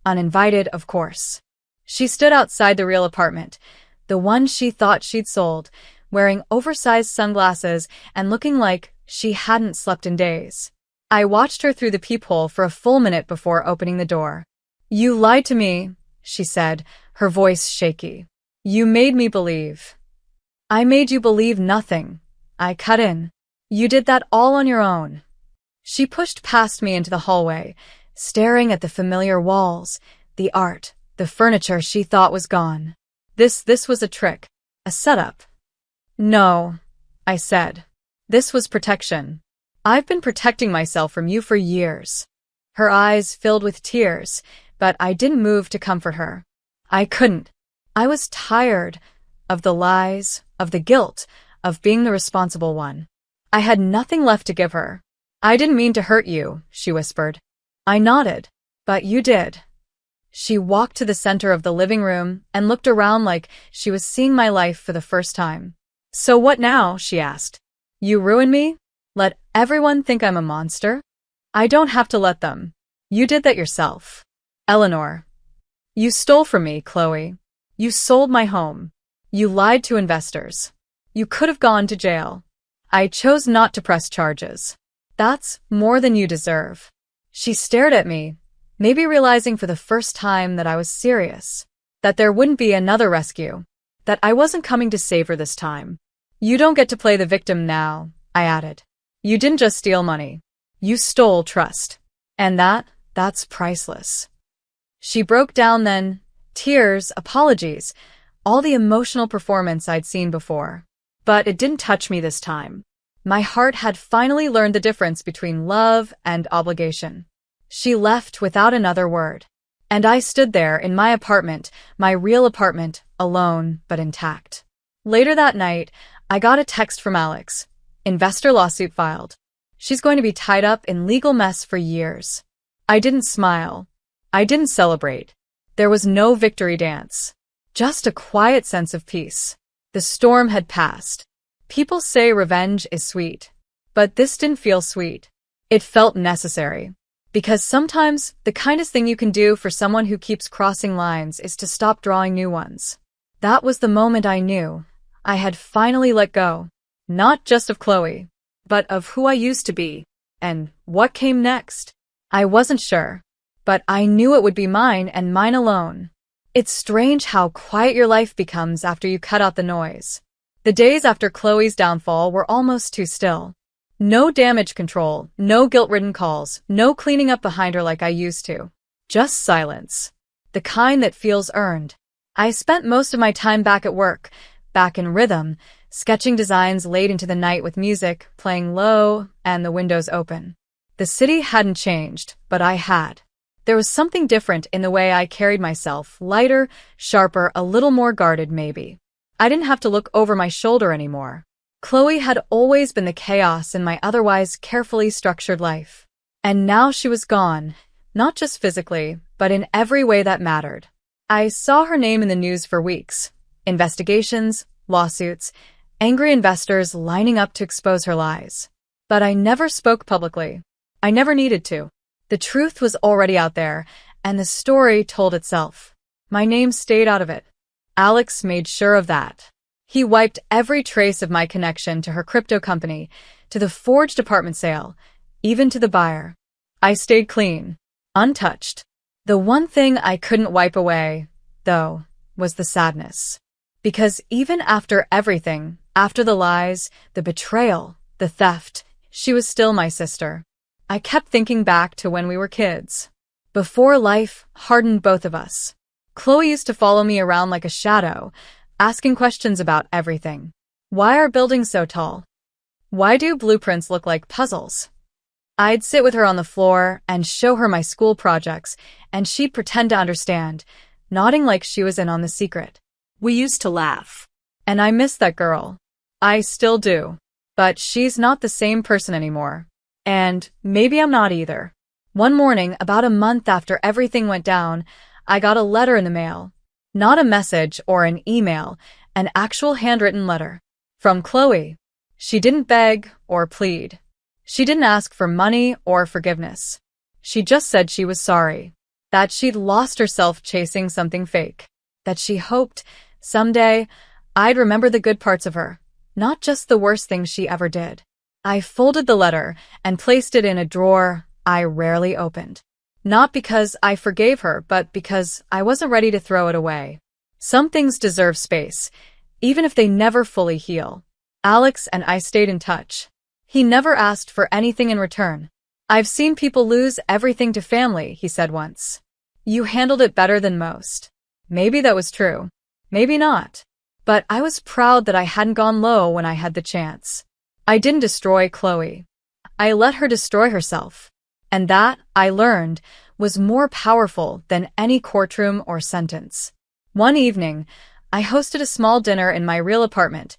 uninvited, of course. She stood outside the real apartment, the one she thought she'd sold, wearing oversized sunglasses and looking like she hadn't slept in days. I watched her through the peephole for a full minute before opening the door. "You lied to me," she said, her voice shaky. "You made me believe." I made you believe nothing. I cut in. You did that all on your own. She pushed past me into the hallway, staring at the familiar walls, the art, the furniture she thought was gone. This was a trick. A setup. No, I said. This was protection. I've been protecting myself from you for years. Her eyes filled with tears, but I didn't move to comfort her. I couldn't. I was tired of the lies, of the guilt, of being the responsible one. I had nothing left to give her. I didn't mean to hurt you, she whispered. I nodded. But you did. She walked to the center of the living room and looked around like she was seeing my life for the first time. So what now? She asked. You ruin me? Let everyone think I'm a monster? I don't have to let them. You did that yourself. Eleanor. You stole from me, Chloe. You sold my home. You lied to investors. You could have gone to jail. I chose not to press charges. That's more than you deserve. She stared at me, maybe realizing for the first time that I was serious, that there wouldn't be another rescue, that I wasn't coming to save her this time. You don't get to play the victim now, I added. You didn't just steal money. You stole trust. And that's priceless. She broke down then, tears, apologies, all the emotional performance I'd seen before. But it didn't touch me this time. My heart had finally learned the difference between love and obligation. She left without another word. And I stood there in my apartment, my real apartment, alone but intact. Later that night, I got a text from Alex. Investor lawsuit filed. She's going to be tied up in legal mess for years. I didn't smile. I didn't celebrate. There was no victory dance. Just a quiet sense of peace. The storm had passed. People say revenge is sweet. But this didn't feel sweet. It felt necessary. Because sometimes the kindest thing you can do for someone who keeps crossing lines is to stop drawing new ones. That was the moment I knew. I had finally let go. Not just of Chloe, but of who I used to be. And what came next? I wasn't sure. But I knew it would be mine and mine alone. It's strange how quiet your life becomes after you cut out the noise. The days after Chloe's downfall were almost too still. No damage control, no guilt-ridden calls, no cleaning up behind her like I used to. Just silence. The kind that feels earned. I spent most of my time back at work, back in rhythm, sketching designs late into the night with music playing low and the windows open. The city hadn't changed, but I had. There was something different in the way I carried myself, lighter, sharper, a little more guarded maybe. I didn't have to look over my shoulder anymore. Chloe had always been the chaos in my otherwise carefully structured life. And now she was gone, not just physically, but in every way that mattered. I saw her name in the news for weeks. Investigations, lawsuits, angry investors lining up to expose her lies. But I never spoke publicly. I never needed to. The truth was already out there, and the story told itself. My name stayed out of it. Alex made sure of that. He wiped every trace of my connection to her crypto company, to the forged apartment sale, even to the buyer. I stayed clean, untouched. The one thing I couldn't wipe away, though, was the sadness. Because even after everything, after the lies, the betrayal, the theft, she was still my sister. I kept thinking back to when we were kids. Before life hardened both of us. Chloe used to follow me around like a shadow, asking questions about everything. Why are buildings so tall? Why do blueprints look like puzzles? I'd sit with her on the floor and show her my school projects, and she'd pretend to understand, nodding like she was in on the secret. We used to laugh. And I miss that girl. I still do. But she's not the same person anymore. And maybe I'm not either. One morning, about a month after everything went down, I got a letter in the mail. Not a message or an email, an actual handwritten letter. From Chloe. She didn't beg or plead. She didn't ask for money or forgiveness. She just said she was sorry. That she'd lost herself chasing something fake. That she hoped, someday, I'd remember the good parts of her, not just the worst things she ever did. I folded the letter and placed it in a drawer I rarely opened. Not because I forgave her, but because I wasn't ready to throw it away. Some things deserve space, even if they never fully heal. Alex and I stayed in touch. He never asked for anything in return. "I've seen people lose everything to family," he said once. "You handled it better than most." Maybe that was true. Maybe not. But I was proud that I hadn't gone low when I had the chance. I didn't destroy Chloe. I let her destroy herself. And that, I learned, was more powerful than any courtroom or sentence. One evening, I hosted a small dinner in my real apartment,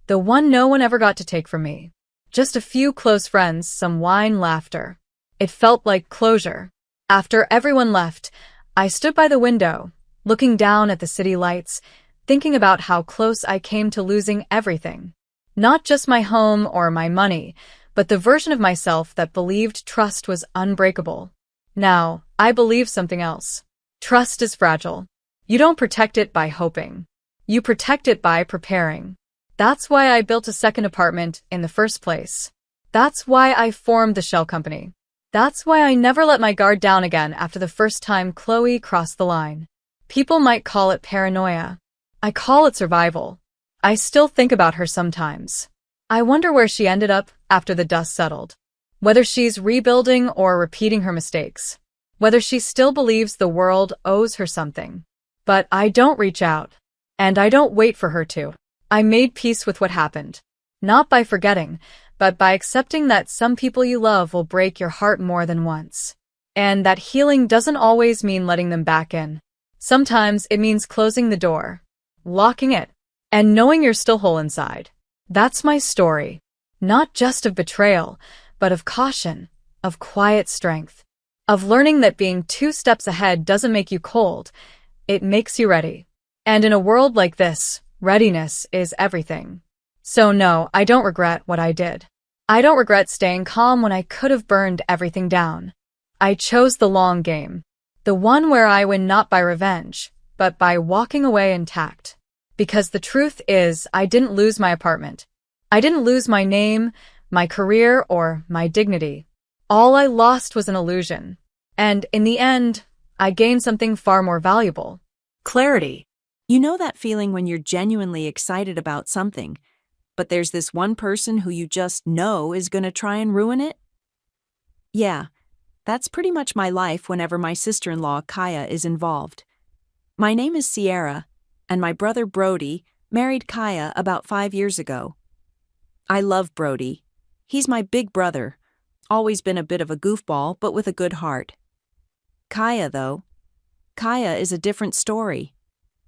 the one no one ever got to take from me. Just a few close friends, some wine, laughter. It felt like closure. After everyone left, I stood by the window, looking down at the city lights, thinking about how close I came to losing everything. Not just my home or my money, but the version of myself that believed trust was unbreakable. Now, I believe something else. Trust is fragile. You don't protect it by hoping. You protect it by preparing. That's why I built a second apartment in the first place. That's why I formed the shell company. That's why I never let my guard down again after the first time Chloe crossed the line. People might call it paranoia. I call it survival. I still think about her sometimes. I wonder where she ended up after the dust settled. Whether she's rebuilding or repeating her mistakes. Whether she still believes the world owes her something. But I don't reach out. And I don't wait for her to. I made peace with what happened. Not by forgetting, but by accepting that some people you love will break your heart more than once. And that healing doesn't always mean letting them back in. Sometimes it means closing the door, locking it, and knowing you're still whole inside. That's my story. Not just of betrayal, but of caution, of quiet strength, of learning that being 2 steps ahead doesn't make you cold, it makes you ready. And in a world like this, readiness is everything. So no, I don't regret what I did. I don't regret staying calm when I could have burned everything down. I chose the long game. The one where I win not by revenge, but by walking away intact. Because the truth is, I didn't lose my apartment. I didn't lose my name, my career, or my dignity. All I lost was an illusion. And in the end, I gained something far more valuable. Clarity. You know that feeling when you're genuinely excited about something, but there's this one person who you just know is going to try and ruin it? Yeah, that's pretty much my life whenever my sister-in-law Kaya is involved. My name is Sierra, and my brother Brody married Kaya about 5 years ago. I love Brody. He's my big brother, always been a bit of a goofball, but with a good heart. Kaya, though, Kaya is a different story.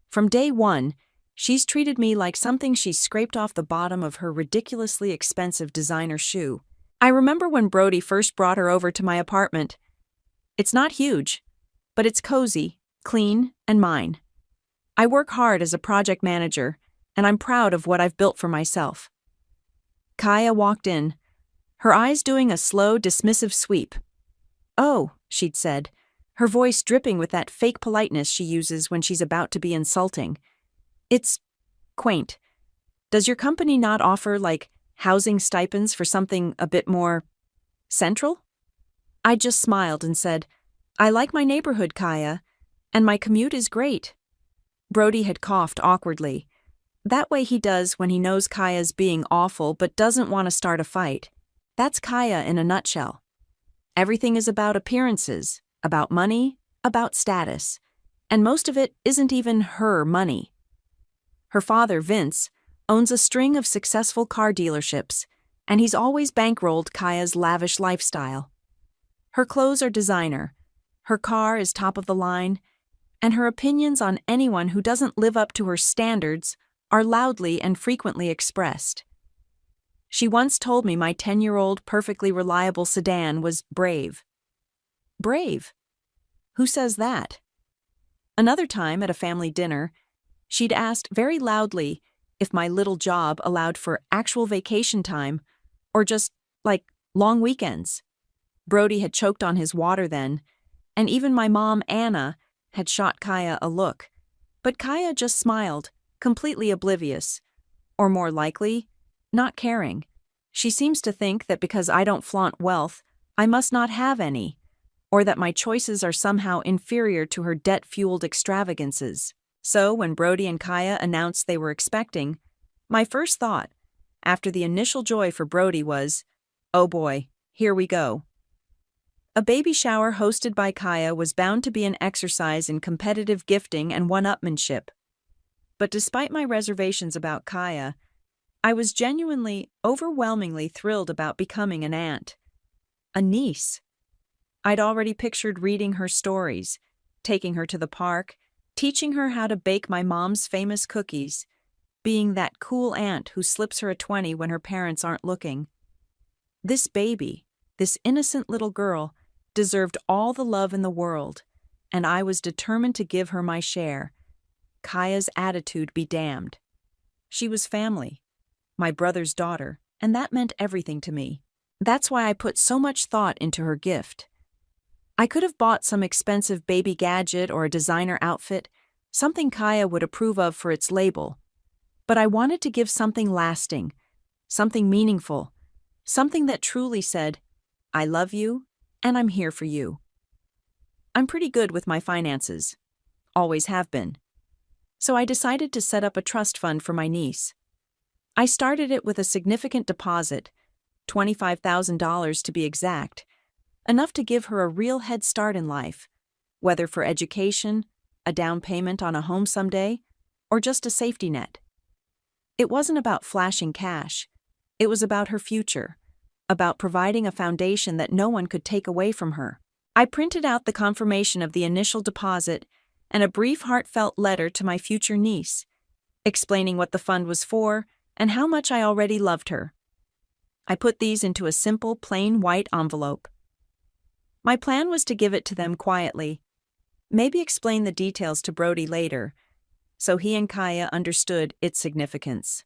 From day one, she's treated me like something she scraped off the bottom of her ridiculously expensive designer shoe. I remember when Brody first brought her over to my apartment. It's not huge, but it's cozy, clean, and mine. I work hard as a project manager, and I'm proud of what I've built for myself. Kaya walked in, her eyes doing a slow, dismissive sweep. "Oh," she'd said, her voice dripping with that fake politeness she uses when she's about to be insulting. "It's quaint. Does your company not offer, like, housing stipends for something a bit more central?" I just smiled and said, "I like my neighborhood, Kaya, and my commute is great." Brody had coughed awkwardly. That way he does when he knows Kaya's being awful but doesn't want to start a fight. That's Kaya in a nutshell. Everything is about appearances, about money, about status, and most of it isn't even her money. Her father, Vince, owns a string of successful car dealerships, and he's always bankrolled Kaya's lavish lifestyle. Her clothes are designer, her car is top of the line, and her opinions on anyone who doesn't live up to her standards are loudly and frequently expressed. She once told me my 10-year-old perfectly reliable sedan was brave. Brave? Who says that? Another time at a family dinner, she'd asked very loudly if my little job allowed for actual vacation time or just, like, long weekends. Brody had choked on his water then, and even my mom, Anna, had shot Kaya a look. But Kaya just smiled, completely oblivious, or more likely, not caring. She seems to think that because I don't flaunt wealth, I must not have any, or that my choices are somehow inferior to her debt-fueled extravagances. So when Brody and Kaya announced they were expecting, my first thought, after the initial joy for Brody, was, oh boy, here we go. A baby shower hosted by Kaya was bound to be an exercise in competitive gifting and one-upmanship. But despite my reservations about Kaya, I was genuinely, overwhelmingly thrilled about becoming an aunt. A niece. I'd already pictured reading her stories, taking her to the park, teaching her how to bake my mom's famous cookies, being that cool aunt who slips her a 20 when her parents aren't looking. This baby, this innocent little girl, deserved all the love in the world, and I was determined to give her my share. Kaya's attitude be damned. She was family, my brother's daughter, and that meant everything to me. That's why I put so much thought into her gift. I could have bought some expensive baby gadget or a designer outfit, something Kaya would approve of for its label. But I wanted to give something lasting, something meaningful, something that truly said, I love you, and I'm here for you. I'm pretty good with my finances. Always have been. So I decided to set up a trust fund for my niece. I started it with a significant deposit, $25,000 to be exact, enough to give her a real head start in life, whether for education, a down payment on a home someday, or just a safety net. It wasn't about flashing cash. It was about her future, about providing a foundation that no one could take away from her. I printed out the confirmation of the initial deposit and a brief heartfelt letter to my future niece, explaining what the fund was for and how much I already loved her. I put these into a simple, plain white envelope. My plan was to give it to them quietly, maybe explain the details to Brody later, so he and Kaya understood its significance.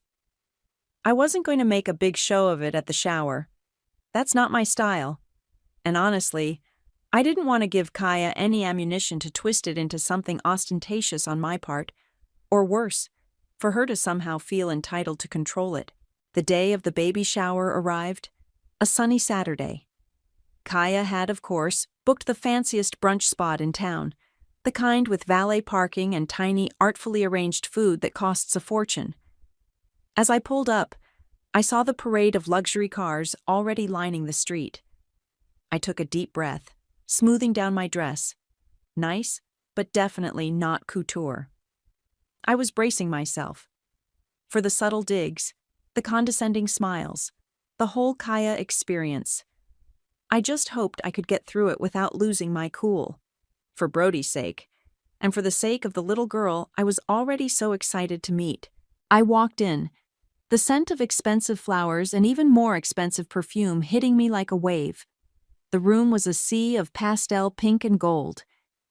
I wasn't going to make a big show of it at the shower. That's not my style. And honestly, I didn't want to give Kaya any ammunition to twist it into something ostentatious on my part, or worse, for her to somehow feel entitled to control it. The day of the baby shower arrived, a sunny Saturday. Kaya had, of course, booked the fanciest brunch spot in town, the kind with valet parking and tiny, artfully arranged food that costs a fortune. As I pulled up, I saw the parade of luxury cars already lining the street. I took a deep breath, smoothing down my dress. Nice, but definitely not couture. I was bracing myself for the subtle digs, the condescending smiles, the whole Kaya experience. I just hoped I could get through it without losing my cool. For Brody's sake, and for the sake of the little girl I was already so excited to meet. I walked in, the scent of expensive flowers and even more expensive perfume hitting me like a wave. The room was a sea of pastel pink and gold,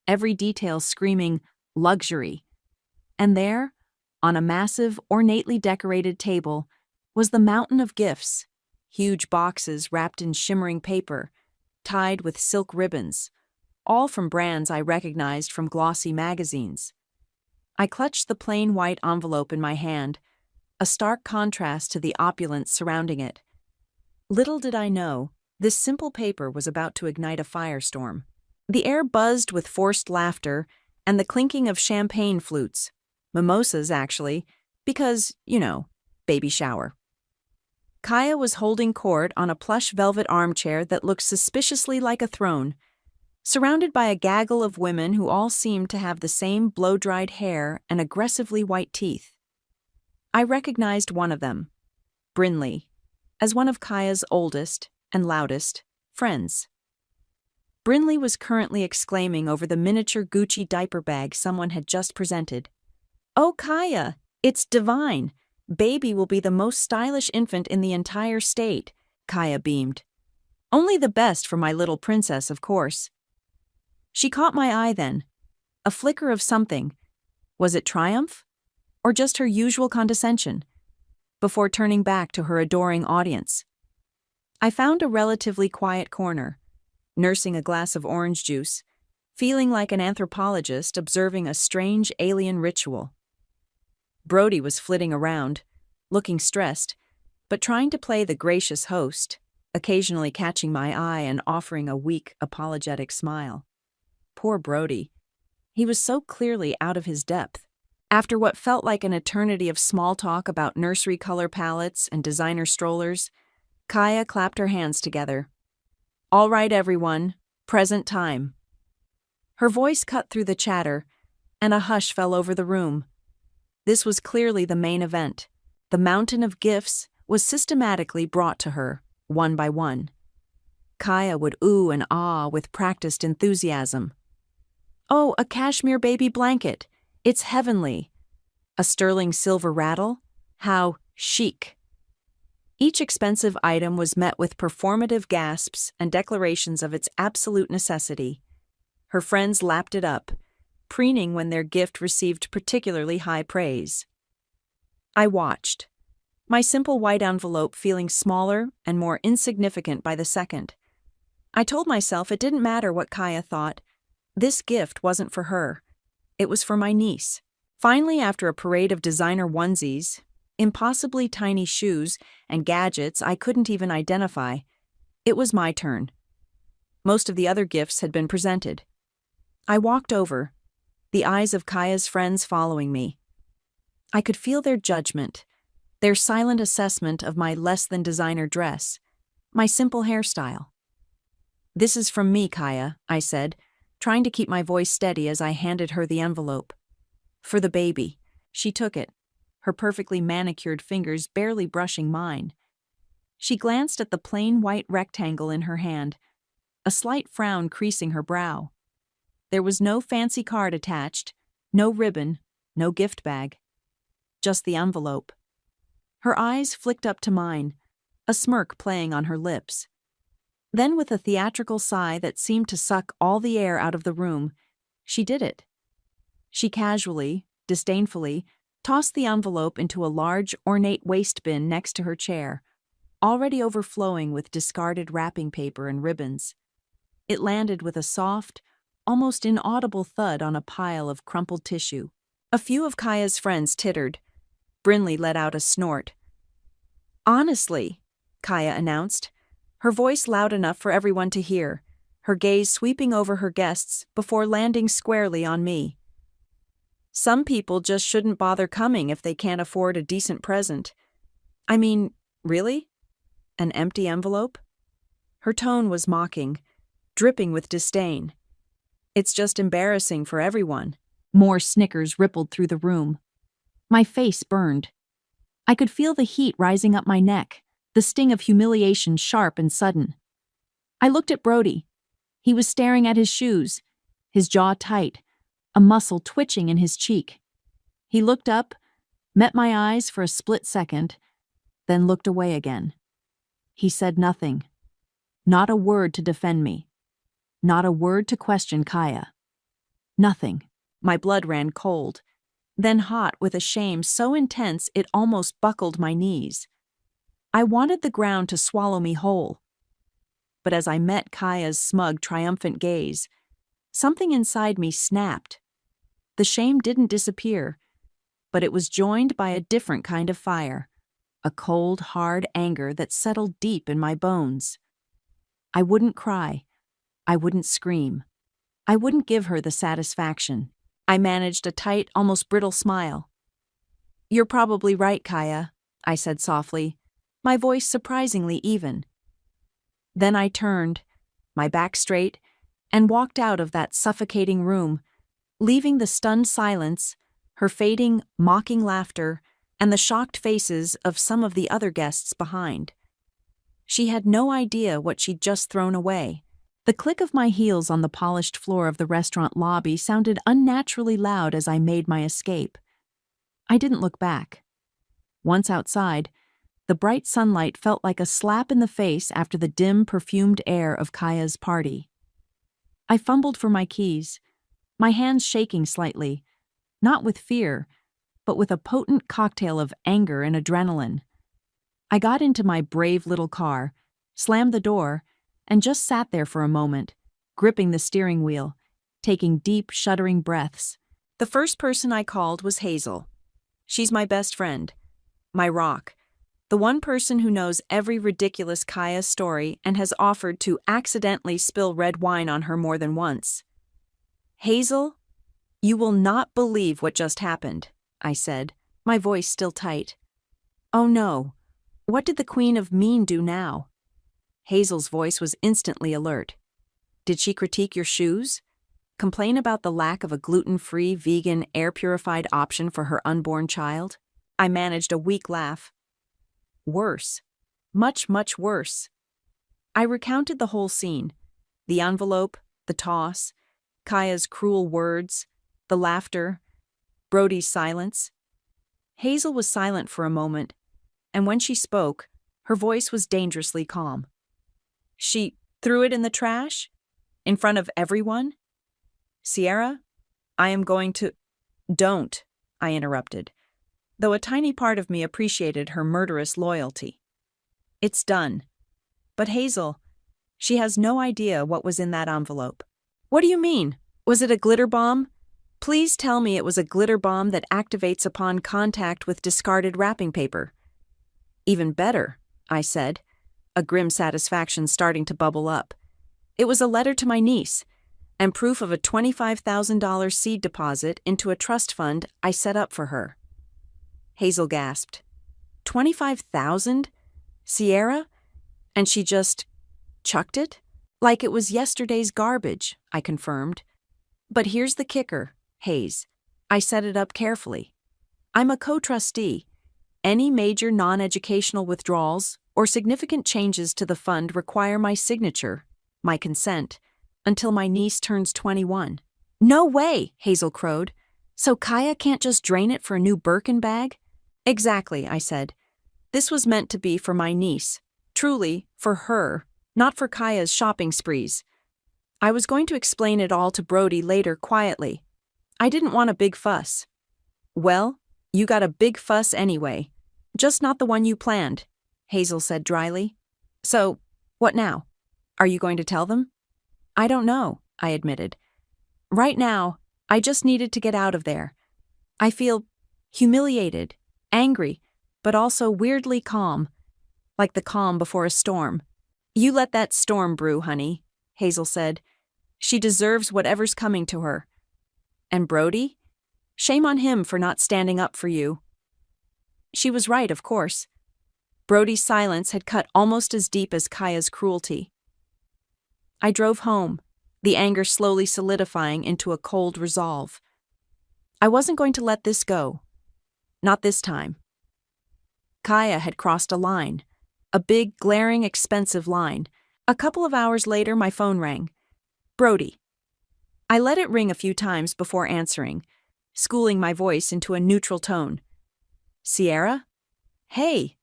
every detail screaming luxury. And there, on a massive, ornately decorated table, was the mountain of gifts, huge boxes wrapped in shimmering paper, tied with silk ribbons, all from brands I recognized from glossy magazines. I clutched the plain white envelope in my hand, a stark contrast to the opulence surrounding it. Little did I know, this simple paper was about to ignite a firestorm. The air buzzed with forced laughter and the clinking of champagne flutes. Mimosas, actually, because, baby shower. Kaya was holding court on a plush velvet armchair that looked suspiciously like a throne, surrounded by a gaggle of women who all seemed to have the same blow-dried hair and aggressively white teeth. I recognized one of them, Brinley, as one of Kaya's oldest and loudest friends. Brinley was currently exclaiming over the miniature Gucci diaper bag someone had just presented. "Oh, Kaya, it's divine! Baby will be the most stylish infant in the entire state," Kaya beamed. "Only the best for my little princess, of course." She caught my eye then. A flicker of something. Was it triumph? Or just her usual condescension? Before turning back to her adoring audience. I found a relatively quiet corner, nursing a glass of orange juice, feeling like an anthropologist observing a strange alien ritual. Brody was flitting around, looking stressed, but trying to play the gracious host, occasionally catching my eye and offering a weak, apologetic smile. Poor Brody. He was so clearly out of his depth. After what felt like an eternity of small talk about nursery color palettes and designer strollers, Kaya clapped her hands together. "All right, everyone, present time." Her voice cut through the chatter, and a hush fell over the room. This was clearly the main event. The mountain of gifts was systematically brought to her, one by one. Kaya would ooh and ah with practiced enthusiasm. "Oh, a cashmere baby blanket. It's heavenly." "A sterling silver rattle? How chic." Each expensive item was met with performative gasps and declarations of its absolute necessity. Her friends lapped it up, preening when their gift received particularly high praise. I watched, my simple white envelope feeling smaller and more insignificant by the second. I told myself it didn't matter what Kaya thought. This gift wasn't for her. It was for my niece. Finally, after a parade of designer onesies, impossibly tiny shoes, and gadgets I couldn't even identify, it was my turn. Most of the other gifts had been presented. I walked over, the eyes of Kaya's friends following me. I could feel their judgment, their silent assessment of my less-than-designer dress, my simple hairstyle. "This is from me, Kaya," I said, trying to keep my voice steady as I handed her the envelope. "For the baby." She took it, her perfectly manicured fingers barely brushing mine. She glanced at the plain white rectangle in her hand, a slight frown creasing her brow. There was no fancy card attached, no ribbon, no gift bag. Just the envelope. Her eyes flicked up to mine, a smirk playing on her lips. Then, with a theatrical sigh that seemed to suck all the air out of the room, she did it. She casually, disdainfully, tossed the envelope into a large, ornate waste bin next to her chair, already overflowing with discarded wrapping paper and ribbons. It landed with a soft, almost inaudible thud on a pile of crumpled tissue. A few of Kaya's friends tittered. Brinley let out a snort. "Honestly," Kaya announced, her voice loud enough for everyone to hear, her gaze sweeping over her guests before landing squarely on me. "Some people just shouldn't bother coming if they can't afford a decent present. I mean, really? An empty envelope?" Her tone was mocking, dripping with disdain. "It's just embarrassing for everyone." More snickers rippled through the room. My face burned. I could feel the heat rising up my neck, the sting of humiliation sharp and sudden. I looked at Brody. He was staring at his shoes, his jaw tight, a muscle twitching in his cheek. He looked up, met my eyes for a split second, then looked away again. He said nothing. Not a word to defend me. Not a word to question Kaya. Nothing. My blood ran cold, then hot with a shame so intense it almost buckled my knees. I wanted the ground to swallow me whole. But as I met Kaya's smug, triumphant gaze, something inside me snapped. The shame didn't disappear, but it was joined by a different kind of fire, a cold, hard anger that settled deep in my bones. I wouldn't cry. I wouldn't scream. I wouldn't give her the satisfaction. I managed a tight, almost brittle smile. "You're probably right, Kaya," I said softly, my voice surprisingly even. Then I turned, my back straight, and walked out of that suffocating room, leaving the stunned silence, her fading, mocking laughter, and the shocked faces of some of the other guests behind. She had no idea what she'd just thrown away. The click of my heels on the polished floor of the restaurant lobby sounded unnaturally loud as I made my escape. I didn't look back. Once outside, the bright sunlight felt like a slap in the face after the dim, perfumed air of Kaya's party. I fumbled for my keys, my hands shaking slightly, not with fear, but with a potent cocktail of anger and adrenaline. I got into my brave little car, slammed the door, and just sat there for a moment, gripping the steering wheel, taking deep, shuddering breaths. The first person I called was Hazel. She's my best friend, my rock, the one person who knows every ridiculous Kaya story and has offered to accidentally spill red wine on her more than once. "Hazel, you will not believe what just happened," I said, my voice still tight. Oh no. What did the Queen of Mean do now? Hazel's voice was instantly alert. Did she critique your shoes? Complain about the lack of a gluten-free, vegan, air-purified option for her unborn child? I managed a weak laugh. Worse. Much, much worse. I recounted the whole scene. The envelope, the toss, Kaya's cruel words, the laughter, Brody's silence. Hazel was silent for a moment, and when she spoke, her voice was dangerously calm. She threw it in the trash? In front of everyone? Sierra, I am going to— Don't, I interrupted, though a tiny part of me appreciated her murderous loyalty. It's done. But Hazel, she has no idea what was in that envelope. What do you mean? Was it a glitter bomb? Please tell me it was a glitter bomb that activates upon contact with discarded wrapping paper. Even better, I said, a grim satisfaction starting to bubble up. It was a letter to my niece, and proof of a $25,000 seed deposit into a trust fund I set up for her. Hazel gasped. 25,000? Sierra? And she just chucked it? Like it was yesterday's garbage, I confirmed. But here's the kicker, Hayes. I set it up carefully. I'm a co-trustee. Any major non-educational withdrawals or significant changes to the fund require my signature, my consent, until my niece turns 21. No way, Hazel crowed. So Kaya can't just drain it for a new Birkin bag? Exactly, I said. This was meant to be for my niece. Truly, for her, not for Kaya's shopping sprees. I was going to explain it all to Brody later quietly. I didn't want a big fuss. Well, you got a big fuss anyway. Just not the one you planned, Hazel said dryly. So, what now? Are you going to tell them? I don't know, I admitted. Right now, I just needed to get out of there. I feel humiliated, angry, but also weirdly calm, like the calm before a storm. You let that storm brew, honey, Hazel said. She deserves whatever's coming to her. And Brody? Shame on him for not standing up for you. She was right, of course. Brody's silence had cut almost as deep as Kaya's cruelty. I drove home, the anger slowly solidifying into a cold resolve. I wasn't going to let this go. Not this time. Kaya had crossed a line. A big, glaring, expensive line. A couple of hours later, my phone rang. Brody. I let it ring a few times before answering, schooling my voice into a neutral tone. Sierra? Hey.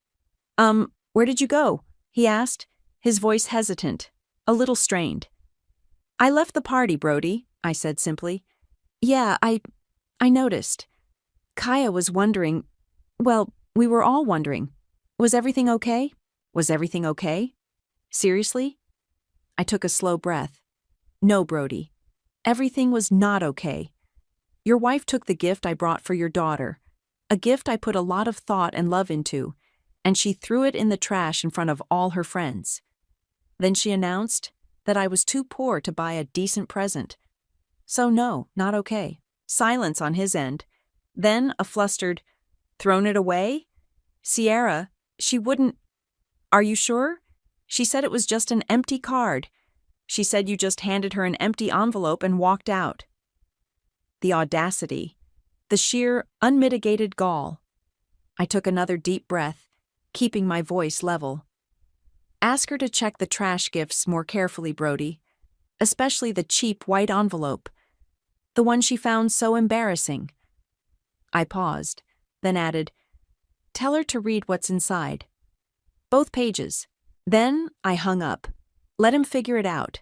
Where did you go? He asked, his voice hesitant, a little strained. I left the party, Brody, I said simply. Yeah, I noticed. Kaya was wondering, well, we were all wondering. Was everything okay? Was everything okay? Seriously? I took a slow breath. No, Brody. Everything was not okay. Your wife took the gift I brought for your daughter, a gift I put a lot of thought and love into, and she threw it in the trash in front of all her friends. Then she announced that I was too poor to buy a decent present. So no, not okay. Silence on his end. Then a flustered, thrown it away? Sierra, she wouldn't. Are you sure? She said it was just an empty card. She said you just handed her an empty envelope and walked out. The audacity, the sheer, unmitigated gall. I took another deep breath, keeping my voice level. Ask her to check the trash gifts more carefully, Brody, especially the cheap white envelope, the one she found so embarrassing. I paused, then added, tell her to read what's inside. Both pages. Then I hung up. Let him figure it out.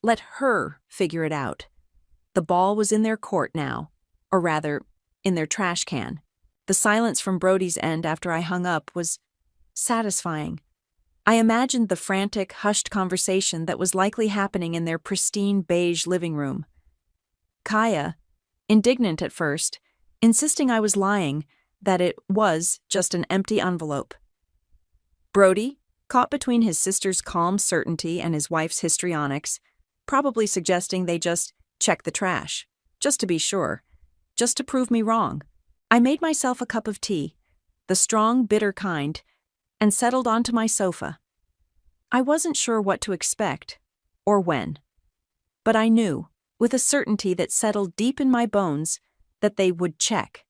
Let her figure it out. The ball was in their court now, or rather, in their trash can. The silence from Brody's end after I hung up was satisfying. I imagined the frantic, hushed conversation that was likely happening in their pristine beige living room. Kaya, indignant at first, insisting I was lying, that it was just an empty envelope. Brody, caught between his sister's calm certainty and his wife's histrionics, probably suggesting they just check the trash, just to be sure, just to prove me wrong. I made myself a cup of tea, the strong, bitter kind, and settled onto my sofa. I wasn't sure what to expect, or when. But I knew, with a certainty that settled deep in my bones, that they would check.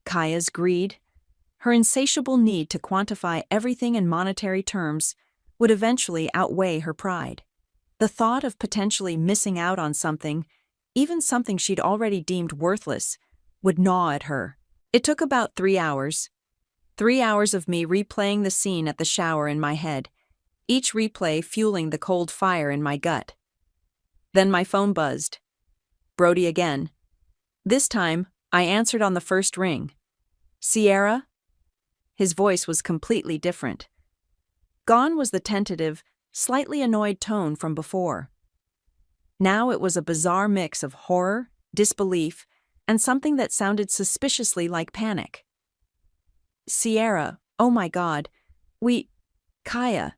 Kaya's greed, her insatiable need to quantify everything in monetary terms, would eventually outweigh her pride. The thought of potentially missing out on something, even something she'd already deemed worthless, would gnaw at her. It took about 3 hours. 3 hours of me replaying the scene at the shower in my head, each replay fueling the cold fire in my gut. Then my phone buzzed. Brody again. This time, I answered on the first ring. Sierra? His voice was completely different. Gone was the tentative, slightly annoyed tone from before. Now it was a bizarre mix of horror, disbelief, and something that sounded suspiciously like panic. Sierra, oh my God. Kaya.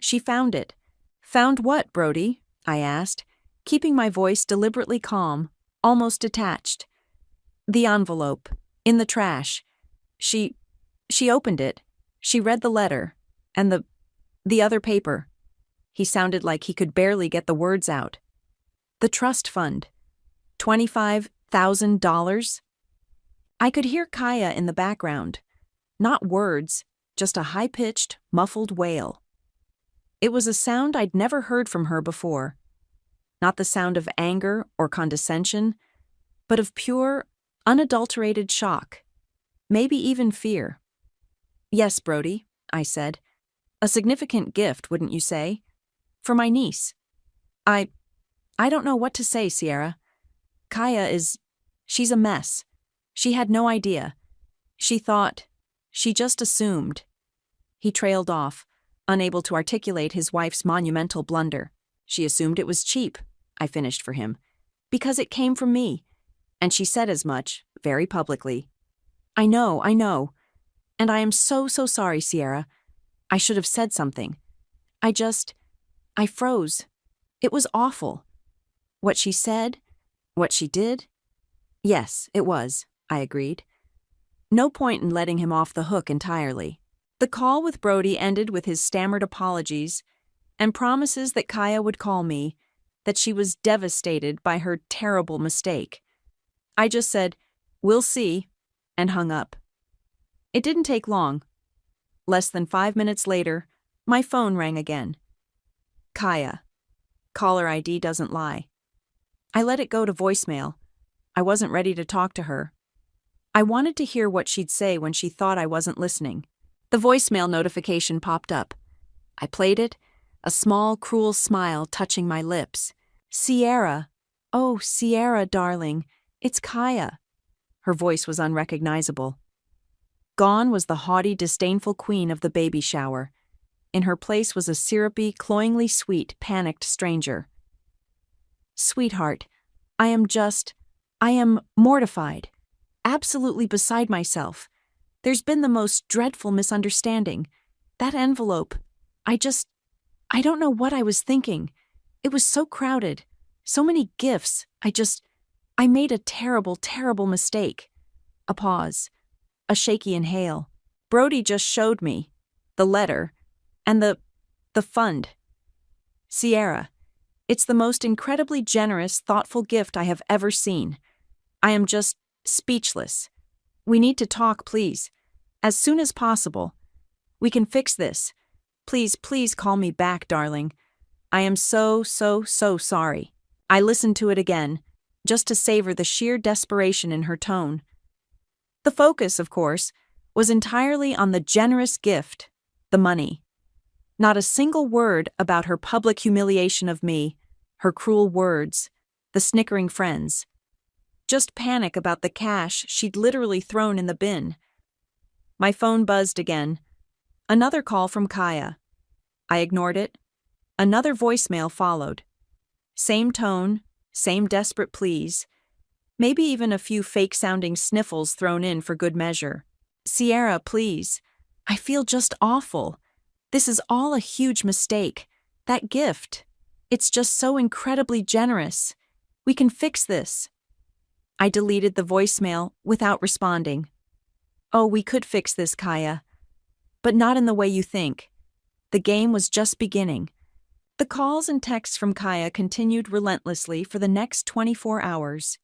She found it. Found what, Brody? I asked, keeping my voice deliberately calm, almost detached. The envelope. In the trash. She opened it. She read the letter. And the other paper. He sounded like he could barely get the words out. The trust fund. $25,000? I could hear Kaya in the background. Not words, just a high-pitched, muffled wail. It was a sound I'd never heard from her before. Not the sound of anger or condescension, but of pure, unadulterated shock. Maybe even fear. Yes, Brody, I said. A significant gift, wouldn't you say? For my niece. I don't know what to say, Sierra. She's a mess. She had no idea. She just assumed. He trailed off, unable to articulate his wife's monumental blunder. She assumed it was cheap, I finished for him, because it came from me. And she said as much, very publicly. I know. And I am so sorry, Sierra. I should have said something. I froze. It was awful. What she said, what she did. Yes, it was, I agreed. No point in letting him off the hook entirely. The call with Brody ended with his stammered apologies and promises that Kaya would call me, that she was devastated by her terrible mistake. I just said, "We'll see," and hung up. It didn't take long. Less than 5 minutes later, my phone rang again. Kaya. Caller ID doesn't lie. I let it go to voicemail. I wasn't ready to talk to her. I wanted to hear what she'd say when she thought I wasn't listening. The voicemail notification popped up. I played it, a small, cruel smile touching my lips. Sierra. Oh, Sierra, darling. It's Kaya. Her voice was unrecognizable. Gone was the haughty, disdainful queen of the baby shower. In her place was a syrupy, cloyingly sweet, panicked stranger. Sweetheart, I am mortified. Absolutely beside myself. There's been the most dreadful misunderstanding. That envelope, I don't know what I was thinking. It was so crowded. So many gifts. I made a terrible, terrible mistake. A pause. A shaky inhale. Brody just showed me. The letter. And the fund. Sierra. It's the most incredibly generous, thoughtful gift I have ever seen. I am just speechless. We need to talk, please. As soon as possible. We can fix this. Please call me back, darling. I am so sorry. I listened to it again, just to savor the sheer desperation in her tone. The focus, of course, was entirely on the generous gift, the money. Not a single word about her public humiliation of me, her cruel words, the snickering friends. Just panic about the cash she'd literally thrown in the bin. My phone buzzed again. Another call from Kaya. I ignored it. Another voicemail followed. Same tone, same desperate pleas. Maybe even a few fake-sounding sniffles thrown in for good measure. Sierra, please. I feel just awful. This is all a huge mistake. That gift. It's just so incredibly generous. We can fix this. I deleted the voicemail without responding. Oh, we could fix this, Kaya. But not in the way you think. The game was just beginning. The calls and texts from Kaya continued relentlessly for the next 24 hours.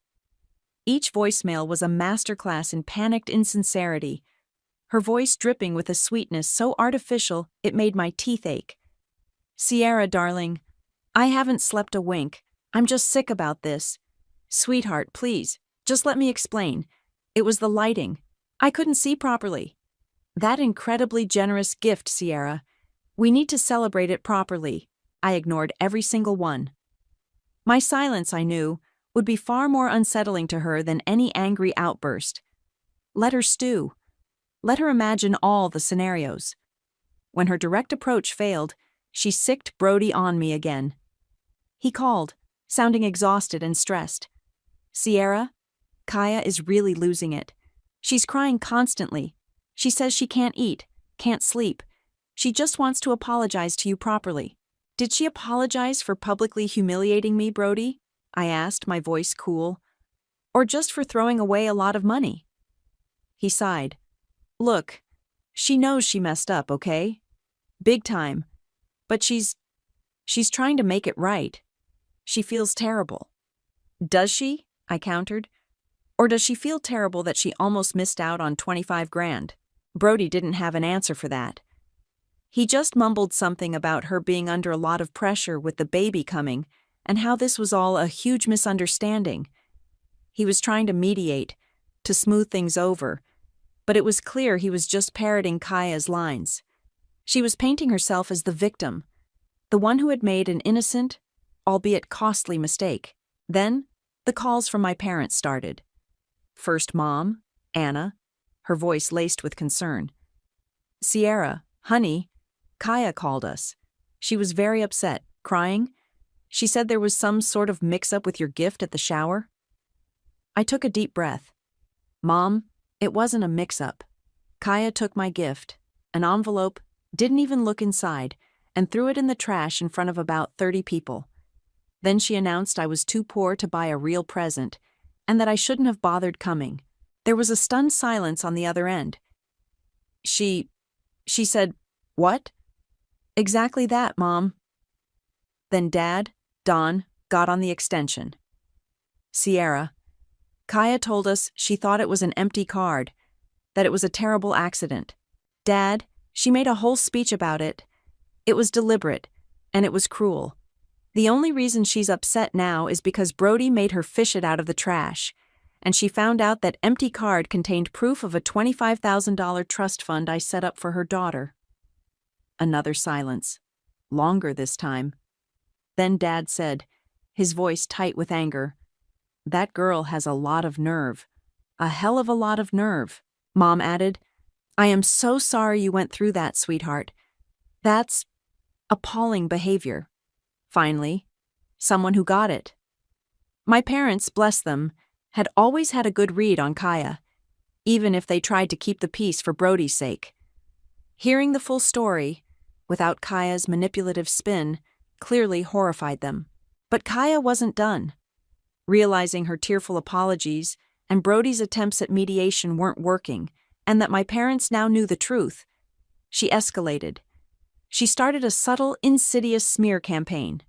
Each voicemail was a masterclass in panicked insincerity, her voice dripping with a sweetness so artificial it made my teeth ache. Sierra, darling, I haven't slept a wink. I'm just sick about this. Sweetheart, please, just let me explain. It was the lighting. I couldn't see properly. That incredibly generous gift, Sierra. We need to celebrate it properly. I ignored every single one. My silence, I knew, would be far more unsettling to her than any angry outburst. Let her stew. Let her imagine all the scenarios. When her direct approach failed, she sicked Brody on me again. He called, sounding exhausted and stressed. Sierra, Kaya is really losing it. She's crying constantly. She says she can't eat, can't sleep. She just wants to apologize to you properly. Did she apologize for publicly humiliating me, Brody? I asked, my voice cool. Or just for throwing away a lot of money? He sighed. Look, she knows she messed up, okay? Big time. But she's trying to make it right. She feels terrible. Does she? I countered. Or does she feel terrible that she almost missed out on 25 grand? Brody didn't have an answer for that. He just mumbled something about her being under a lot of pressure with the baby coming and how this was all a huge misunderstanding. He was trying to mediate, to smooth things over, but it was clear he was just parroting Kaya's lines. She was painting herself as the victim, the one who had made an innocent, albeit costly mistake. Then, the calls from my parents started. First Mom, Anna, her voice laced with concern. Sierra, honey, Kaya called us. She was very upset, crying. She said there was some sort of mix-up with your gift at the shower. I took a deep breath. Mom, it wasn't a mix-up. Kaya took my gift, an envelope, didn't even look inside, and threw it in the trash in front of about 30 people. Then she announced I was too poor to buy a real present, and that I shouldn't have bothered coming. There was a stunned silence on the other end. She said, "What?" "Exactly that, Mom." Then Dad, Don, got on the extension. Sierra, Kaya told us she thought it was an empty card, that it was a terrible accident. Dad, she made a whole speech about it. It was deliberate, and it was cruel. The only reason she's upset now is because Brody made her fish it out of the trash, and she found out that empty card contained proof of a $25,000 trust fund I set up for her daughter. Another silence, longer this time. Then Dad said, his voice tight with anger, "That girl has a lot of nerve. A hell of a lot of nerve." Mom added, "I am so sorry you went through that, sweetheart. That's appalling behavior." Finally, someone who got it. My parents, bless them, had always had a good read on Kaya, even if they tried to keep the peace for Brody's sake. Hearing the full story, without Kaya's manipulative spin, clearly horrified them. But Kaya wasn't done. Realizing her tearful apologies and Brody's attempts at mediation weren't working, and that my parents now knew the truth, she escalated. She started a subtle, insidious smear campaign.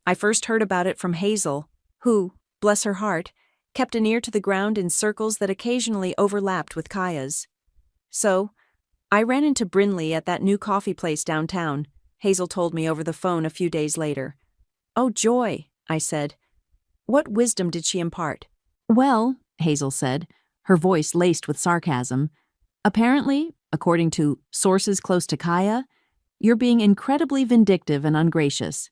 I first heard about it from Hazel, who, bless her heart, kept an ear to the ground in circles that occasionally overlapped with Kaya's. So, I ran into Brinley at that new coffee place downtown, Hazel told me over the phone a few days later. "Oh, joy," I said. "What wisdom did she impart?" "Well," Hazel said, her voice laced with sarcasm, "apparently, according to sources close to Kaya, you're being incredibly vindictive and ungracious.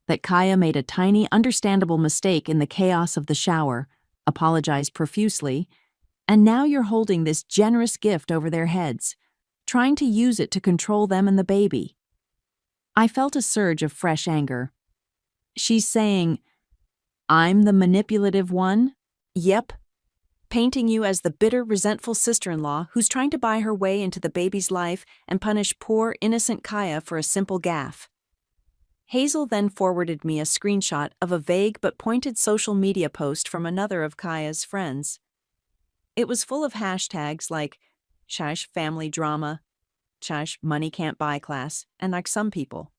That Kaya made a tiny, understandable mistake in the chaos of the shower, apologized profusely, and now you're holding this generous gift over their heads, trying to use it to control them and the baby." I felt a surge of fresh anger. She's saying, I'm the manipulative one? Yep. Painting you as the bitter, resentful sister-in-law who's trying to buy her way into the baby's life and punish poor, innocent Kaya for a simple gaffe. Hazel then forwarded me a screenshot of a vague but pointed social media post from another of Kaya's friends. It was full of hashtags like "Shash family drama," "Shash money can't buy class," and "like some people."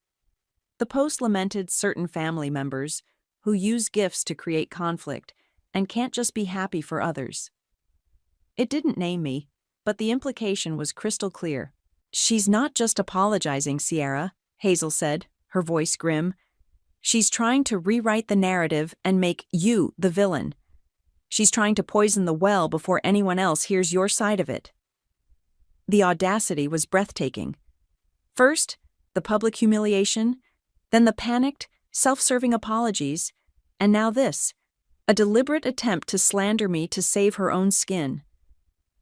The post lamented certain family members who use gifts to create conflict and can't just be happy for others. It didn't name me, but the implication was crystal clear. "She's not just apologizing, Sierra," Hazel said, her voice grim. "She's trying to rewrite the narrative and make you the villain. She's trying to poison the well before anyone else hears your side of it." The audacity was breathtaking. First, the public humiliation, then the panicked, self-serving apologies, and now this, a deliberate attempt to slander me to save her own skin.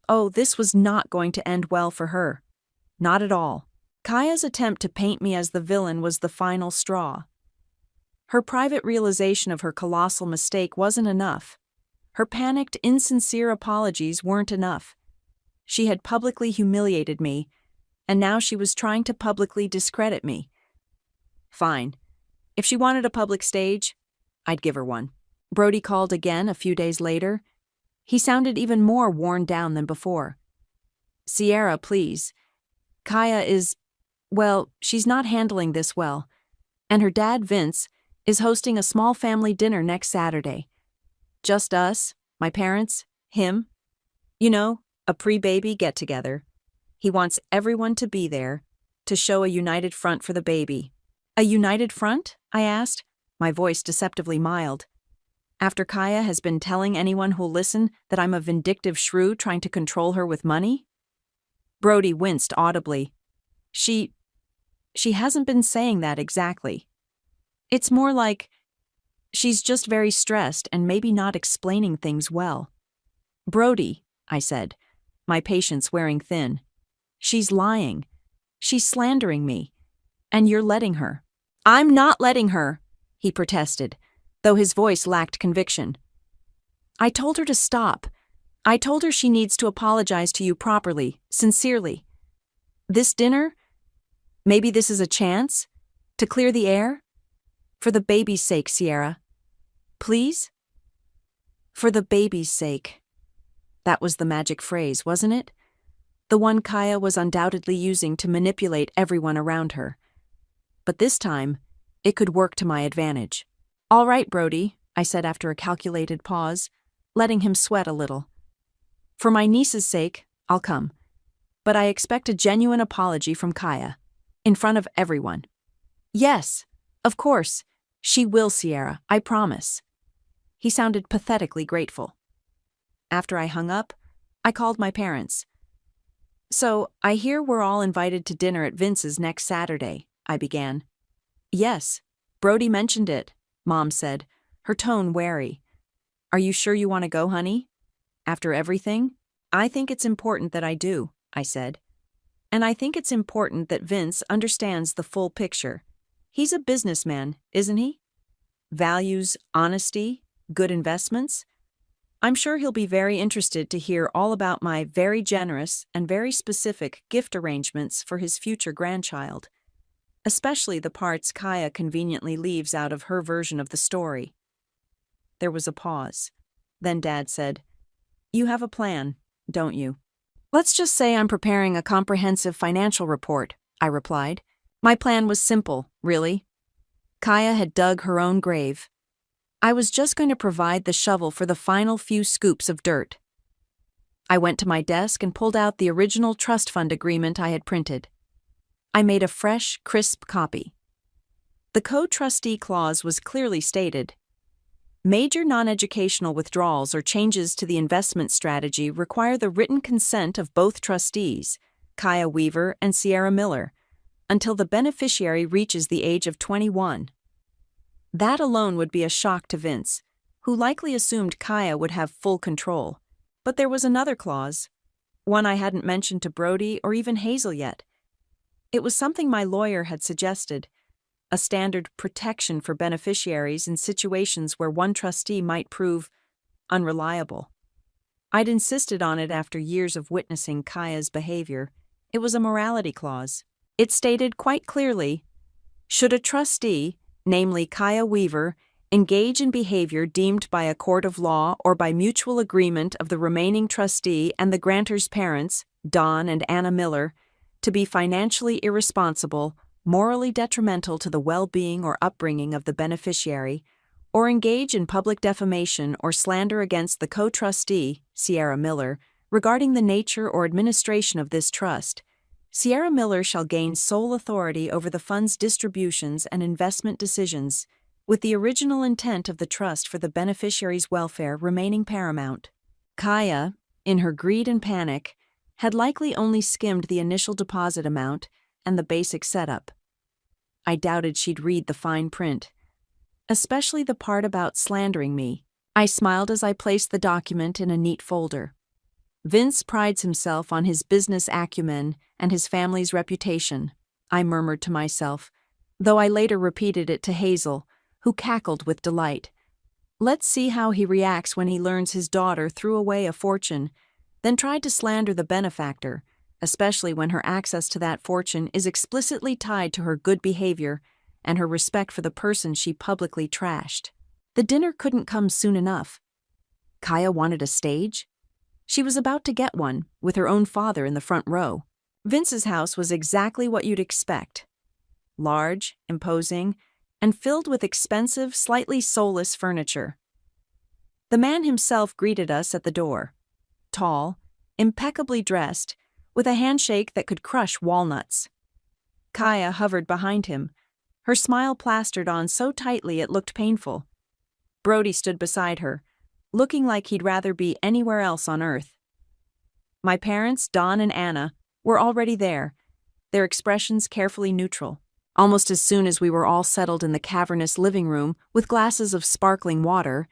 Oh, this was not going to end well for her. Not at all. Kaya's attempt to paint me as the villain was the final straw. Her private realization of her colossal mistake wasn't enough. Her panicked, insincere apologies weren't enough. She had publicly humiliated me, and now she was trying to publicly discredit me. Fine. If she wanted a public stage, I'd give her one. Brody called again a few days later. He sounded even more worn down than before. "Sierra, please. Kaya is, well, she's not handling this well, and her dad, Vince, is hosting a small family dinner next Saturday. Just us, my parents, him. You know, a pre-baby get-together. He wants everyone to be there, to show a united front for the baby." "A united front?" I asked, my voice deceptively mild. "After Kaya has been telling anyone who'll listen that I'm a vindictive shrew trying to control her with money?" Brody winced audibly. She hasn't been saying that exactly. It's more like she's just very stressed and maybe not explaining things well." "Brody," I said, my patience wearing thin. "She's lying. She's slandering me. And you're letting her." "I'm not letting her," he protested, though his voice lacked conviction. "I told her to stop. I told her she needs to apologize to you properly, sincerely. This dinner, maybe this is a chance to clear the air? For the baby's sake, Sierra. Please? For the baby's sake." That was the magic phrase, wasn't it? The one Kaya was undoubtedly using to manipulate everyone around her. But this time, it could work to my advantage. "All right, Brody," I said after a calculated pause, letting him sweat a little. "For my niece's sake, I'll come. But I expect a genuine apology from Kaya, in front of everyone." "Yes, of course. She will, Sierra, I promise." He sounded pathetically grateful. After I hung up, I called my parents. "So, I hear we're all invited to dinner at Vince's next Saturday," I began. "Yes, Brody mentioned it," Mom said, her tone wary. "Are you sure you want to go, honey? After everything?" "I think it's important that I do," I said. "And I think it's important that Vince understands the full picture. He's a businessman, isn't he? Values honesty, good investments. I'm sure he'll be very interested to hear all about my very generous and very specific gift arrangements for his future grandchild, especially the parts Kaya conveniently leaves out of her version of the story." There was a pause. Then Dad said, "You have a plan, don't you?" "Let's just say I'm preparing a comprehensive financial report," I replied. My plan was simple, really. Kaya had dug her own grave. I was just going to provide the shovel for the final few scoops of dirt. I went to my desk and pulled out the original trust fund agreement I had printed. I made a fresh, crisp copy. The co-trustee clause was clearly stated. Major non-educational withdrawals or changes to the investment strategy require the written consent of both trustees, Kaya Weaver and Sierra Miller, until the beneficiary reaches the age of 21. That alone would be a shock to Vince, who likely assumed Kaya would have full control. But there was another clause, one I hadn't mentioned to Brody or even Hazel yet. It was something my lawyer had suggested, a standard protection for beneficiaries in situations where one trustee might prove unreliable. I'd insisted on it after years of witnessing Kaya's behavior. It was a morality clause. It stated quite clearly, should a trustee, namely Kaya Weaver, engage in behavior deemed by a court of law or by mutual agreement of the remaining trustee and the grantor's parents, Don and Anna Miller, to be financially irresponsible, morally detrimental to the well-being or upbringing of the beneficiary, or engage in public defamation or slander against the co-trustee, Sierra Miller, regarding the nature or administration of this trust, Sierra Miller shall gain sole authority over the fund's distributions and investment decisions, with the original intent of the trust for the beneficiary's welfare remaining paramount. Kaya, in her greed and panic, had likely only skimmed the initial deposit amount and the basic setup. I doubted she'd read the fine print, especially the part about slandering me. I smiled as I placed the document in a neat folder. Vince prides himself on his business acumen and his family's reputation, I murmured to myself, though I later repeated it to Hazel, who cackled with delight. Let's see how he reacts when he learns his daughter threw away a fortune, then tried to slander the benefactor, especially when her access to that fortune is explicitly tied to her good behavior and her respect for the person she publicly trashed. The dinner couldn't come soon enough. Kaya wanted a stage? She was about to get one, with her own father in the front row. Vince's house was exactly what you'd expect. Large, imposing, and filled with expensive, slightly soulless furniture. The man himself greeted us at the door. Tall, impeccably dressed, with a handshake that could crush walnuts. Kaya hovered behind him, her smile plastered on so tightly it looked painful. Brody stood beside her, looking like he'd rather be anywhere else on earth. My parents, Don and Anna, were already there, their expressions carefully neutral. Almost as soon as we were all settled in the cavernous living room with glasses of sparkling water,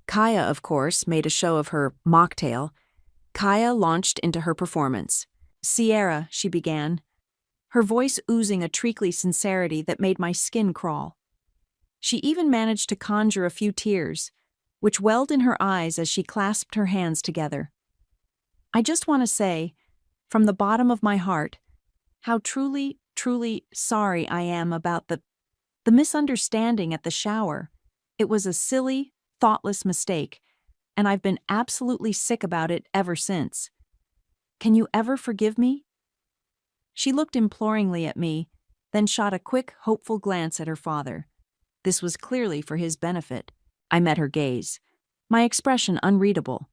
Kaya, of course, made a show of her mocktail. Kaya launched into her performance. "Sierra," she began, her voice oozing a treacly sincerity that made my skin crawl. She even managed to conjure a few tears, which welled in her eyes as she clasped her hands together. I just want to say, from the bottom of my heart, how truly, truly sorry I am about the misunderstanding at the shower. It was a silly, thoughtless mistake, and I've been absolutely sick about it ever since. Can you ever forgive me? She looked imploringly at me, then shot a quick, hopeful glance at her father. This was clearly for his benefit. I met her gaze, my expression unreadable.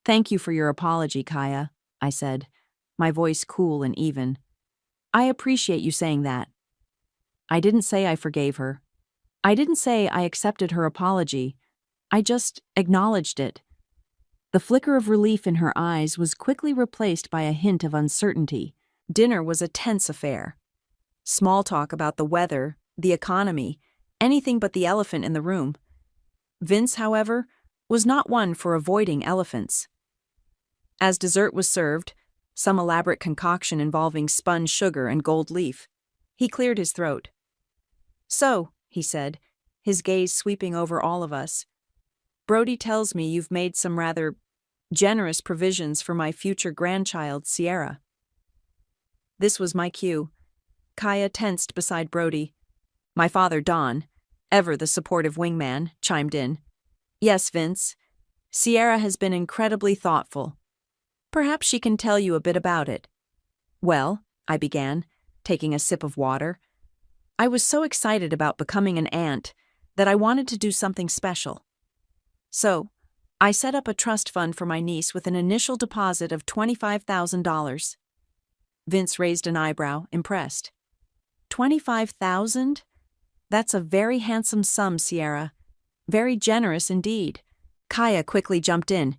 "Thank you for your apology, Kaya," I said, my voice cool and even. "I appreciate you saying that." I didn't say I forgave her. I didn't say I accepted her apology. I just acknowledged it. The flicker of relief in her eyes was quickly replaced by a hint of uncertainty. Dinner was a tense affair. Small talk about the weather, the economy, anything but the elephant in the room. Vince, however, was not one for avoiding elephants. As dessert was served, some elaborate concoction involving spun sugar and gold leaf, he cleared his throat. "So," he said, his gaze sweeping over all of us, "Brody tells me you've made some rather generous provisions for my future grandchild, Sierra." This was my cue. Kaya tensed beside Brody. My father, Don, ever the supportive wingman, chimed in. "Yes, Vince. Sierra has been incredibly thoughtful. Perhaps she can tell you a bit about it." "Well," I began, taking a sip of water, "I was so excited about becoming an aunt that I wanted to do something special. So, I set up a trust fund for my niece with an initial deposit of $25,000. Vince raised an eyebrow, impressed. $25,000? That's a very handsome sum, Sierra. Very generous indeed. Kaya quickly jumped in.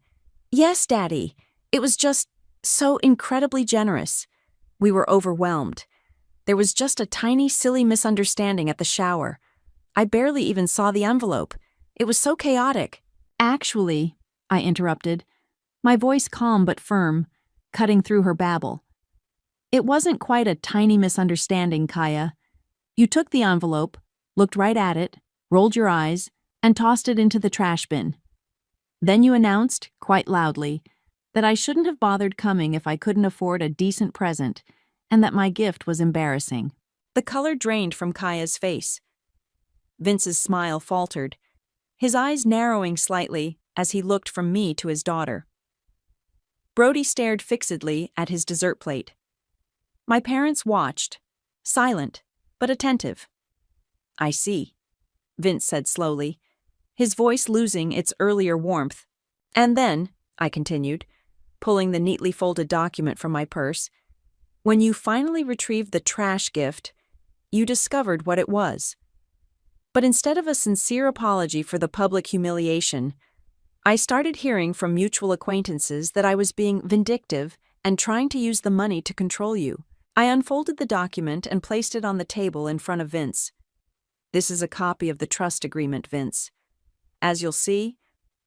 "Yes, Daddy. It was just so incredibly generous. We were overwhelmed. There was just a tiny, silly misunderstanding at the shower. I barely even saw the envelope. It was so chaotic." "Actually," I interrupted, my voice calm but firm, cutting through her babble. "It wasn't quite a tiny misunderstanding, Kaya. You took the envelope, looked right at it, rolled your eyes, and tossed it into the trash bin. Then you announced, quite loudly, that I shouldn't have bothered coming if I couldn't afford a decent present, and that my gift was embarrassing." The color drained from Kaya's face. Vince's smile faltered, his eyes narrowing slightly as he looked from me to his daughter. Brody stared fixedly at his dessert plate. My parents watched, silent, but attentive. "I see," Vince said slowly, his voice losing its earlier warmth. "And then," I continued, pulling the neatly folded document from my purse, "when you finally retrieved the trash gift, you discovered what it was. But instead of a sincere apology for the public humiliation, I started hearing from mutual acquaintances that I was being vindictive and trying to use the money to control you." I unfolded the document and placed it on the table in front of Vince. "This is a copy of the trust agreement, Vince. As you'll see,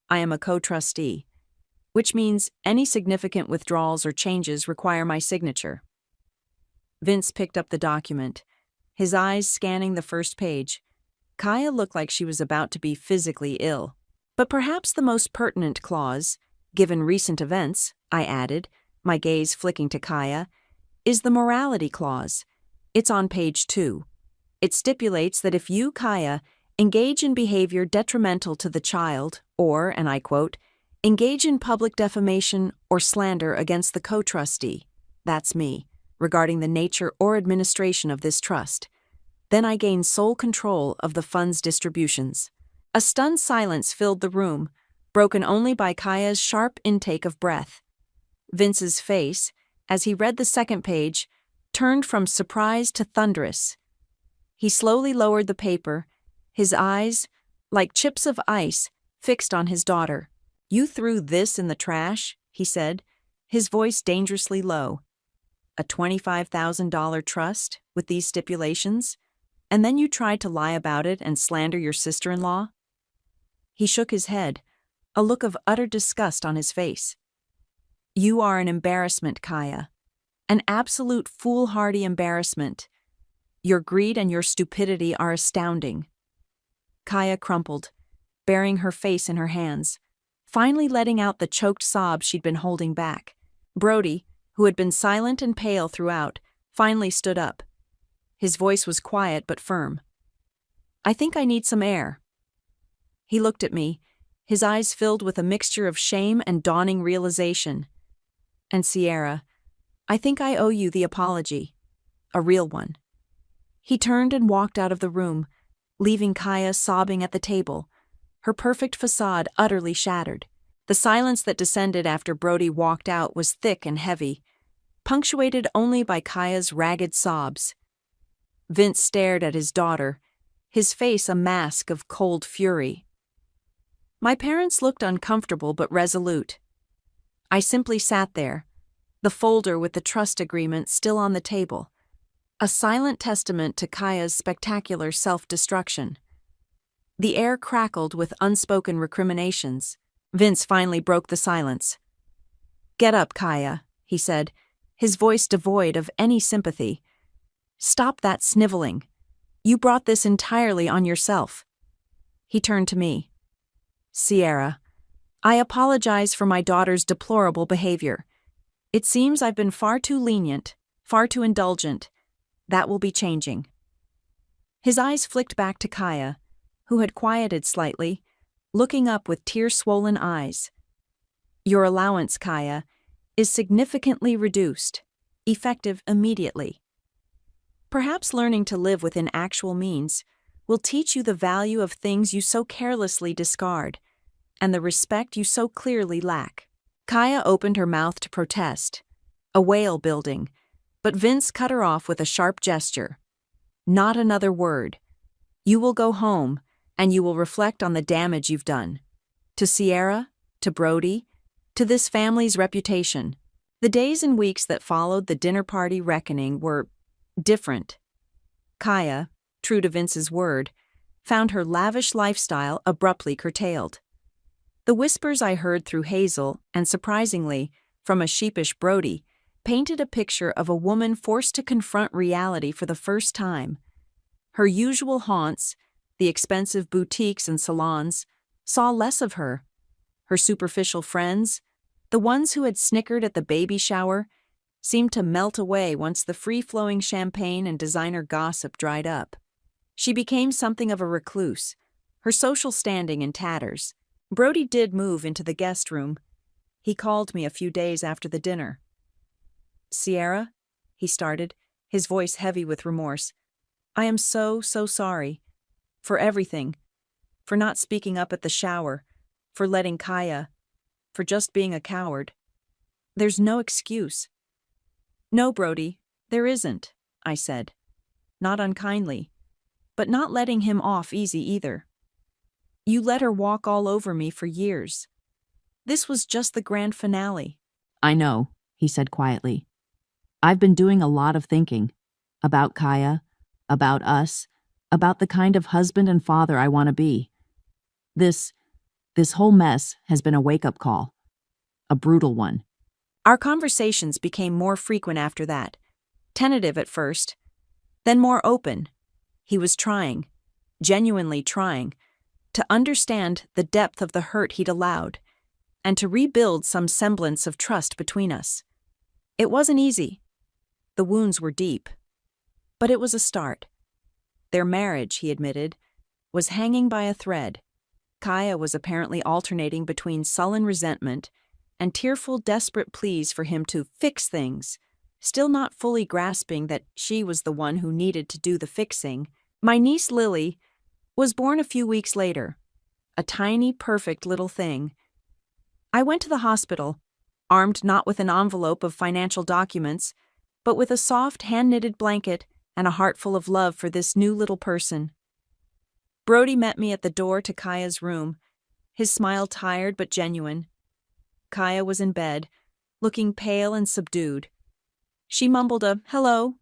I am a co-trustee, which means any significant withdrawals or changes require my signature." Vince picked up the document, his eyes scanning the first page. Kaya looked like she was about to be physically ill. "But perhaps the most pertinent clause, given recent events," I added, my gaze flicking to Kaya, "is the morality clause. It's on page 2. It stipulates that if you, Kaya, engage in behavior detrimental to the child, or, and I quote, engage in public defamation or slander against the co-trustee, that's me, regarding the nature or administration of this trust, then I gain sole control of the fund's distributions." A stunned silence filled the room, broken only by Kaya's sharp intake of breath. Vince's face, as he read the second page, turned from surprise to thunderous. He slowly lowered the paper, his eyes, like chips of ice, fixed on his daughter. "You threw this in the trash," he said, his voice dangerously low. "A $25,000 trust with these stipulations, and then you tried to lie about it and slander your sister-in-law?" He shook his head, a look of utter disgust on his face. "You are an embarrassment, Kaya. An absolute foolhardy embarrassment. Your greed and your stupidity are astounding." Kaya crumpled, burying her face in her hands, finally letting out the choked sob she'd been holding back. Brody, who had been silent and pale throughout, finally stood up. His voice was quiet but firm. "I think I need some air." He looked at me, his eyes filled with a mixture of shame and dawning realization. "And Sierra, I think I owe you the apology. A real one." He turned and walked out of the room, leaving Kaya sobbing at the table, her perfect facade utterly shattered. The silence that descended after Brody walked out was thick and heavy, punctuated only by Kaya's ragged sobs. Vince stared at his daughter, his face a mask of cold fury. My parents looked uncomfortable but resolute. I simply sat there, the folder with the trust agreement still on the table, a silent testament to Kaya's spectacular self-destruction. The air crackled with unspoken recriminations. Vince finally broke the silence. "Get up, Kaya," he said, his voice devoid of any sympathy. "Stop that sniveling. You brought this entirely on yourself." He turned to me. "Sierra, I apologize for my daughter's deplorable behavior. It seems I've been far too lenient, far too indulgent. That will be changing." His eyes flicked back to Kaya, who had quieted slightly, looking up with tear-swollen eyes. "Your allowance, Kaya, is significantly reduced, effective immediately. Perhaps learning to live within actual means will teach you the value of things you so carelessly discard, and the respect you so clearly lack." Kaya opened her mouth to protest, a wail building, but Vince cut her off with a sharp gesture. "Not another word. You will go home, and you will reflect on the damage you've done. To Sierra, to Brody, to this family's reputation." The days and weeks that followed the dinner party reckoning were different. Kaya, true to Vince's word, found her lavish lifestyle abruptly curtailed. The whispers I heard through Hazel, and surprisingly, from a sheepish Brody, painted a picture of a woman forced to confront reality for the first time. Her usual haunts, the expensive boutiques and salons, saw less of her. Her superficial friends, the ones who had snickered at the baby shower, seemed to melt away once the free-flowing champagne and designer gossip dried up. She became something of a recluse, her social standing in tatters. Brody did move into the guest room. He called me a few days after the dinner. "Sierra," he started, his voice heavy with remorse. "I am so sorry. For everything. For not speaking up at the shower. For letting Kaya. For just being a coward. There's no excuse." "No, Brody, there isn't," I said. Not unkindly, but not letting him off easy either. "You let her walk all over me for years. This was just the grand finale." "I know," he said quietly. "I've been doing a lot of thinking. About Kaya, about us, about the kind of husband and father I want to be. This whole mess has been a wake-up call. A brutal one." Our conversations became more frequent after that. Tentative at first, then more open. He was trying, genuinely trying, to understand the depth of the hurt he'd allowed, and to rebuild some semblance of trust between us. It wasn't easy. The wounds were deep. But it was a start. Their marriage, he admitted, was hanging by a thread. Kaya was apparently alternating between sullen resentment and tearful, desperate pleas for him to fix things, still not fully grasping that she was the one who needed to do the fixing. My niece Lily was born a few weeks later, a tiny, perfect little thing. I went to the hospital, armed not with an envelope of financial documents, but with a soft, hand-knitted blanket and a heart full of love for this new little person. Brody met me at the door to Kaya's room, his smile tired but genuine. Kaya was in bed, looking pale and subdued. She mumbled a "hello,"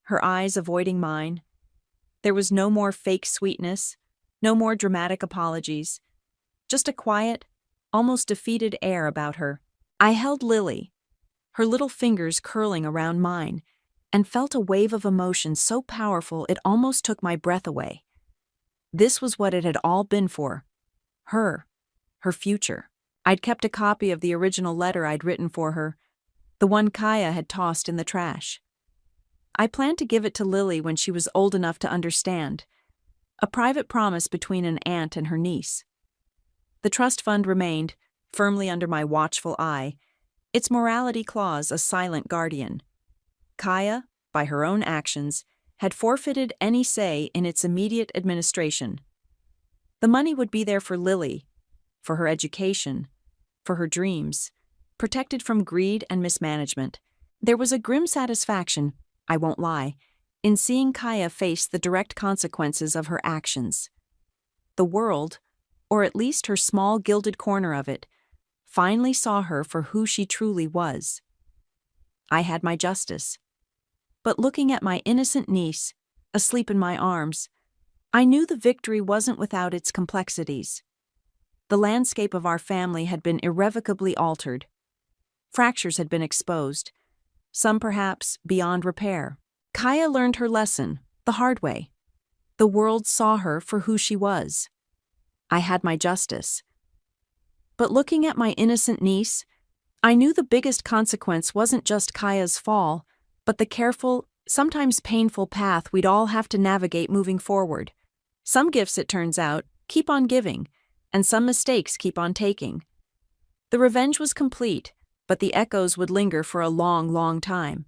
her eyes avoiding mine. There was no more fake sweetness, no more dramatic apologies, just a quiet, almost defeated air about her. I held Lily, her little fingers curling around mine, and felt a wave of emotion so powerful it almost took my breath away. This was what it had all been for. Her future. I'd kept a copy of the original letter I'd written for her, the one Kaya had tossed in the trash. I planned to give it to Lily when she was old enough to understand, a private promise between an aunt and her niece. The trust fund remained, firmly under my watchful eye, its morality clause a silent guardian. Kaya, by her own actions, had forfeited any say in its immediate administration. The money would be there for Lily, for her education, for her dreams, protected from greed and mismanagement. There was a grim satisfaction, I won't lie, in seeing Kaya face the direct consequences of her actions. The world, or at least her small gilded corner of it, finally saw her for who she truly was. I had my justice. But looking at my innocent niece, asleep in my arms, I knew the victory wasn't without its complexities. The landscape of our family had been irrevocably altered. Fractures had been exposed, some perhaps beyond repair. Kaya learned her lesson, the hard way. The world saw her for who she was. I had my justice. But looking at my innocent niece, I knew the biggest consequence wasn't just Kaya's fall, but the careful, sometimes painful path we'd all have to navigate moving forward. Some gifts, it turns out, keep on giving, and some mistakes keep on taking. The revenge was complete, but the echoes would linger for a long, long time.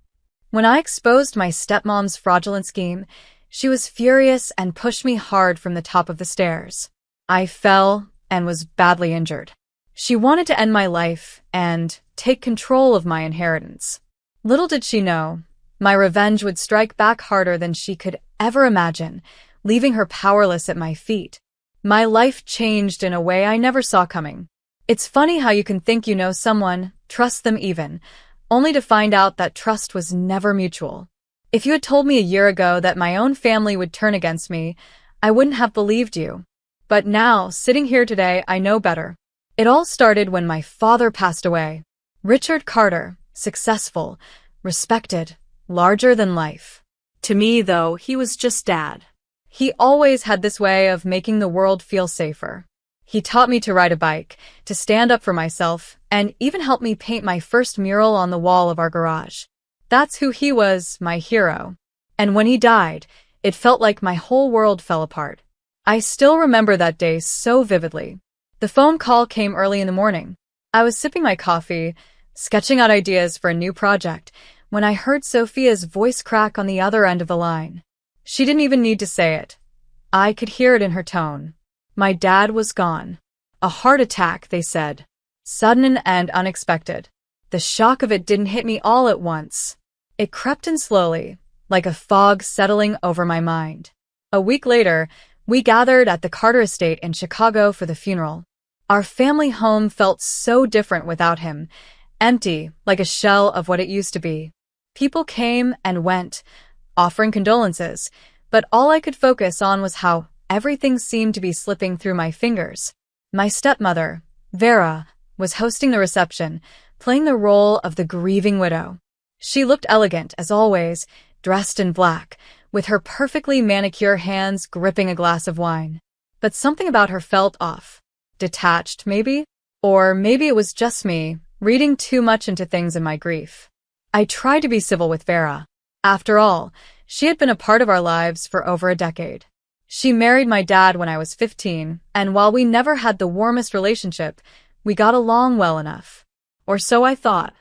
When I exposed my stepmom's fraudulent scheme, she was furious and pushed me hard from the top of the stairs. I fell and was badly injured. She wanted to end my life and take control of my inheritance. Little did she know, my revenge would strike back harder than she could ever imagine, leaving her powerless at my feet. My life changed in a way I never saw coming. It's funny how you can think you know someone, trust them even, only to find out that trust was never mutual. If you had told me a year ago that my own family would turn against me, I wouldn't have believed you. But now, sitting here today, I know better. It all started when my father passed away. Richard Carter, successful, respected, larger than life. To me, though, he was just Dad. He always had this way of making the world feel safer. He taught me to ride a bike, to stand up for myself, and even helped me paint my first mural on the wall of our garage. That's who he was, my hero. And when he died, It felt like my whole world fell apart. I still remember that day so vividly. The phone call came early in the morning. I was sipping my coffee, sketching out ideas for a new project, when I heard Sophia's voice crack on the other end of the line. She didn't even need to say it. I could hear it in her tone. My dad was gone. A heart attack, they said. Sudden and unexpected. The shock of it didn't hit me all at once. It crept in slowly, like a fog settling over my mind. A week later, we gathered at the Carter estate in Chicago for the funeral. Our family home felt so different without him, empty, like a shell of what it used to be. People came and went, offering condolences, but all I could focus on was how everything seemed to be slipping through my fingers. My stepmother, Vera, was hosting the reception, playing the role of the grieving widow. She looked elegant, as always, dressed in black, with her perfectly manicured hands gripping a glass of wine. But something about her felt off. Detached, maybe? Or maybe it was just me, reading too much into things in my grief. I tried to be civil with Vera. After all, she had been a part of our lives for over a decade. She married my dad when I was 15, and while we never had the warmest relationship, we got along well enough. Or so I thought.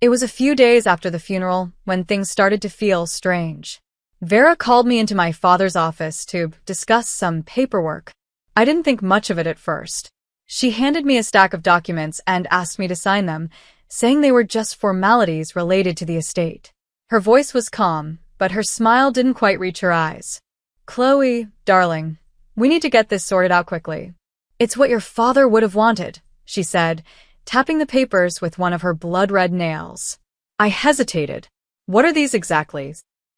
It was a few days after the funeral when things started to feel strange. Vera called me into my father's office to discuss some paperwork. I didn't think much of it at first. She handed me a stack of documents and asked me to sign them, saying they were just formalities related to the estate. Her voice was calm, but her smile didn't quite reach her eyes. "Chloe, darling, we need to get this sorted out quickly. It's what your father would have wanted," she said, tapping the papers with one of her blood-red nails. I hesitated. "What are these exactly?"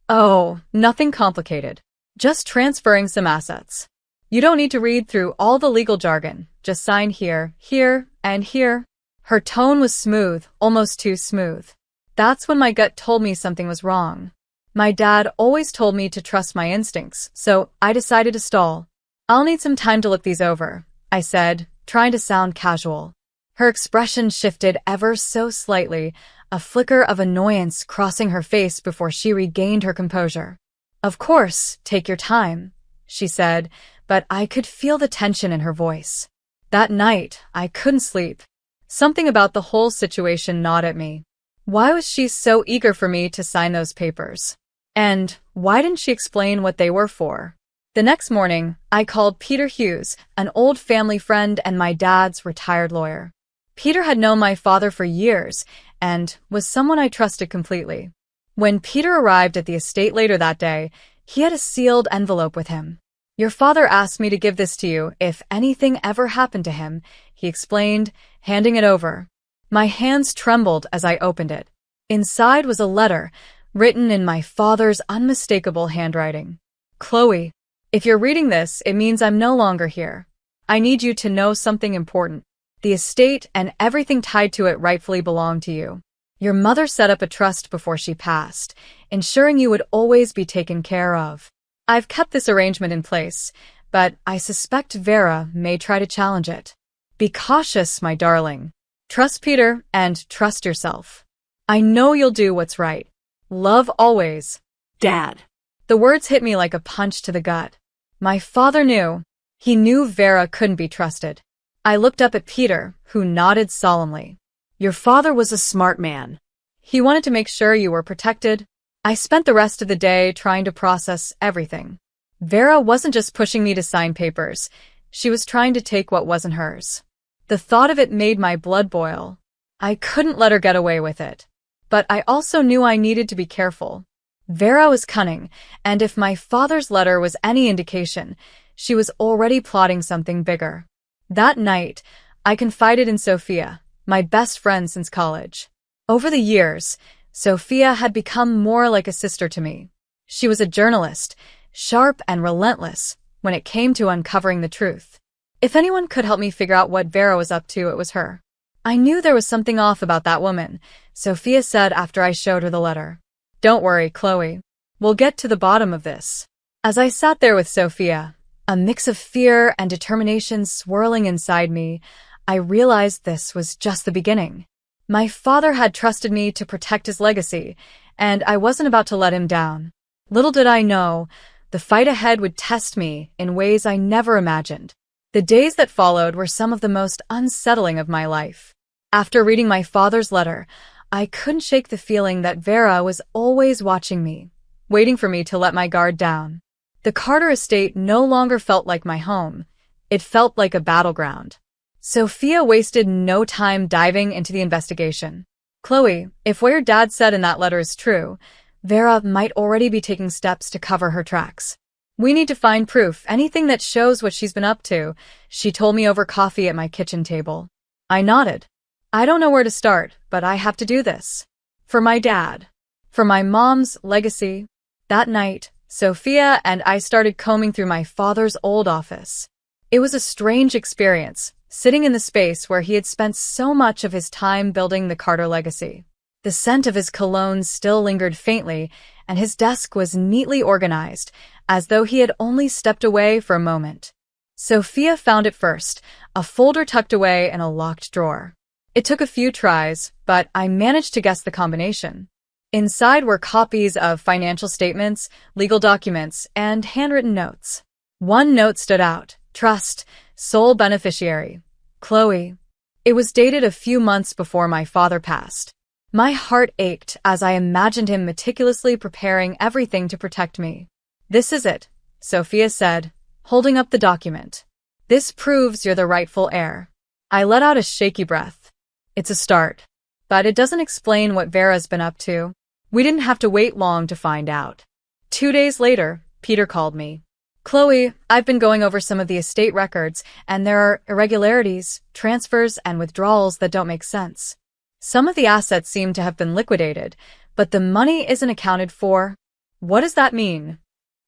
"Oh, nothing complicated. Just transferring some assets. You don't need to read through all the legal jargon. Just sign here, here, and here." Her tone was smooth, almost too smooth. That's when my gut told me something was wrong. My dad always told me to trust my instincts, so I decided to stall. "I'll need some time to look these over," I said, trying to sound casual. Her expression shifted ever so slightly, a flicker of annoyance crossing her face before she regained her composure. "Of course, take your time," she said, but I could feel the tension in her voice. That night, I couldn't sleep. Something about the whole situation gnawed at me. Why was she so eager for me to sign those papers? And why didn't she explain what they were for? The next morning, I called Peter Hughes, an old family friend and my dad's retired lawyer. Peter had known my father for years and was someone I trusted completely. When Peter arrived at the estate later that day, he had a sealed envelope with him. "Your father asked me to give this to you if anything ever happened to him," he explained, handing it over. My hands trembled as I opened it. Inside was a letter, written in my father's unmistakable handwriting. "Chloe, if you're reading this, it means I'm no longer here. I need you to know something important. The estate and everything tied to it rightfully belong to you. Your mother set up a trust before she passed, ensuring you would always be taken care of. I've kept this arrangement in place, but I suspect Vera may try to challenge it. Be cautious, my darling. Trust Peter and trust yourself. I know you'll do what's right. Love always, Dad." The words hit me like a punch to the gut. My father knew. He knew Vera couldn't be trusted. I looked up at Peter, who nodded solemnly. "Your father was a smart man. He wanted to make sure you were protected." I spent the rest of the day trying to process everything. Vera wasn't just pushing me to sign papers. She was trying to take what wasn't hers. The thought of it made my blood boil. I couldn't let her get away with it. But I also knew I needed to be careful. Vera was cunning, and if my father's letter was any indication, she was already plotting something bigger. That night, I confided in Sophia, my best friend since college. Over the years, Sophia had become more like a sister to me. She was a journalist, sharp and relentless when it came to uncovering the truth. If anyone could help me figure out what Vera was up to, it was her. "I knew there was something off about that woman," Sophia said after I showed her the letter. "Don't worry, Chloe. We'll get to the bottom of this." As I sat there with Sophia, a mix of fear and determination swirling inside me, I realized this was just the beginning. My father had trusted me to protect his legacy, and I wasn't about to let him down. Little did I know, The fight ahead would test me in ways I never imagined. The days that followed were some of the most unsettling of my life. After reading my father's letter, I couldn't shake the feeling that Vera was always watching me, waiting for me to let my guard down. The Carter estate no longer felt like my home. It felt like a battleground. Sophia wasted no time diving into the investigation. Chloe, if what your dad said in that letter is true, Vera might already be taking steps to cover her tracks. We need to find proof, anything that shows what she's been up to, she told me over coffee at my kitchen table. I nodded. I don't know where to start, but I have to do this. For my dad. For my mom's legacy. That night, Sophia and I started combing through my father's old office. It was a strange experience, sitting in the space where he had spent so much of his time building the Carter legacy. The scent of his cologne still lingered faintly, and his desk was neatly organized, as though he had only stepped away for a moment. Sophia found it first, a folder tucked away in a locked drawer. It took a few tries, but I managed to guess the combination. Inside were copies of financial statements, legal documents, and handwritten notes. One note stood out: Trust, sole beneficiary, Chloe. It was dated a few months before my father passed. My heart ached as I imagined him meticulously preparing everything to protect me. This is it, Sophia said, holding up the document. This proves you're the rightful heir. I let out a shaky breath. It's a start. But it doesn't explain what Vera's been up to. We didn't have to wait long to find out. 2 days later, Peter called me. Chloe, I've been going over some of the estate records, and there are irregularities, transfers, and withdrawals that don't make sense. Some of the assets seem to have been liquidated, but the money isn't accounted for. What does that mean?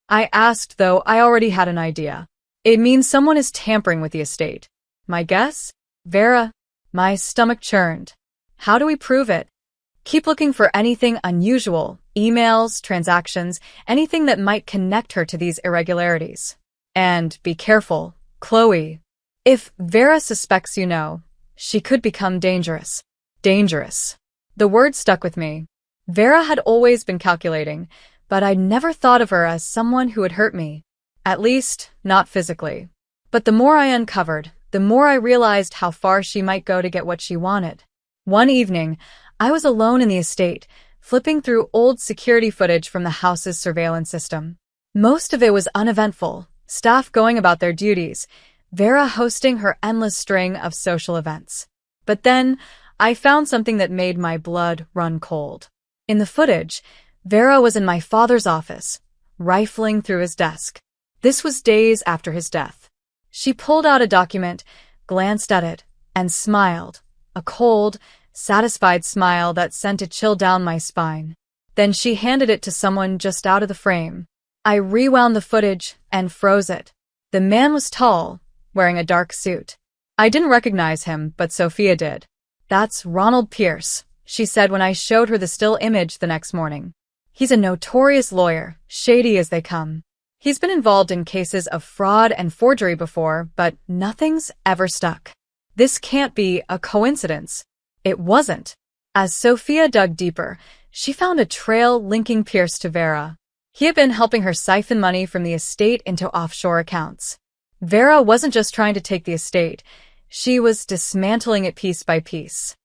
I asked, though I already had an idea. It means someone is tampering with the estate. My guess? Vera. My stomach churned. How do we prove it? Keep looking for anything unusual, emails, transactions, anything that might connect her to these irregularities. And be careful, Chloe. If Vera suspects you know, she could become dangerous. Dangerous. The word stuck with me. Vera had always been calculating, but I'd never thought of her as someone who would hurt me. At least, not physically. But the more I uncovered, the more I realized how far she might go to get what she wanted. One evening, I was alone in the estate, flipping through old security footage from the house's surveillance system. Most of it was uneventful, staff going about their duties, Vera hosting her endless string of social events. But then, I found something that made my blood run cold. In the footage, Vera was in my father's office, rifling through his desk. This was days after his death. She pulled out a document, glanced at it, and smiled, a cold, satisfied smile that sent a chill down my spine. Then she handed it to someone just out of the frame. I rewound the footage and froze it. The man was tall, wearing a dark suit. I didn't recognize him, but Sophia did. That's Ronald Pierce, she said when I showed her the still image the next morning. He's a notorious lawyer, shady as they come. He's been involved in cases of fraud and forgery before, but nothing's ever stuck. This can't be a coincidence. It wasn't. As Sophia dug deeper, she found a trail linking Pierce to Vera. He had been helping her siphon money from the estate into offshore accounts. Vera wasn't just trying to take the estate. She was dismantling it piece by piece.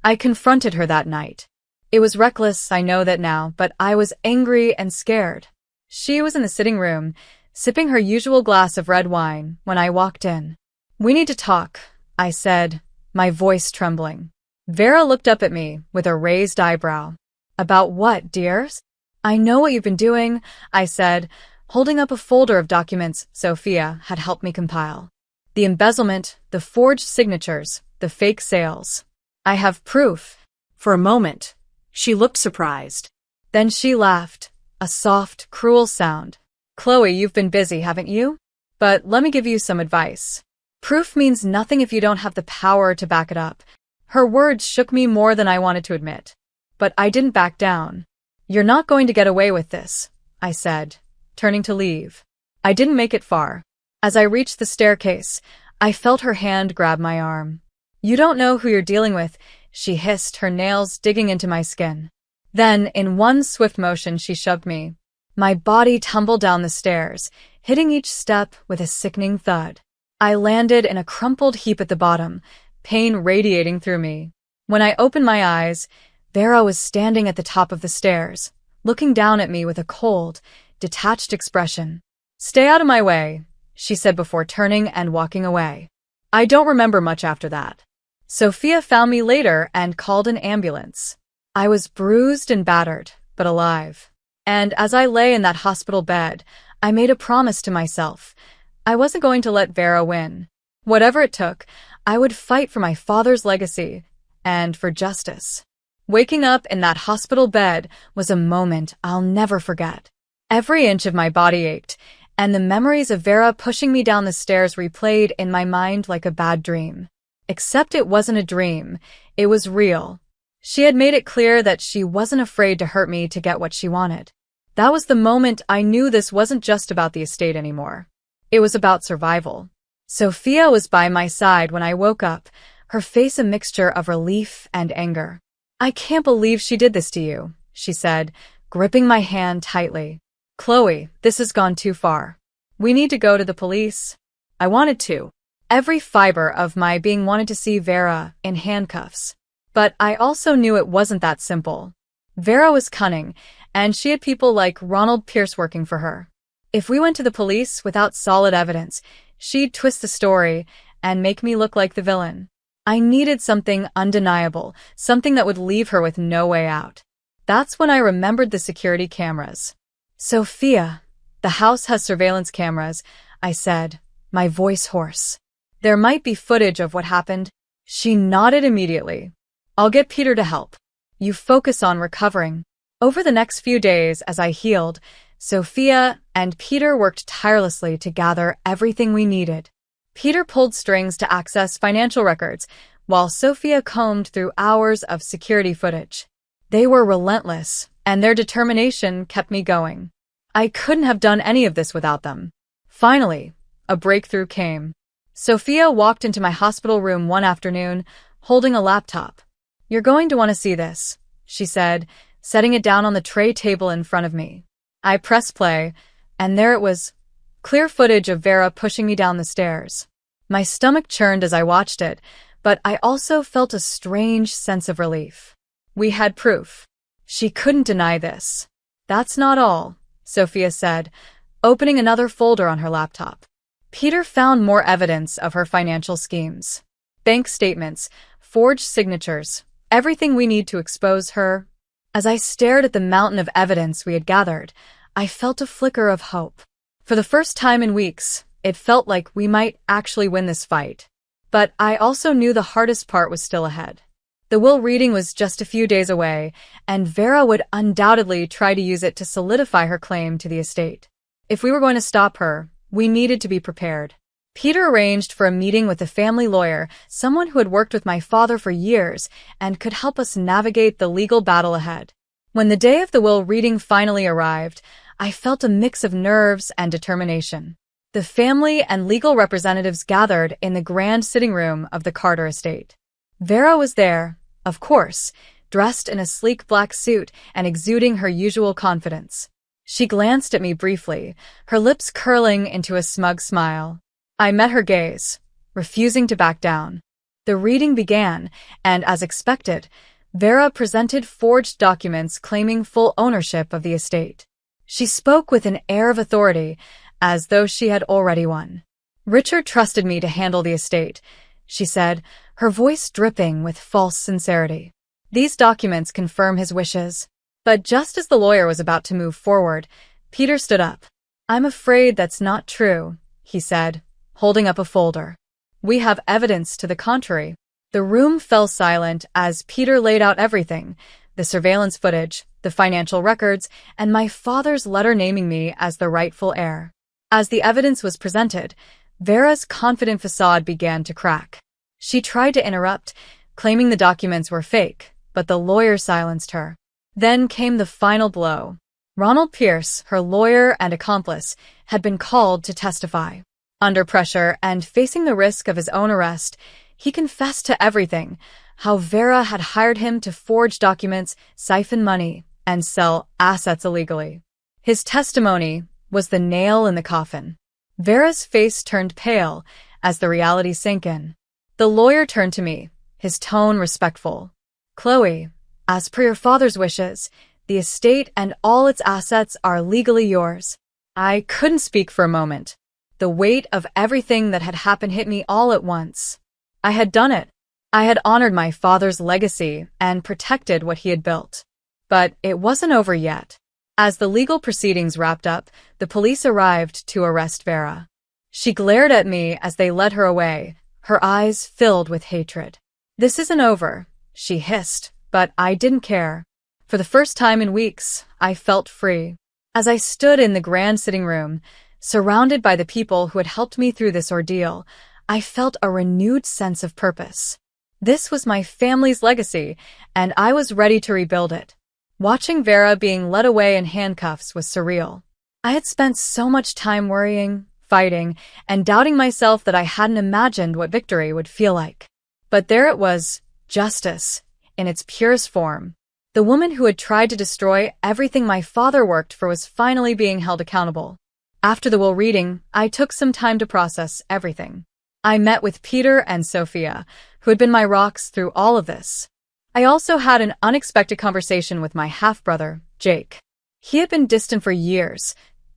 I confronted her that night. It was reckless, I know that now, but I was angry and scared. She was in the sitting room, sipping her usual glass of red wine, when I walked in. We need to talk, I said, my voice trembling. Vera looked up at me with a raised eyebrow. About what, dears? I know what you've been doing, I said, holding up a folder of documents Sophia had helped me compile. The embezzlement, the forged signatures, the fake sales. I have proof. For a moment, she looked surprised. Then she laughed, a soft, cruel sound. Chloe, you've been busy, haven't you? But let me give you some advice. Proof means nothing if you don't have the power to back it up. Her words shook me more than I wanted to admit. But I didn't back down. You're not going to get away with this, I said, turning to leave. I didn't make it far. As I reached the staircase, I felt her hand grab my arm. You don't know who you're dealing with, she hissed, her nails digging into my skin. Then, in one swift motion, she shoved me. My body tumbled down the stairs, hitting each step with a sickening thud. I landed in a crumpled heap at the bottom, pain radiating through me. When I opened my eyes, Vera was standing at the top of the stairs, looking down at me with a cold, detached expression. "Stay out of my way," she said before turning and walking away. I don't remember much after that. Sophia found me later and called an ambulance. I was bruised and battered, but alive. And as I lay in that hospital bed, I made a promise to myself. I wasn't going to let Vera win. Whatever it took, I would fight for my father's legacy and for justice. Waking up in that hospital bed was a moment I'll never forget. Every inch of my body ached, and the memories of Vera pushing me down the stairs replayed in my mind like a bad dream. Except it wasn't a dream, it was real. She had made it clear that she wasn't afraid to hurt me to get what she wanted. That was the moment I knew this wasn't just about the estate anymore. It was about survival. Sophia was by my side when I woke up, her face a mixture of relief and anger. "I can't believe she did this to you," she said, gripping my hand tightly. "Chloe, this has gone too far. We need to go to the police." I wanted to. Every fiber of my being wanted to see Vera in handcuffs. But I also knew it wasn't that simple. Vera was cunning, and she had people like Ronald Pierce working for her. If we went to the police without solid evidence, she'd twist the story and make me look like the villain. I needed something undeniable, something that would leave her with no way out. That's when I remembered the security cameras. "Sophia, the house has surveillance cameras," I said, my voice hoarse. "There might be footage of what happened." She nodded immediately. "I'll get Peter to help. You focus on recovering." Over the next few days, as I healed, Sophia and Peter worked tirelessly to gather everything we needed. Peter pulled strings to access financial records, while Sophia combed through hours of security footage. They were relentless, and their determination kept me going. I couldn't have done any of this without them. Finally, a breakthrough came. Sophia walked into my hospital room one afternoon, holding a laptop. "You're going to want to see this," she said, setting it down on the tray table in front of me. I pressed play, and there it was, clear footage of Vera pushing me down the stairs. My stomach churned as I watched it, but I also felt a strange sense of relief. We had proof. She couldn't deny this. "That's not all," Sophia said, opening another folder on her laptop. Peter found more evidence of her financial schemes. Bank statements, forged signatures, everything we need to expose her. As I stared at the mountain of evidence we had gathered, I felt a flicker of hope. For the first time in weeks, it felt like we might actually win this fight. But I also knew the hardest part was still ahead. The will reading was just a few days away, and Vera would undoubtedly try to use it to solidify her claim to the estate. If we were going to stop her, we needed to be prepared. Peter arranged for a meeting with a family lawyer, someone who had worked with my father for years and could help us navigate the legal battle ahead. When the day of the will reading finally arrived, I felt a mix of nerves and determination. The family and legal representatives gathered in the grand sitting room of the Carter estate. Vera was there, of course, dressed in a sleek black suit and exuding her usual confidence. She glanced at me briefly, her lips curling into a smug smile. I met her gaze, refusing to back down. The reading began, and as expected, Vera presented forged documents claiming full ownership of the estate. She spoke with an air of authority, as though she had already won. "Richard trusted me to handle the estate," she said, her voice dripping with false sincerity. "These documents confirm his wishes." But just as the lawyer was about to move forward, Peter stood up. "I'm afraid that's not true," he said, holding up a folder. "We have evidence to the contrary." The room fell silent as Peter laid out everything, the surveillance footage, the financial records, and my father's letter naming me as the rightful heir. As the evidence was presented, Vera's confident facade began to crack. She tried to interrupt, claiming the documents were fake, but the lawyer silenced her. Then came the final blow. Ronald Pierce, her lawyer and accomplice, had been called to testify. Under pressure and facing the risk of his own arrest, he confessed to everything, how Vera had hired him to forge documents, siphon money, and sell assets illegally. His testimony was the nail in the coffin. Vera's face turned pale as the reality sank in. The lawyer turned to me, his tone respectful. "Chloe, as per your father's wishes, the estate and all its assets are legally yours." I couldn't speak for a moment. The weight of everything that had happened hit me all at once. I had done it. I had honored my father's legacy and protected what he had built. But it wasn't over yet. As the legal proceedings wrapped up, the police arrived to arrest Vera. She glared at me as they led her away, her eyes filled with hatred. "This isn't over," she hissed, but I didn't care. For the first time in weeks, I felt free. As I stood in the grand sitting room, surrounded by the people who had helped me through this ordeal, I felt a renewed sense of purpose. This was my family's legacy, and I was ready to rebuild it. Watching Vera being led away in handcuffs was surreal. I had spent so much time worrying, fighting, and doubting myself that I hadn't imagined what victory would feel like. But there it was, justice, in its purest form. The woman who had tried to destroy everything my father worked for was finally being held accountable. After the will reading, I took some time to process everything. I met with Peter and Sophia, who had been my rocks through all of this. I also had an unexpected conversation with my half-brother, Jake. He had been distant for years,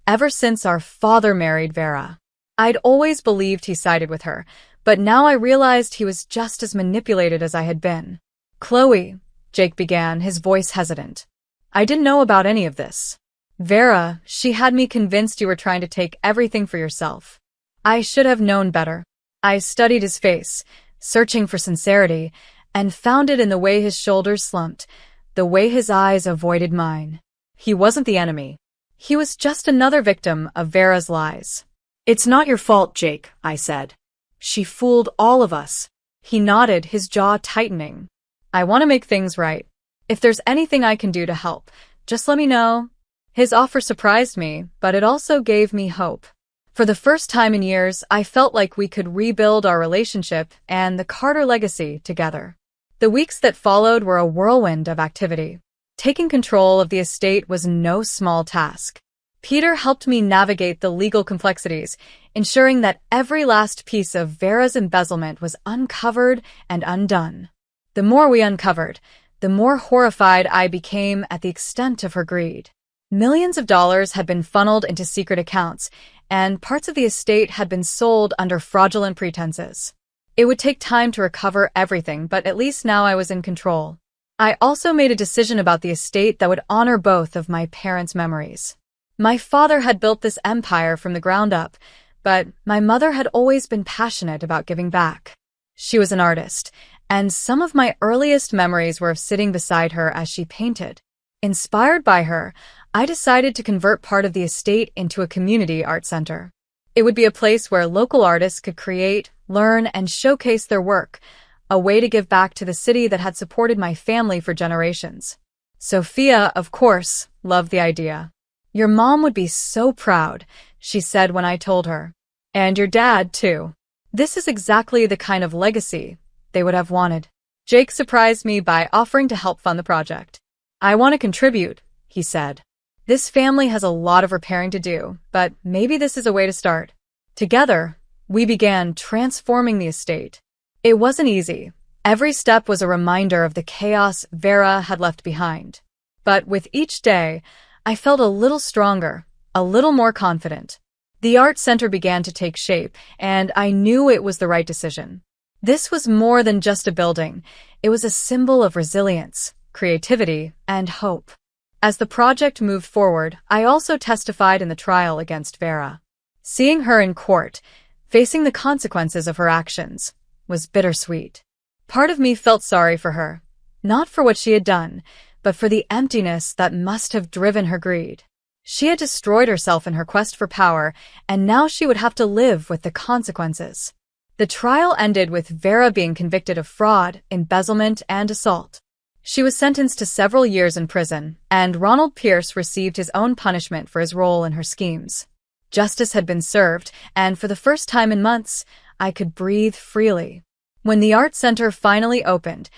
ever since our father married Vera. I'd always believed he sided with her, but now I realized he was just as manipulated as I had been. "Chloe," Jake began, his voice hesitant. "I didn't know about any of this. Vera, she had me convinced you were trying to take everything for yourself. I should have known better." I studied his face, searching for sincerity, and found it in the way his shoulders slumped, the way his eyes avoided mine. He wasn't the enemy. He was just another victim of Vera's lies. "It's not your fault, Jake," I said. "She fooled all of us." He nodded, his jaw tightening. "I want to make things right. If there's anything I can do to help, just let me know." His offer surprised me, but it also gave me hope. For the first time in years, I felt like we could rebuild our relationship and the Carter legacy together. The weeks that followed were a whirlwind of activity. Taking control of the estate was no small task. Peter helped me navigate the legal complexities, ensuring that every last piece of Vera's embezzlement was uncovered and undone. The more we uncovered, the more horrified I became at the extent of her greed. Millions of dollars had been funneled into secret accounts, and parts of the estate had been sold under fraudulent pretenses. It would take time to recover everything, but at least now I was in control. I also made a decision about the estate that would honor both of my parents' memories. My father had built this empire from the ground up, but my mother had always been passionate about giving back. She was an artist, and some of my earliest memories were of sitting beside her as she painted. Inspired by her, I decided to convert part of the estate into a community art center. It would be a place where local artists could create, learn, and showcase their work, a way to give back to the city that had supported my family for generations. Sophia, of course, loved the idea. "Your mom would be so proud," she said when I told her. "And your dad, too. This is exactly the kind of legacy they would have wanted." Jake surprised me by offering to help fund the project. "I want to contribute," he said. "This family has a lot of repairing to do, but maybe this is a way to start." Together, we began transforming the estate. It wasn't easy. Every step was a reminder of the chaos Vera had left behind. But with each day, I felt a little stronger, a little more confident. The art center began to take shape, and I knew it was the right decision. This was more than just a building. It was a symbol of resilience, creativity, and hope. As the project moved forward, I also testified in the trial against Vera. Seeing her in court, facing the consequences of her actions, was bittersweet. Part of me felt sorry for her, not for what she had done, but for the emptiness that must have driven her greed. She had destroyed herself in her quest for power, and now she would have to live with the consequences. The trial ended with Vera being convicted of fraud, embezzlement, and assault. She was sentenced to several years in prison, and Ronald Pierce received his own punishment for his role in her schemes. Justice had been served, and for the first time in months, I could breathe freely. When the art center finally opened,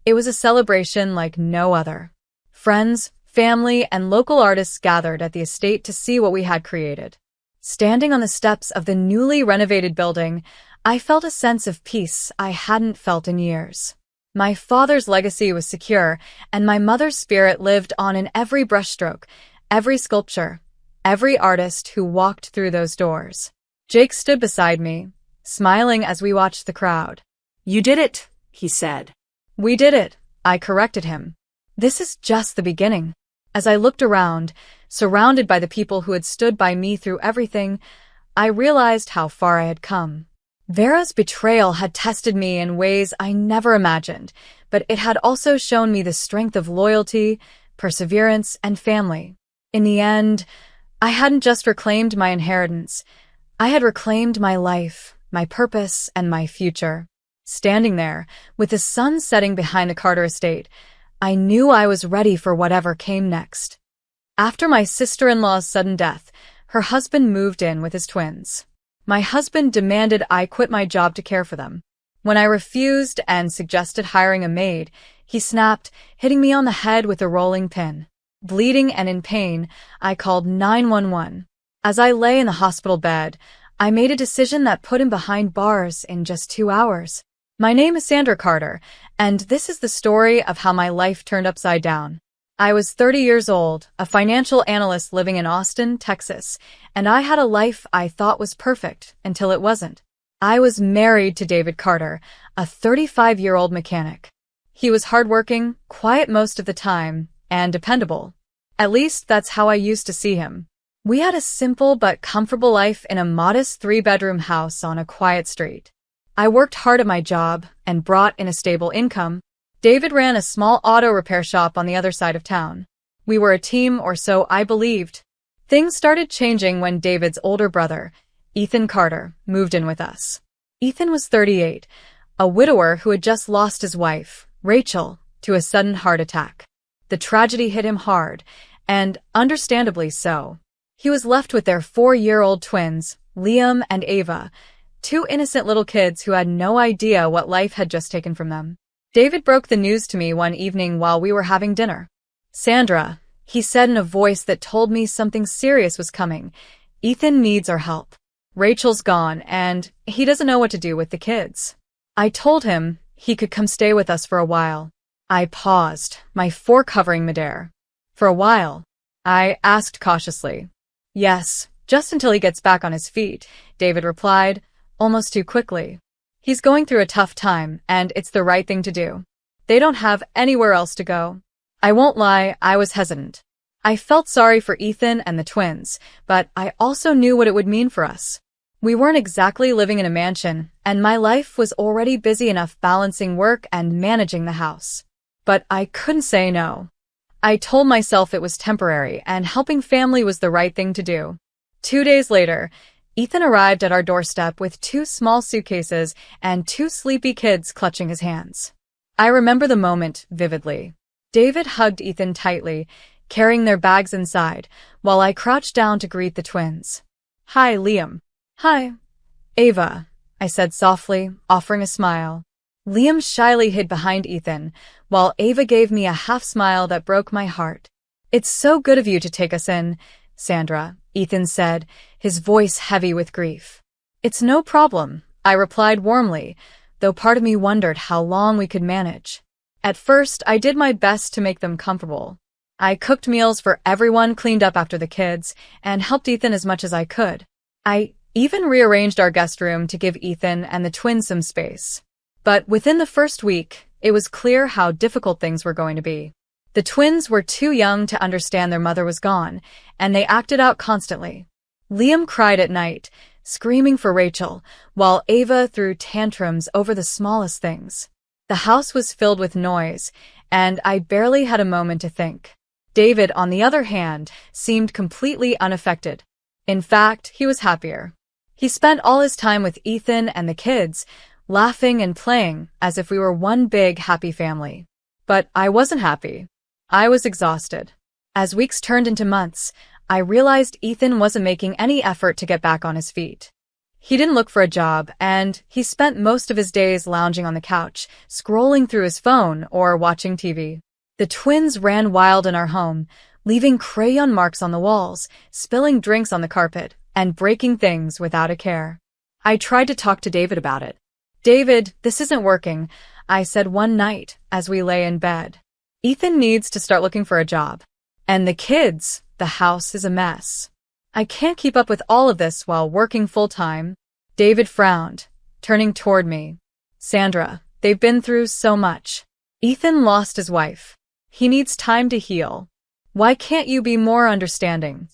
it was a celebration like no other. Friends, Family and local artists gathered at the estate to see what we had created. Standing on the steps of the newly renovated building, I felt a sense of peace I hadn't felt in years. My father's legacy was secure, and my mother's spirit lived on in every brushstroke, every sculpture, every artist who walked through those doors. Jake stood beside me, smiling as we watched the crowd. "You did it," he said. "We did it," I corrected him. "This is just the beginning." As I looked around, surrounded by the people who had stood by me through everything, I realized how far I had come. Vera's betrayal had tested me in ways I never imagined, but it had also shown me the strength of loyalty, perseverance, and family. In the end, I hadn't just reclaimed my inheritance. I had reclaimed my life, my purpose, and my future. Standing there, with the sun setting behind the Carter estate, I knew I was ready for whatever came next. After my sister-in-law's sudden death, her husband moved in with his twins. My husband demanded I quit my job to care for them. When I refused and suggested hiring a maid, he snapped, hitting me on the head with a rolling pin. Bleeding and in pain, I called 911. As I lay in the hospital bed, I made a decision that put him behind bars in just 2 hours. My name is Sandra Carter, and this is the story of how my life turned upside down. I was 30 years old, a financial analyst living in Austin, Texas, and I had a life I thought was perfect until it wasn't. I was married to David Carter, a 35-year-old mechanic. He was hardworking, quiet most of the time, and dependable. At least that's how I used to see him. We had a simple but comfortable life in a modest 3-bedroom house on a quiet street. I worked hard at my job and brought in a stable income. David ran a small auto repair shop on the other side of town. We were a team, or so I believed. Things started changing when David's older brother, Ethan Carter, moved in with us. Ethan was 38, a widower who had just lost his wife, Rachel, to a sudden heart attack. The tragedy hit him hard, and understandably so. He was left with their 4-year-old twins, Liam and Ava, 2 innocent little kids who had no idea what life had just taken from them. David broke the news to me one evening while we were having dinner. "Sandra," he said in a voice that told me something serious was coming, "Ethan needs our help. Rachel's gone, and he doesn't know what to do with the kids." I told him he could come stay with us for a while. I paused, my fork covering midair. "For a while?" I asked cautiously. "Yes, just until he gets back on his feet," David replied, almost too quickly. "He's going through a tough time, and it's the right thing to do. They don't have anywhere else to go." I won't lie, I was hesitant. I felt sorry for Ethan and the twins, but I also knew what it would mean for us. We weren't exactly living in a mansion, and my life was already busy enough balancing work and managing the house. But I couldn't say no. I told myself it was temporary, and helping family was the right thing to do. 2 days later, Ethan arrived at our doorstep with 2 small suitcases and 2 sleepy kids clutching his hands. I remember the moment vividly. David hugged Ethan tightly, carrying their bags inside, while I crouched down to greet the twins. "Hi, Liam." "Hi, Ava," I said softly, offering a smile. Liam shyly hid behind Ethan, while Ava gave me a half-smile that broke my heart. "It's so good of you to take us in, Sandra," Ethan said, his voice heavy with grief. "It's no problem," I replied warmly, though part of me wondered how long we could manage. At first, I did my best to make them comfortable. I cooked meals for everyone, cleaned up after the kids, and helped Ethan as much as I could. I even rearranged our guest room to give Ethan and the twins some space. But within the first week, it was clear how difficult things were going to be. The twins were too young to understand their mother was gone, and they acted out constantly. Liam cried at night, screaming for Rachel, while Ava threw tantrums over the smallest things. The house was filled with noise, and I barely had a moment to think. David, on the other hand, seemed completely unaffected. In fact, he was happier. He spent all his time with Ethan and the kids, laughing and playing as if we were one big, happy family. But I wasn't happy. I was exhausted. As weeks turned into months, I realized Ethan wasn't making any effort to get back on his feet. He didn't look for a job, and he spent most of his days lounging on the couch, scrolling through his phone or watching TV. The twins ran wild in our home, leaving crayon marks on the walls, spilling drinks on the carpet, and breaking things without a care. I tried to talk to David about it. "David, this isn't working," I said one night as we lay in bed. "Ethan needs to start looking for a job. And the kids, the house is a mess. I can't keep up with all of this while working full-time." David frowned, turning toward me. "Sandra, they've been through so much. Ethan lost his wife. He needs time to heal. Why can't you be more understanding?"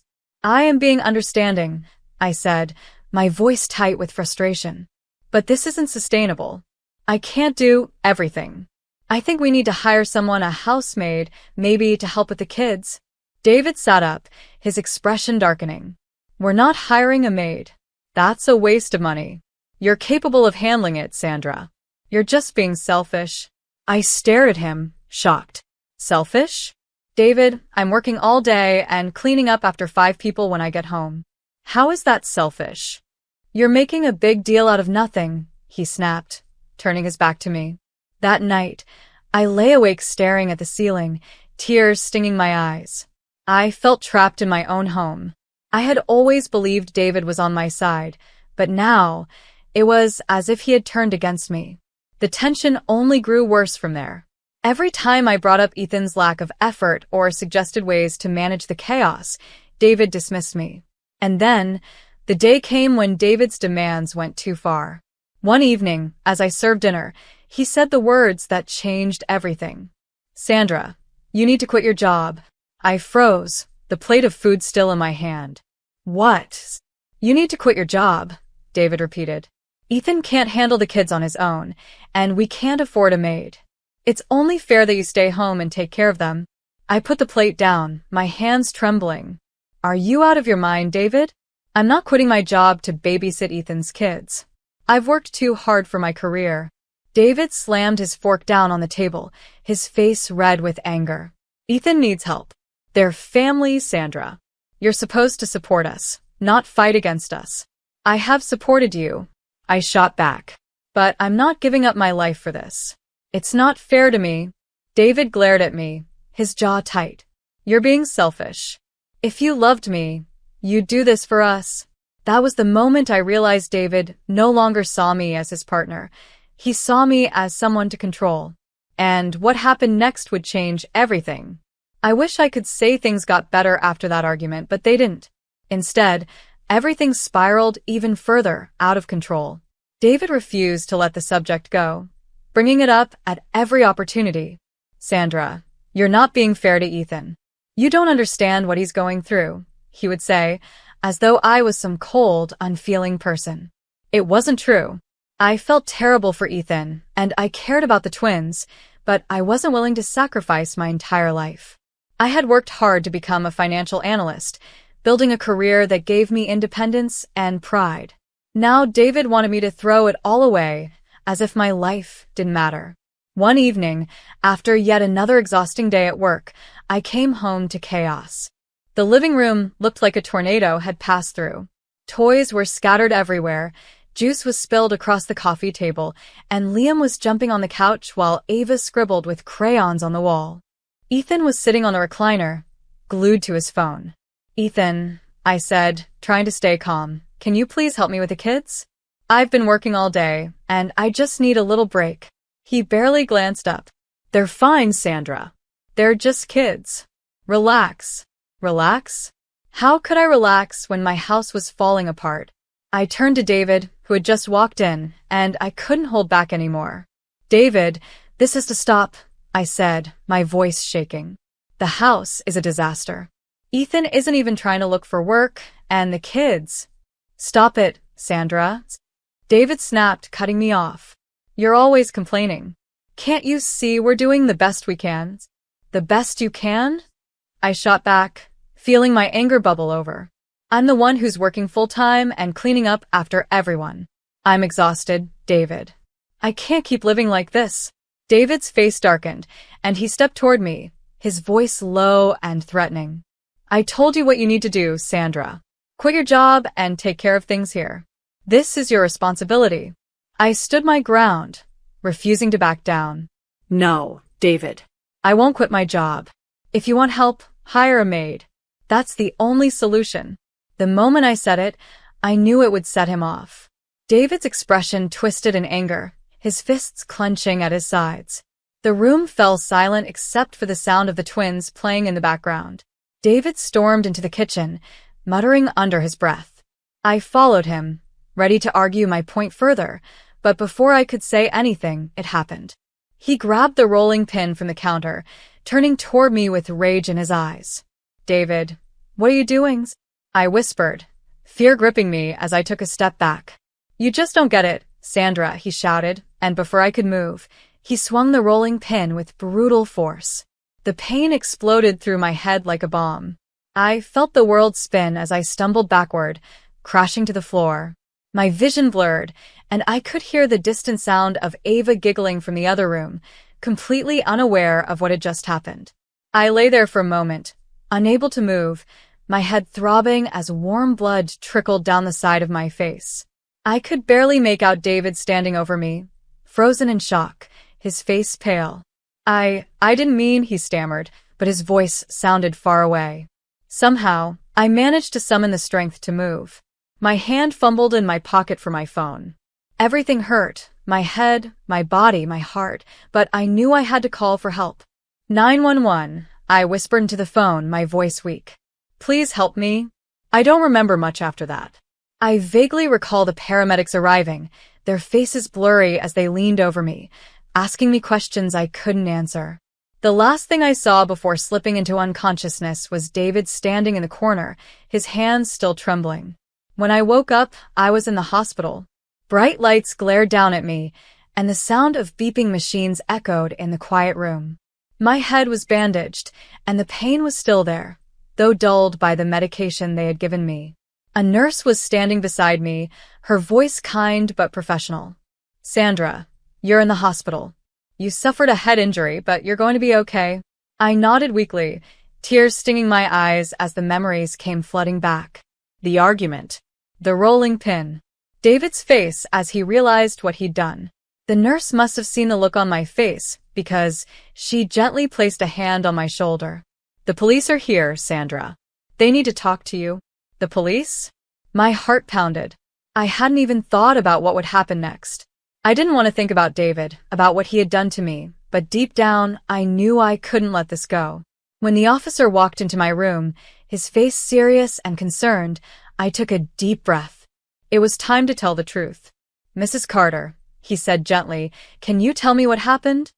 "I am being understanding," I said, my voice tight with frustration. "But this isn't sustainable. I can't do everything. I think we need to hire someone, a housemaid, maybe to help with the kids." David sat up, his expression darkening. "We're not hiring a maid. That's a waste of money. You're capable of handling it, Sandra. You're just being selfish." I stared at him, shocked. "Selfish? David, I'm working all day and cleaning up after 5 people when I get home. How is that selfish?" "You're making a big deal out of nothing," he snapped, turning his back to me. That night, I lay awake staring at the ceiling, tears stinging my eyes. I felt trapped in my own home. I had always believed David was on my side, but now it was as if he had turned against me. The tension only grew worse from there. Every time I brought up Ethan's lack of effort or suggested ways to manage the chaos, David dismissed me. And then, the day came when David's demands went too far. One evening, as I served dinner, he said the words that changed everything. "Sandra, you need to quit your job." I froze, the plate of food still in my hand. "What?" "You need to quit your job," David repeated. "Ethan can't handle the kids on his own, and we can't afford a maid. It's only fair that you stay home and take care of them." I put the plate down, my hands trembling. "Are you out of your mind, David? I'm not quitting my job to babysit Ethan's kids. I've worked too hard for my career." David slammed his fork down on the table, his face red with anger. "Ethan needs help. They're family, Sandra. You're supposed to support us, not fight against us." "I have supported you," I shot back. "But I'm not giving up my life for this. It's not fair to me." David glared at me, his jaw tight. "You're being selfish. If you loved me, you'd do this for us." That was the moment I realized David no longer saw me as his partner. He saw me as someone to control. And what happened next would change everything. I wish I could say things got better after that argument, but they didn't. Instead, everything spiraled even further out of control. David refused to let the subject go, bringing it up at every opportunity. "Sandra, you're not being fair to Ethan. You don't understand what he's going through," he would say, as though I was some cold, unfeeling person. It wasn't true. I felt terrible for Ethan, and I cared about the twins, but I wasn't willing to sacrifice my entire life. I had worked hard to become a financial analyst, building a career that gave me independence and pride. Now David wanted me to throw it all away, as if my life didn't matter. One evening, after yet another exhausting day at work, I came home to chaos. The living room looked like a tornado had passed through. Toys were scattered everywhere, juice was spilled across the coffee table, and Liam was jumping on the couch while Ava scribbled with crayons on the wall. Ethan was sitting on the recliner, glued to his phone. "Ethan," I said, trying to stay calm, "can you please help me with the kids? I've been working all day, and I just need a little break." He barely glanced up. "They're fine, Sandra. They're just kids. Relax." Relax? How could I relax when my house was falling apart? I turned to David, who had just walked in, and I couldn't hold back anymore. "David, this has to stop," I said, my voice shaking. "The house is a disaster. Ethan isn't even trying to look for work, and the kids—" "Stop it, Sandra." David snapped, cutting me off. "You're always complaining. Can't you see we're doing the best we can?" "The best you can?" I shot back, feeling my anger bubble over. "I'm the one who's working full-time and cleaning up after everyone. I'm exhausted, David. I can't keep living like this." David's face darkened, and he stepped toward me, his voice low and threatening. "I told you what you need to do, Sandra. Quit your job and take care of things here. This is your responsibility." I stood my ground, refusing to back down. "No, David. I won't quit my job. If you want help, hire a maid. That's the only solution. The moment I said it, I knew it would set him off. David's expression twisted in anger, his fists clenching at his sides. The room fell silent except for the sound of the twins playing in the background. David stormed into the kitchen, muttering under his breath. I followed him, ready to argue my point further, but before I could say anything, it happened. He grabbed the rolling pin from the counter, turning toward me with rage in his eyes. David, what are you doing? I whispered, fear gripping me as I took a step back. You just don't get it, Sandra, he shouted, and before I could move, he swung the rolling pin with brutal force. The pain exploded through my head like a bomb. I felt the world spin as I stumbled backward, crashing to the floor. My vision blurred, and I could hear the distant sound of Ava giggling from the other room, completely unaware of what had just happened. I lay there for a moment, unable to move, my head throbbing as warm blood trickled down the side of my face. I could barely make out David standing over me, frozen in shock, his face pale. I didn't mean, he stammered, but his voice sounded far away. Somehow, I managed to summon the strength to move. My hand fumbled in my pocket for my phone. Everything hurt, my head, my body, my heart, but I knew I had to call for help. 911, I whispered into the phone, my voice weak. Please help me. I don't remember much after that. I vaguely recall the paramedics arriving, their faces blurry as they leaned over me, asking me questions I couldn't answer. The last thing I saw before slipping into unconsciousness was David standing in the corner, his hands still trembling. When I woke up, I was in the hospital. Bright lights glared down at me, and the sound of beeping machines echoed in the quiet room. My head was bandaged, and the pain was still there, though dulled by the medication they had given me. A nurse was standing beside me, her voice kind but professional. Sandra, you're in the hospital. You suffered a head injury, but you're going to be okay. I nodded weakly, tears stinging my eyes as the memories came flooding back. The argument. The rolling pin. David's face as he realized what he'd done. The nurse must have seen the look on my face, because she gently placed a hand on my shoulder. The police are here, Sandra. They need to talk to you. The police? My heart pounded. I hadn't even thought about what would happen next. I didn't want to think about David, about what he had done to me, but deep down, I knew I couldn't let this go. When the officer walked into my room, his face serious and concerned, I took a deep breath. It was time to tell the truth. Mrs. Carter, he said gently, can you tell me what happened?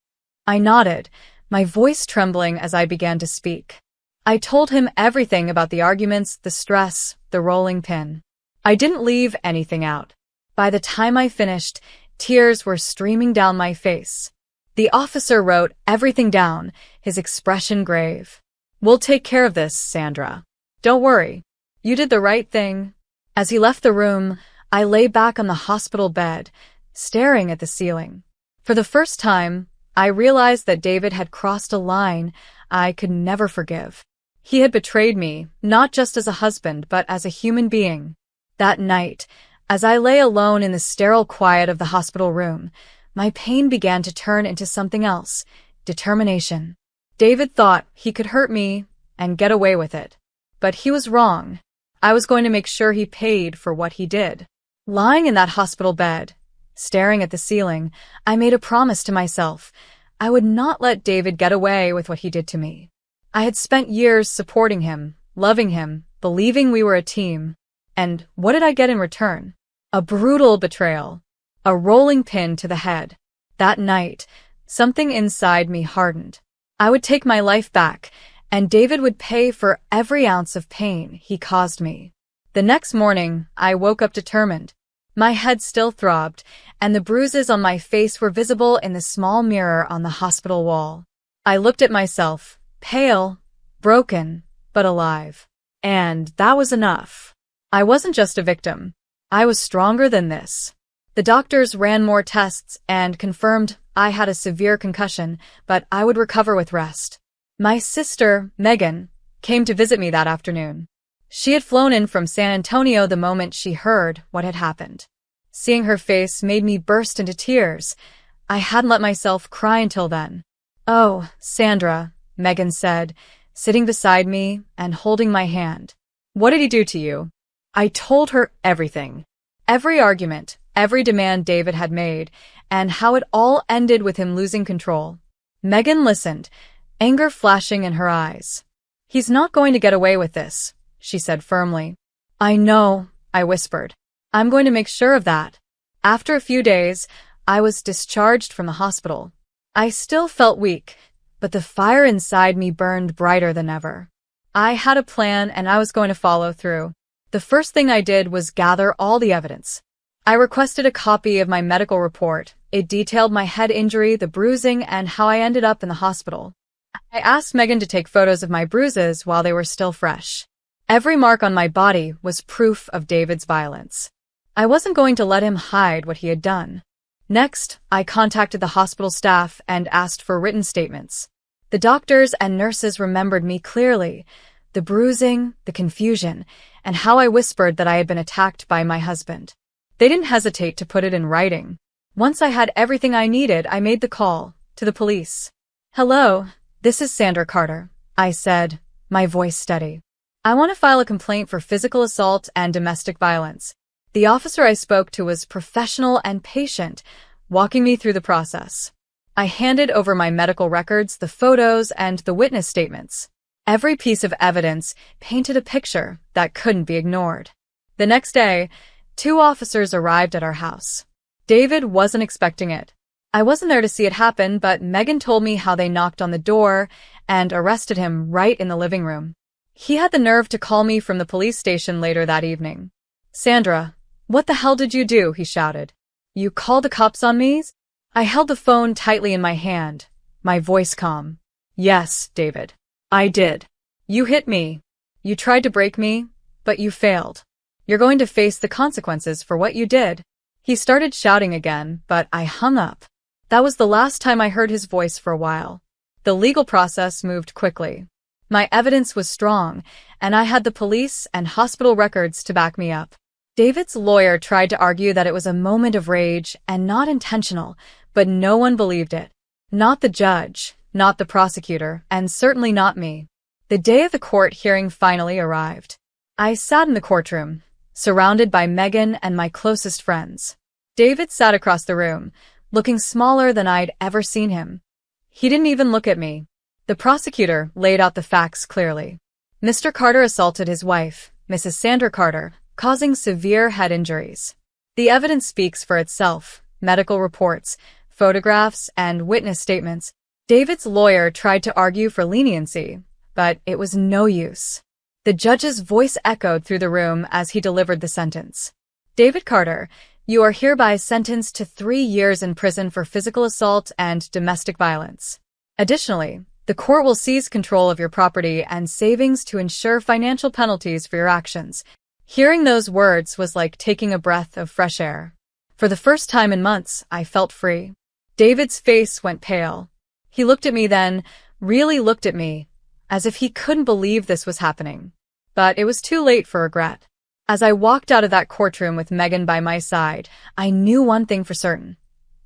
I nodded, my voice trembling as I began to speak. I told him everything about the arguments, the stress, the rolling pin. I didn't leave anything out. By the time I finished, tears were streaming down my face. The officer wrote everything down, his expression grave. We'll take care of this, Sandra. Don't worry. You did the right thing. As he left the room, I lay back on the hospital bed, staring at the ceiling. For the first time, I realized that David had crossed a line I could never forgive. He had betrayed me, not just as a husband, but as a human being. That night, as I lay alone in the sterile quiet of the hospital room, my pain began to turn into something else, determination. David thought he could hurt me and get away with it. But he was wrong. I was going to make sure he paid for what he did. Lying in that hospital bed, staring at the ceiling, I made a promise to myself. I would not let David get away with what he did to me. I had spent years supporting him, loving him, believing we were a team. And what did I get in return? A brutal betrayal. A rolling pin to the head. That night, something inside me hardened. I would take my life back, and David would pay for every ounce of pain he caused me. The next morning, I woke up determined. My head still throbbed, and the bruises on my face were visible in the small mirror on the hospital wall. I looked at myself, pale, broken, but alive. And that was enough. I wasn't just a victim. I was stronger than this. The doctors ran more tests and confirmed I had a severe concussion, but I would recover with rest. My sister, Megan, came to visit me that afternoon. She had flown in from San Antonio the moment she heard what had happened. Seeing her face made me burst into tears. I hadn't let myself cry until then. "Oh, Sandra," Megan said, sitting beside me and holding my hand. "What did he do to you?" I told her everything. Every argument, every demand David had made, and how it all ended with him losing control. Megan listened, anger flashing in her eyes. "He's not going to get away with this," she said firmly. "I know," I whispered. "I'm going to make sure of that." After a few days, I was discharged from the hospital. I still felt weak, but the fire inside me burned brighter than ever. I had a plan and I was going to follow through. The first thing I did was gather all the evidence. I requested a copy of my medical report. It detailed my head injury, the bruising, and how I ended up in the hospital. I asked Megan to take photos of my bruises while they were still fresh. Every mark on my body was proof of David's violence. I wasn't going to let him hide what he had done. Next, I contacted the hospital staff and asked for written statements. The doctors and nurses remembered me clearly, the bruising, the confusion, and how I whispered that I had been attacked by my husband. They didn't hesitate to put it in writing. Once I had everything I needed, I made the call to the police. "Hello, this is Sandra Carter," I said, my voice steady. "I want to file a complaint for physical assault and domestic violence." The officer I spoke to was professional and patient, walking me through the process. I handed over my medical records, the photos, and the witness statements. Every piece of evidence painted a picture that couldn't be ignored. The next day, 2 officers arrived at our house. David wasn't expecting it. I wasn't there to see it happen, but Megan told me how they knocked on the door and arrested him right in the living room. He had the nerve to call me from the police station later that evening. "Sandra, what the hell did you do?" he shouted. "You called the cops on me?" I held the phone tightly in my hand, my voice calm. "Yes, David. I did. You hit me. You tried to break me, but you failed. You're going to face the consequences for what you did." He started shouting again, but I hung up. That was the last time I heard his voice for a while. The legal process moved quickly. My evidence was strong, and I had the police and hospital records to back me up. David's lawyer tried to argue that it was a moment of rage and not intentional, but no one believed it. Not the judge, not the prosecutor, and certainly not me. The day of the court hearing finally arrived. I sat in the courtroom, surrounded by Megan and my closest friends. David sat across the room, looking smaller than I'd ever seen him. He didn't even look at me. The prosecutor laid out the facts clearly. Mr. Carter assaulted his wife, Mrs. Sandra Carter, causing severe head injuries. The evidence speaks for itself: medical reports, photographs, and witness statements. David's lawyer tried to argue for leniency, but it was no use. The judge's voice echoed through the room as he delivered the sentence. "David Carter, you are hereby sentenced to 3 years in prison for physical assault and domestic violence. Additionally, the court will seize control of your property and savings to ensure financial penalties for your actions." Hearing those words was like taking a breath of fresh air. For the first time in months, I felt free. David's face went pale. He looked at me then, really looked at me, as if he couldn't believe this was happening. But it was too late for regret. As I walked out of that courtroom with Megan by my side, I knew one thing for certain.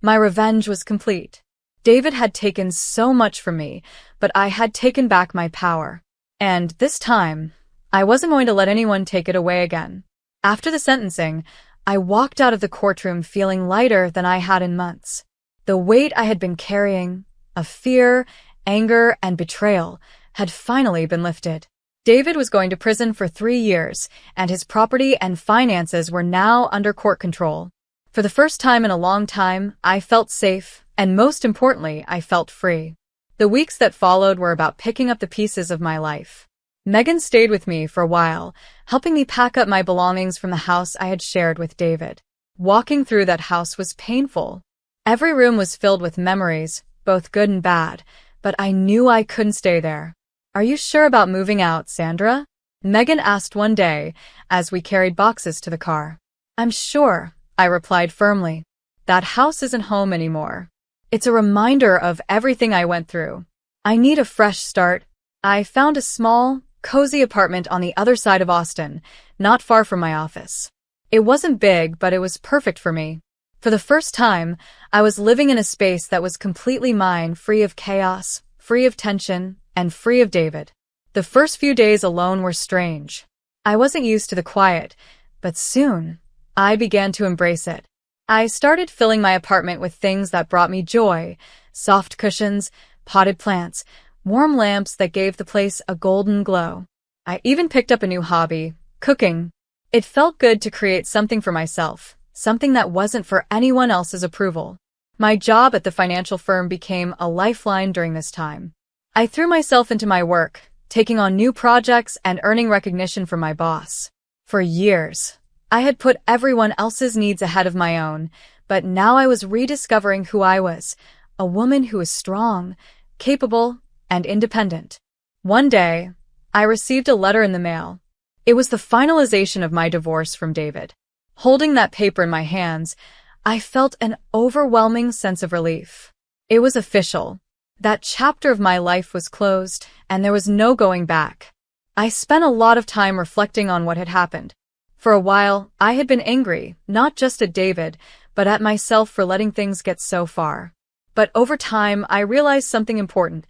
My revenge was complete. David had taken so much from me, but I had taken back my power. And this time, I wasn't going to let anyone take it away again. After the sentencing, I walked out of the courtroom feeling lighter than I had in months. The weight I had been carrying, of fear, anger, and betrayal, had finally been lifted. David was going to prison for 3 years, and his property and finances were now under court control. For the first time in a long time, I felt safe, and most importantly, I felt free. The weeks that followed were about picking up the pieces of my life. Megan stayed with me for a while, helping me pack up my belongings from the house I had shared with David. Walking through that house was painful. Every room was filled with memories, both good and bad, but I knew I couldn't stay there. "Are you sure about moving out, Sandra?" Megan asked one day as we carried boxes to the car. "I'm sure," I replied firmly. "That house isn't home anymore. It's a reminder of everything I went through. I need a fresh start." I found a small, cozy apartment on the other side of Austin, not far from my office. It wasn't big, but it was perfect for me. For the first time, I was living in a space that was completely mine, free of chaos, free of tension, and free of David. The first few days alone were strange. I wasn't used to the quiet, but soon, I began to embrace it. I started filling my apartment with things that brought me joy: soft cushions, potted plants, warm lamps that gave the place a golden glow. I even picked up a new hobby: cooking. It felt good to create something for myself, something that wasn't for anyone else's approval. My job at the financial firm became a lifeline during this time. I threw myself into my work, taking on new projects and earning recognition from my boss. For years, I had put everyone else's needs ahead of my own, but now I was rediscovering who I was: a woman who was strong, capable, and independent. One day, I received a letter in the mail. It was the finalization of my divorce from David. Holding that paper in my hands, I felt an overwhelming sense of relief. It was official. That chapter of my life was closed, and there was no going back. I spent a lot of time reflecting on what had happened. For a while, I had been angry, not just at David, but at myself for letting things get so far. But over time, I realized something important.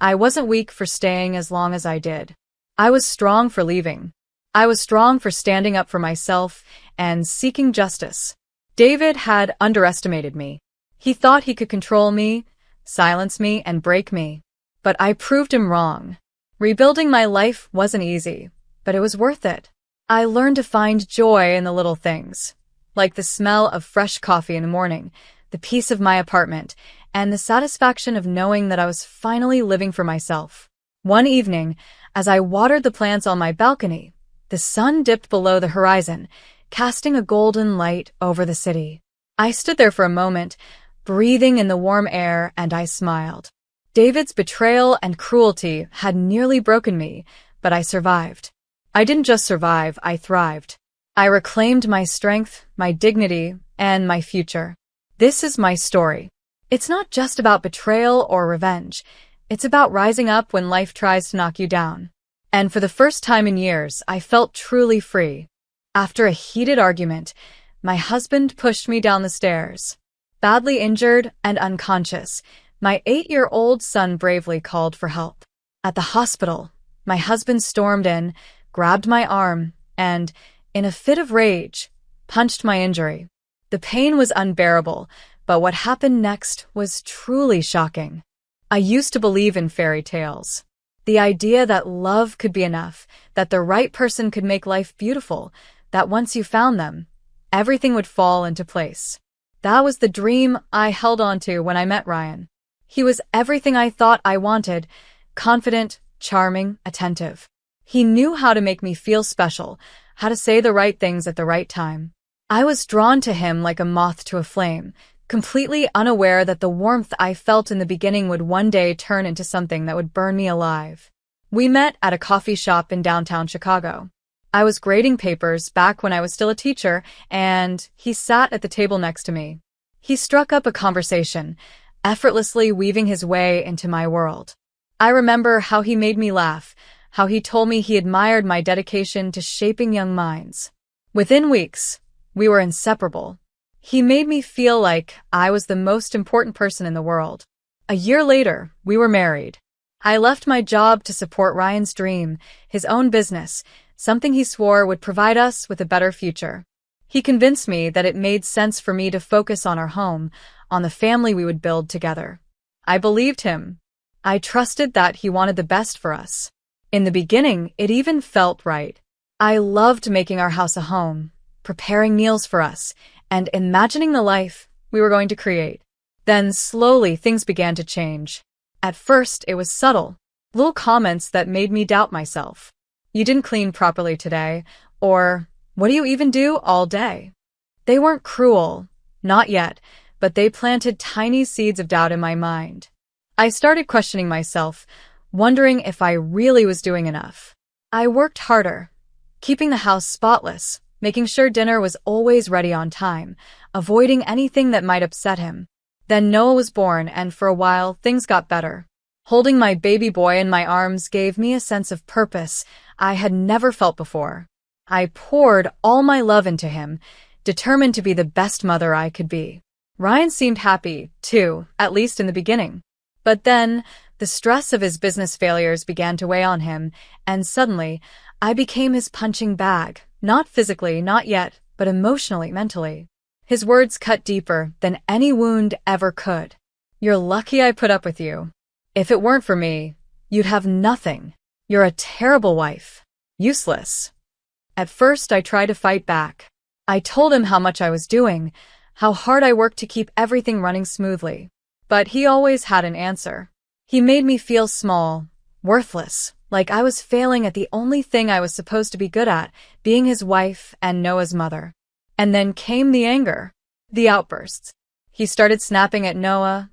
I wasn't weak for staying as long as I did. I was strong for leaving. I was strong for standing up for myself and seeking justice. David had underestimated me. He thought he could control me, silence me, and break me. But I proved him wrong. Rebuilding my life wasn't easy, but it was worth it. I learned to find joy in the little things, like the smell of fresh coffee in the morning, the peace of my apartment, and the satisfaction of knowing that I was finally living for myself. One evening, as I watered the plants on my balcony, the sun dipped below the horizon, casting a golden light over the city. I stood there for a moment, breathing in the warm air, and I smiled. David's betrayal and cruelty had nearly broken me, but I survived. I didn't just survive, I thrived. I reclaimed my strength, my dignity, and my future. This is my story. It's not just about betrayal or revenge. It's about rising up when life tries to knock you down. And for the first time in years, I felt truly free. After a heated argument, my husband pushed me down the stairs. Badly injured and unconscious, my 8-year-old son bravely called for help. At the hospital, my husband stormed in, grabbed my arm, and, in a fit of rage, punched my injury. The pain was unbearable, but what happened next was truly shocking. I used to believe in fairy tales. The idea that love could be enough, that the right person could make life beautiful, that once you found them, everything would fall into place. That was the dream I held on to when I met Ryan. He was everything I thought I wanted: confident, charming, attentive. He knew how to make me feel special, how to say the right things at the right time. I was drawn to him like a moth to a flame, completely unaware that the warmth I felt in the beginning would one day turn into something that would burn me alive. We met at a coffee shop in downtown Chicago. I was grading papers back when I was still a teacher, and he sat at the table next to me. He struck up a conversation, effortlessly weaving his way into my world. I remember how he made me laugh, how he told me he admired my dedication to shaping young minds. Within weeks, we were inseparable. He made me feel like I was the most important person in the world. A year later, we were married. I left my job to support Ryan's dream, his own business, something he swore would provide us with a better future. He convinced me that it made sense for me to focus on our home, on the family we would build together. I believed him. I trusted that he wanted the best for us. In the beginning, it even felt right. I loved making our house a home, preparing meals for us, and imagining the life we were going to create. Then slowly things began to change. At first, it was subtle, little comments that made me doubt myself. You didn't clean properly today, or what do you even do all day? They weren't cruel, not yet, but they planted tiny seeds of doubt in my mind. I started questioning myself, wondering if I really was doing enough. I worked harder, keeping the house spotless, making sure dinner was always ready on time, avoiding anything that might upset him. Then Noah was born, and for a while, things got better. Holding my baby boy in my arms gave me a sense of purpose I had never felt before. I poured all my love into him, determined to be the best mother I could be. Ryan seemed happy, too, at least in the beginning. But then, the stress of his business failures began to weigh on him, and suddenly, I became his punching bag. Not physically, not yet, but emotionally, mentally. His words cut deeper than any wound ever could. You're lucky I put up with you. If it weren't for me, you'd have nothing. You're a terrible wife. Useless. At first, I tried to fight back. I told him how much I was doing, how hard I worked to keep everything running smoothly. But he always had an answer. He made me feel small, worthless, like I was failing at the only thing I was supposed to be good at, being his wife and Noah's mother. And then came the anger, the outbursts. He started snapping at Noah,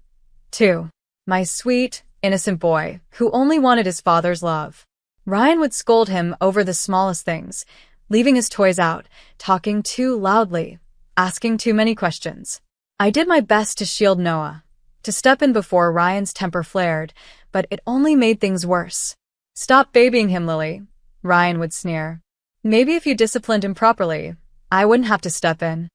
too. My sweet, innocent boy, who only wanted his father's love. Ryan would scold him over the smallest things, leaving his toys out, talking too loudly, asking too many questions. I did my best to shield Noah, to step in before Ryan's temper flared, but it only made things worse. Stop babying him, Lily, Ryan would sneer. Maybe if you disciplined him properly, I wouldn't have to step in.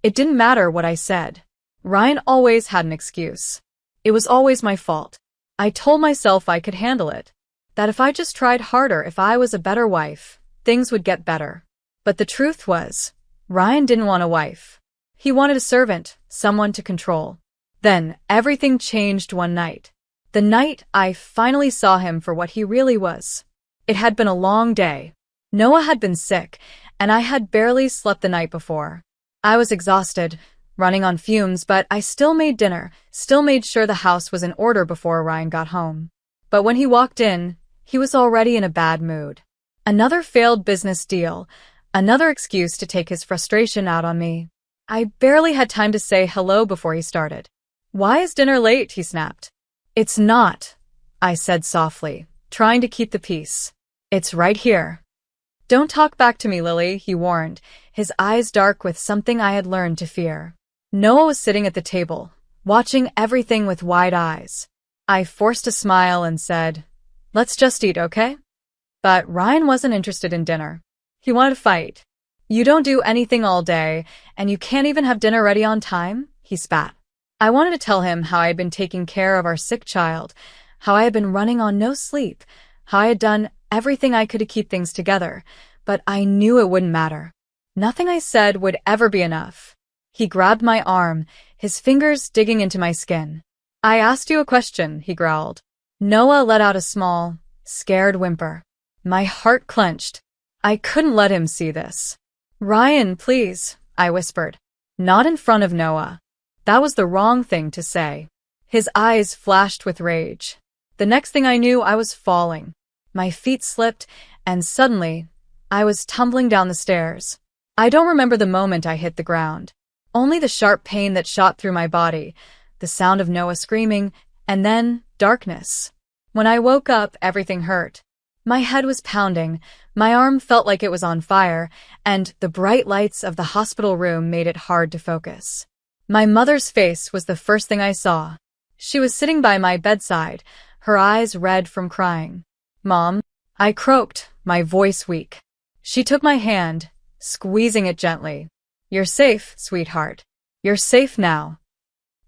It didn't matter what I said. Ryan always had an excuse. It was always my fault. I told myself I could handle it, that if I just tried harder, if I was a better wife, things would get better. But the truth was, Ryan didn't want a wife. He wanted a servant, someone to control. Then, everything changed one night. The night I finally saw him for what he really was. It had been a long day. Noah had been sick, and I had barely slept the night before. I was exhausted, running on fumes, but I still made dinner, still made sure the house was in order before Ryan got home. But when he walked in, he was already in a bad mood. Another failed business deal, another excuse to take his frustration out on me. I barely had time to say hello before he started. Why is dinner late? He snapped. It's not, I said softly, trying to keep the peace. It's right here. Don't talk back to me, Lily, he warned, his eyes dark with something I had learned to fear. Noah was sitting at the table, watching everything with wide eyes. I forced a smile and said, let's just eat, okay? But Ryan wasn't interested in dinner. He wanted to fight. You don't do anything all day, and you can't even have dinner ready on time? He spat. I wanted to tell him how I had been taking care of our sick child, how I had been running on no sleep, how I had done everything I could to keep things together, but I knew it wouldn't matter. Nothing I said would ever be enough. He grabbed my arm, his fingers digging into my skin. I asked you a question, he growled. Noah let out a small, scared whimper. My heart clenched. I couldn't let him see this. Ryan, please, I whispered. Not in front of Noah. That was the wrong thing to say. His eyes flashed with rage. The next thing I knew, I was falling. My feet slipped, and suddenly, I was tumbling down the stairs. I don't remember the moment I hit the ground. Only the sharp pain that shot through my body, the sound of Noah screaming, and then darkness. When I woke up, everything hurt. My head was pounding, my arm felt like it was on fire, and the bright lights of the hospital room made it hard to focus. My mother's face was the first thing I saw. She was sitting by my bedside, her eyes red from crying. Mom, I croaked, my voice weak. She took my hand, squeezing it gently. You're safe, sweetheart. You're safe now.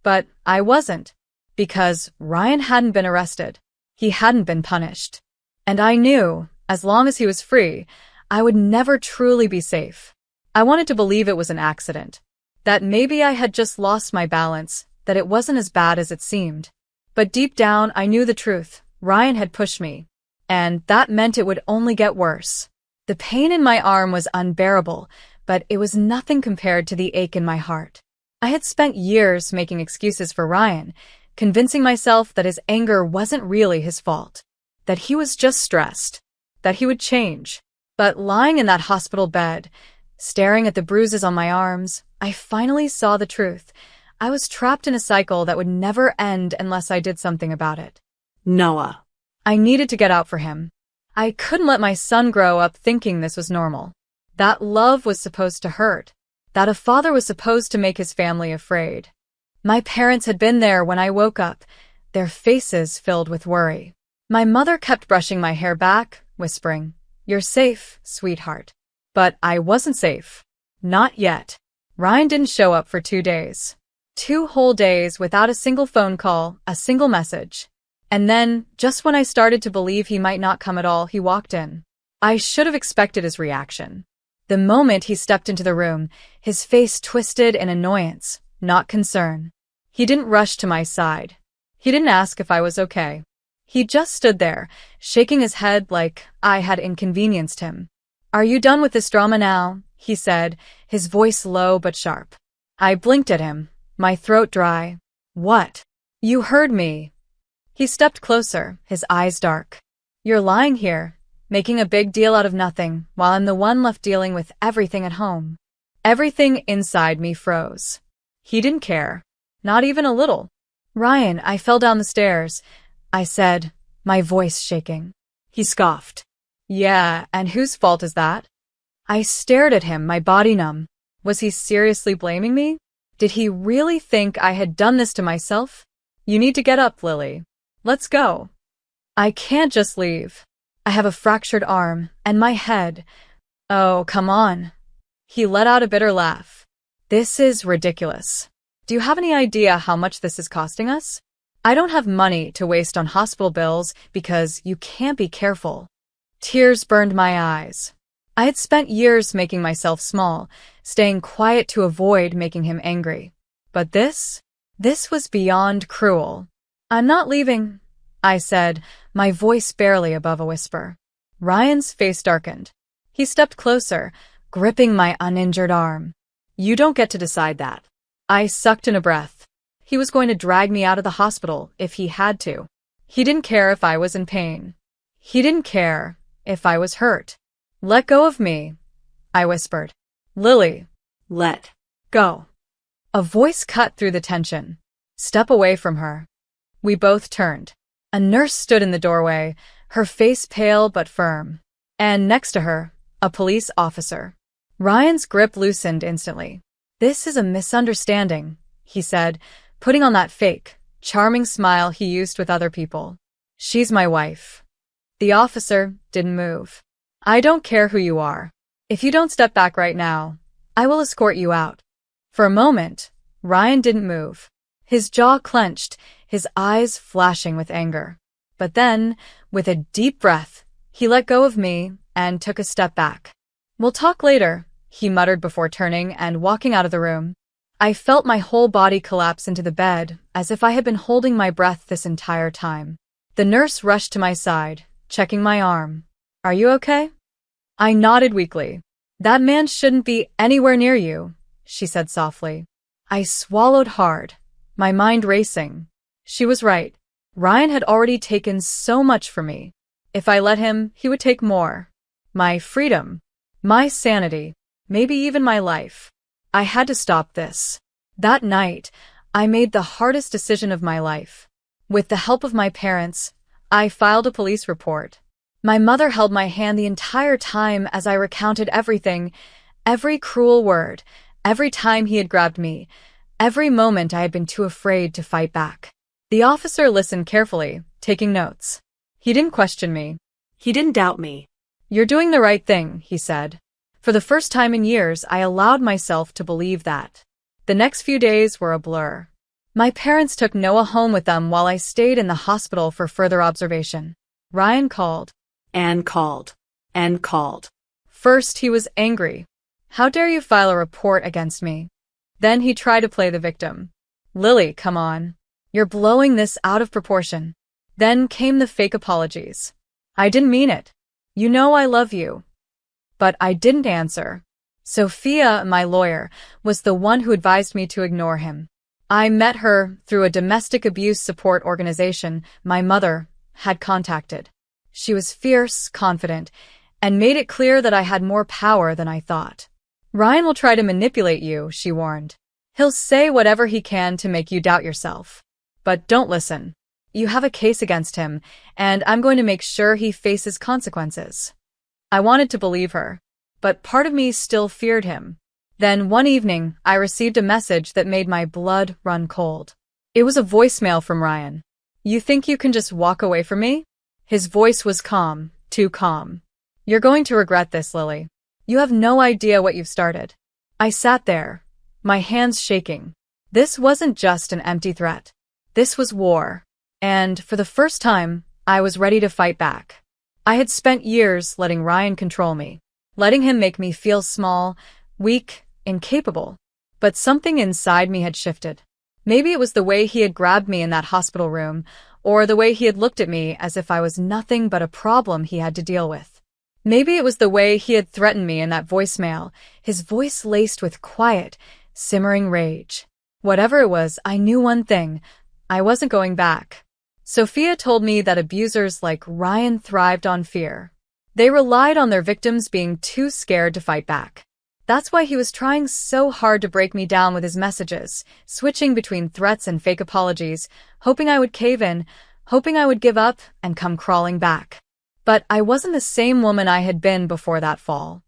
But I wasn't, because Ryan hadn't been arrested. He hadn't been punished. And I knew, as long as he was free, I would never truly be safe. I wanted to believe it was an accident, that maybe I had just lost my balance, that it wasn't as bad as it seemed. But deep down, I knew the truth. Ryan had pushed me, and that meant it would only get worse. The pain in my arm was unbearable, but it was nothing compared to the ache in my heart. I had spent years making excuses for Ryan, convincing myself that his anger wasn't really his fault, that he was just stressed, that he would change. But lying in that hospital bed, staring at the bruises on my arms, I finally saw the truth. I was trapped in a cycle that would never end unless I did something about it. Noah. I needed to get out for him. I couldn't let my son grow up thinking this was normal. That love was supposed to hurt. That a father was supposed to make his family afraid. My parents had been there when I woke up, their faces filled with worry. My mother kept brushing my hair back, whispering, "You're safe, sweetheart." But I wasn't safe. Not yet. Ryan didn't show up for 2 days. 2 whole days without a single phone call, a single message. And then, just when I started to believe he might not come at all, he walked in. I should have expected his reaction. The moment he stepped into the room, his face twisted in annoyance, not concern. He didn't rush to my side. He didn't ask if I was okay. He just stood there, shaking his head like I had inconvenienced him. "Are you done with this drama now?" he said, his voice low but sharp. I blinked at him, my throat dry. "What?" "You heard me." He stepped closer, his eyes dark. "You're lying here, making a big deal out of nothing, while I'm the one left dealing with everything at home." Everything inside me froze. He didn't care. Not even a little. "Ryan, I fell down the stairs," I said, my voice shaking. He scoffed. "Yeah, and whose fault is that?" I stared at him, my body numb. Was he seriously blaming me? Did he really think I had done this to myself? "You need to get up, Lily. Let's go." "I can't just leave. I have a fractured arm, and my head." "Oh, come on." He let out a bitter laugh. "This is ridiculous. Do you have any idea how much this is costing us? I don't have money to waste on hospital bills because you can't be careful." Tears burned my eyes. I had spent years making myself small, staying quiet to avoid making him angry. But this was beyond cruel. "I'm not leaving," I said, my voice barely above a whisper. Ryan's face darkened. He stepped closer, gripping my uninjured arm. "You don't get to decide that." I sucked in a breath. He was going to drag me out of the hospital if he had to. He didn't care if I was in pain. He didn't care if I was hurt. "Let go of me," I whispered. "Lily, let go." A voice cut through the tension. "Step away from her." We both turned. A nurse stood in the doorway, her face pale but firm. And next to her, a police officer. Ryan's grip loosened instantly. "This is a misunderstanding," he said, putting on that fake, charming smile he used with other people. "She's my wife." The officer didn't move. "I don't care who you are. If you don't step back right now, I will escort you out." For a moment, Ryan didn't move. His jaw clenched, his eyes flashing with anger. But then, with a deep breath, he let go of me and took a step back. "We'll talk later," he muttered before turning and walking out of the room. I felt my whole body collapse into the bed, as if I had been holding my breath this entire time. The nurse rushed to my side, checking my arm. "Are you okay?" I nodded weakly. "That man shouldn't be anywhere near you," she said softly. I swallowed hard, my mind racing. She was right. Ryan had already taken so much from me. If I let him, he would take more. My freedom, my sanity, maybe even my life. I had to stop this. That night, I made the hardest decision of my life. With the help of my parents, I filed a police report. My mother held my hand the entire time as I recounted everything, every cruel word, every time he had grabbed me, every moment I had been too afraid to fight back. The officer listened carefully, taking notes. He didn't question me. He didn't doubt me. "You're doing the right thing," he said. For the first time in years, I allowed myself to believe that. The next few days were a blur. My parents took Noah home with them while I stayed in the hospital for further observation. Ryan called. And called. And called. First, he was angry. "How dare you file a report against me?" Then he tried to play the victim. "Lily, come on. You're blowing this out of proportion." Then came the fake apologies. "I didn't mean it. You know I love you." But I didn't answer. Sophia, my lawyer, was the one who advised me to ignore him. I met her through a domestic abuse support organization my mother had contacted. She was fierce, confident, and made it clear that I had more power than I thought. "Ryan will try to manipulate you," she warned. "He'll say whatever he can to make you doubt yourself. But don't listen. You have a case against him, and I'm going to make sure he faces consequences." I wanted to believe her, but part of me still feared him. Then one evening, I received a message that made my blood run cold. It was a voicemail from Ryan. "You think you can just walk away from me?" His voice was calm, too calm. "You're going to regret this, Lily. You have no idea what you've started." I sat there, my hands shaking. This wasn't just an empty threat. This was war. And for the first time, I was ready to fight back. I had spent years letting Ryan control me, letting him make me feel small, weak, incapable. But something inside me had shifted. Maybe it was the way he had grabbed me in that hospital room, or the way he had looked at me as if I was nothing but a problem he had to deal with. Maybe it was the way he had threatened me in that voicemail, his voice laced with quiet, simmering rage. Whatever it was, I knew one thing: I wasn't going back. Sophia told me that abusers like Ryan thrived on fear. They relied on their victims being too scared to fight back. That's why he was trying so hard to break me down with his messages, switching between threats and fake apologies, hoping I would cave in, hoping I would give up and come crawling back. But I wasn't the same woman I had been before that fall.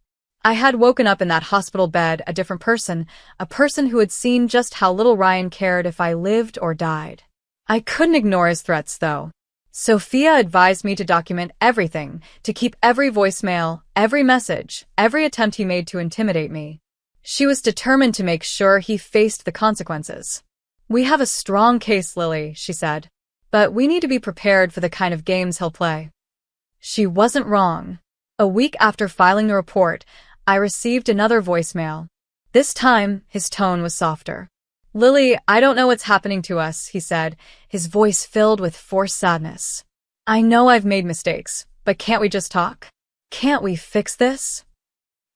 I had woken up in that hospital bed a different person, a person who had seen just how little Ryan cared if I lived or died. I couldn't ignore his threats, though. Sophia advised me to document everything, to keep every voicemail, every message, every attempt he made to intimidate me. She was determined to make sure he faced the consequences. "We have a strong case, Lily," she said, "but we need to be prepared for the kind of games he'll play." She wasn't wrong. A week after filing the report, I received another voicemail. This time, his tone was softer. "Lily, I don't know what's happening to us," he said, his voice filled with forced sadness. "I know I've made mistakes, but can't we just talk? Can't we fix this?"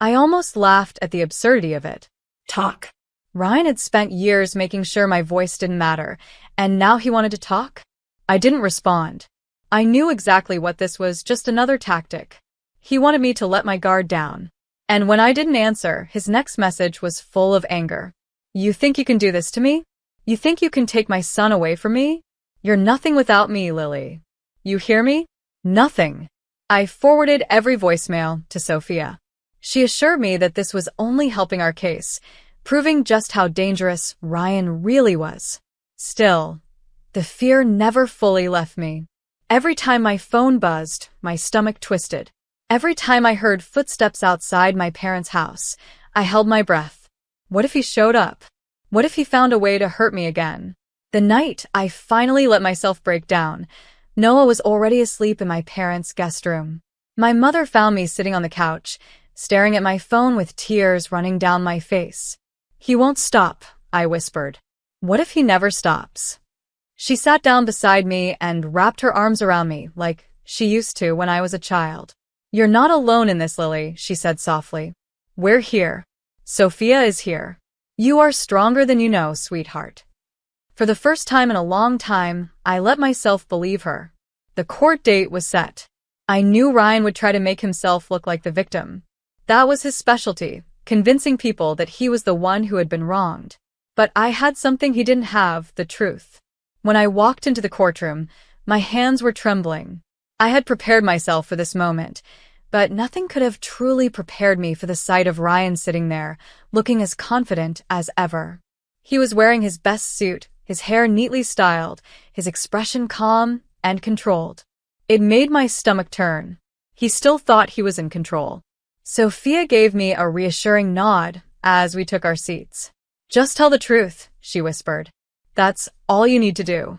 I almost laughed at the absurdity of it. Talk. Ryan had spent years making sure my voice didn't matter, and now he wanted to talk? I didn't respond. I knew exactly what this was, just another tactic. He wanted me to let my guard down. And when I didn't answer, his next message was full of anger. "You think you can do this to me? You think you can take my son away from me? You're nothing without me, Lily. You hear me? Nothing." I forwarded every voicemail to Sophia. She assured me that this was only helping our case, proving just how dangerous Ryan really was. Still, the fear never fully left me. Every time my phone buzzed, my stomach twisted. Every time I heard footsteps outside my parents' house, I held my breath. What if he showed up? What if he found a way to hurt me again? The night I finally let myself break down, Noah was already asleep in my parents' guest room. My mother found me sitting on the couch, staring at my phone with tears running down my face. "He won't stop," I whispered. "What if he never stops?" She sat down beside me and wrapped her arms around me like she used to when I was a child. "You're not alone in this, Lily," she said softly. "We're here. Sophia is here. You are stronger than you know, sweetheart." For the first time in a long time, I let myself believe her. The court date was set. I knew Ryan would try to make himself look like the victim. That was his specialty, convincing people that he was the one who had been wronged. But I had something he didn't have: the truth. When I walked into the courtroom, my hands were trembling. I had prepared myself for this moment, but nothing could have truly prepared me for the sight of Ryan sitting there, looking as confident as ever. He was wearing his best suit, his hair neatly styled, his expression calm and controlled. It made my stomach turn. He still thought he was in control. Sophia gave me a reassuring nod as we took our seats. "Just tell the truth," she whispered. "That's all you need to do."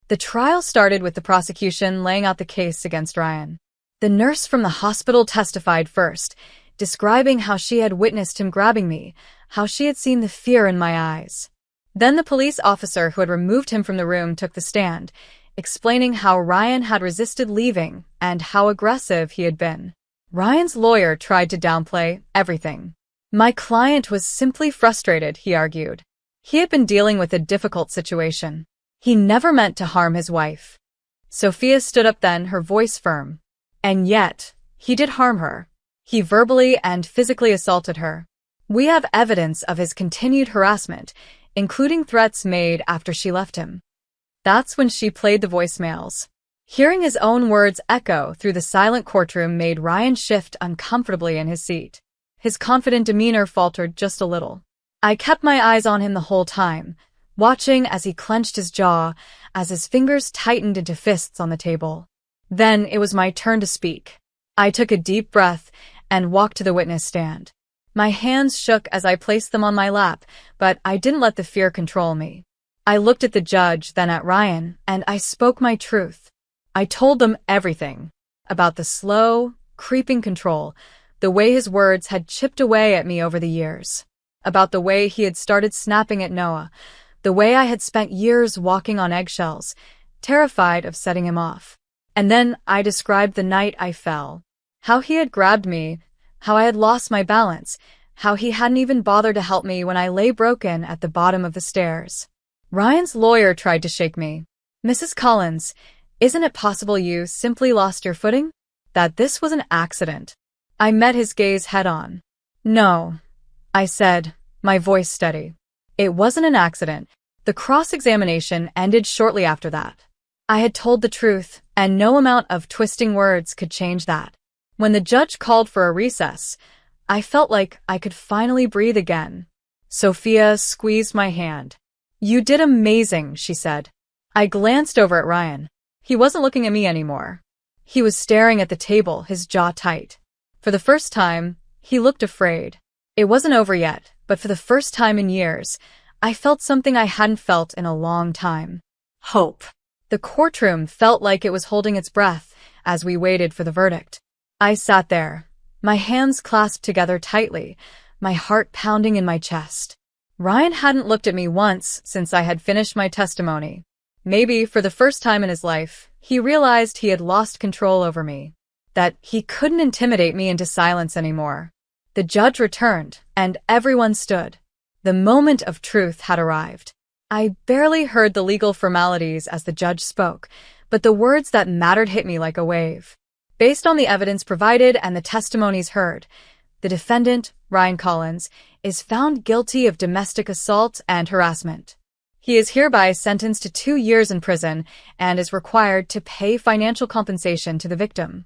The trial started with the prosecution laying out the case against Ryan. The nurse from the hospital testified first, describing how she had witnessed him grabbing me, how she had seen the fear in my eyes. Then the police officer who had removed him from the room took the stand, explaining how Ryan had resisted leaving and how aggressive he had been. Ryan's lawyer tried to downplay everything. "My client was simply frustrated," he argued. "He had been dealing with a difficult situation. He never meant to harm his wife." Sophia stood up then, her voice firm. "And yet, he did harm her. He verbally and physically assaulted her. We have evidence of his continued harassment, including threats made after she left him." That's when she played the voicemails. Hearing his own words echo through the silent courtroom made Ryan shift uncomfortably in his seat. His confident demeanor faltered just a little. I kept my eyes on him the whole time, watching as he clenched his jaw, as his fingers tightened into fists on the table. Then it was my turn to speak. I took a deep breath and walked to the witness stand. My hands shook as I placed them on my lap, but I didn't let the fear control me. I looked at the judge, then at Ryan, and I spoke my truth. I told them everything about the slow, creeping control, the way his words had chipped away at me over the years, about the way he had started snapping at Noah, the way I had spent years walking on eggshells, terrified of setting him off. And then I described the night I fell, how he had grabbed me, how I had lost my balance, how he hadn't even bothered to help me when I lay broken at the bottom of the stairs. Ryan's lawyer tried to shake me. "Mrs. Collins, isn't it possible you simply lost your footing? That this was an accident?" I met his gaze head-on. "No," I said, my voice steady. "It wasn't an accident." The cross-examination ended shortly after that. I had told the truth, and no amount of twisting words could change that. When the judge called for a recess, I felt like I could finally breathe again. Sophia squeezed my hand. "You did amazing," she said. I glanced over at Ryan. He wasn't looking at me anymore. He was staring at the table, his jaw tight. For the first time, he looked afraid. It wasn't over yet, but for the first time in years, I felt something I hadn't felt in a long time. Hope. The courtroom felt like it was holding its breath as we waited for the verdict. I sat there, my hands clasped together tightly, my heart pounding in my chest. Ryan hadn't looked at me once since I had finished my testimony. Maybe for the first time in his life, he realized he had lost control over me, that he couldn't intimidate me into silence anymore. The judge returned, and everyone stood. The moment of truth had arrived. I barely heard the legal formalities as the judge spoke, but the words that mattered hit me like a wave. Based on the evidence provided and the testimonies heard, the defendant, Ryan Collins, is found guilty of domestic assault and harassment. He is hereby sentenced to 2 years in prison and is required to pay financial compensation to the victim.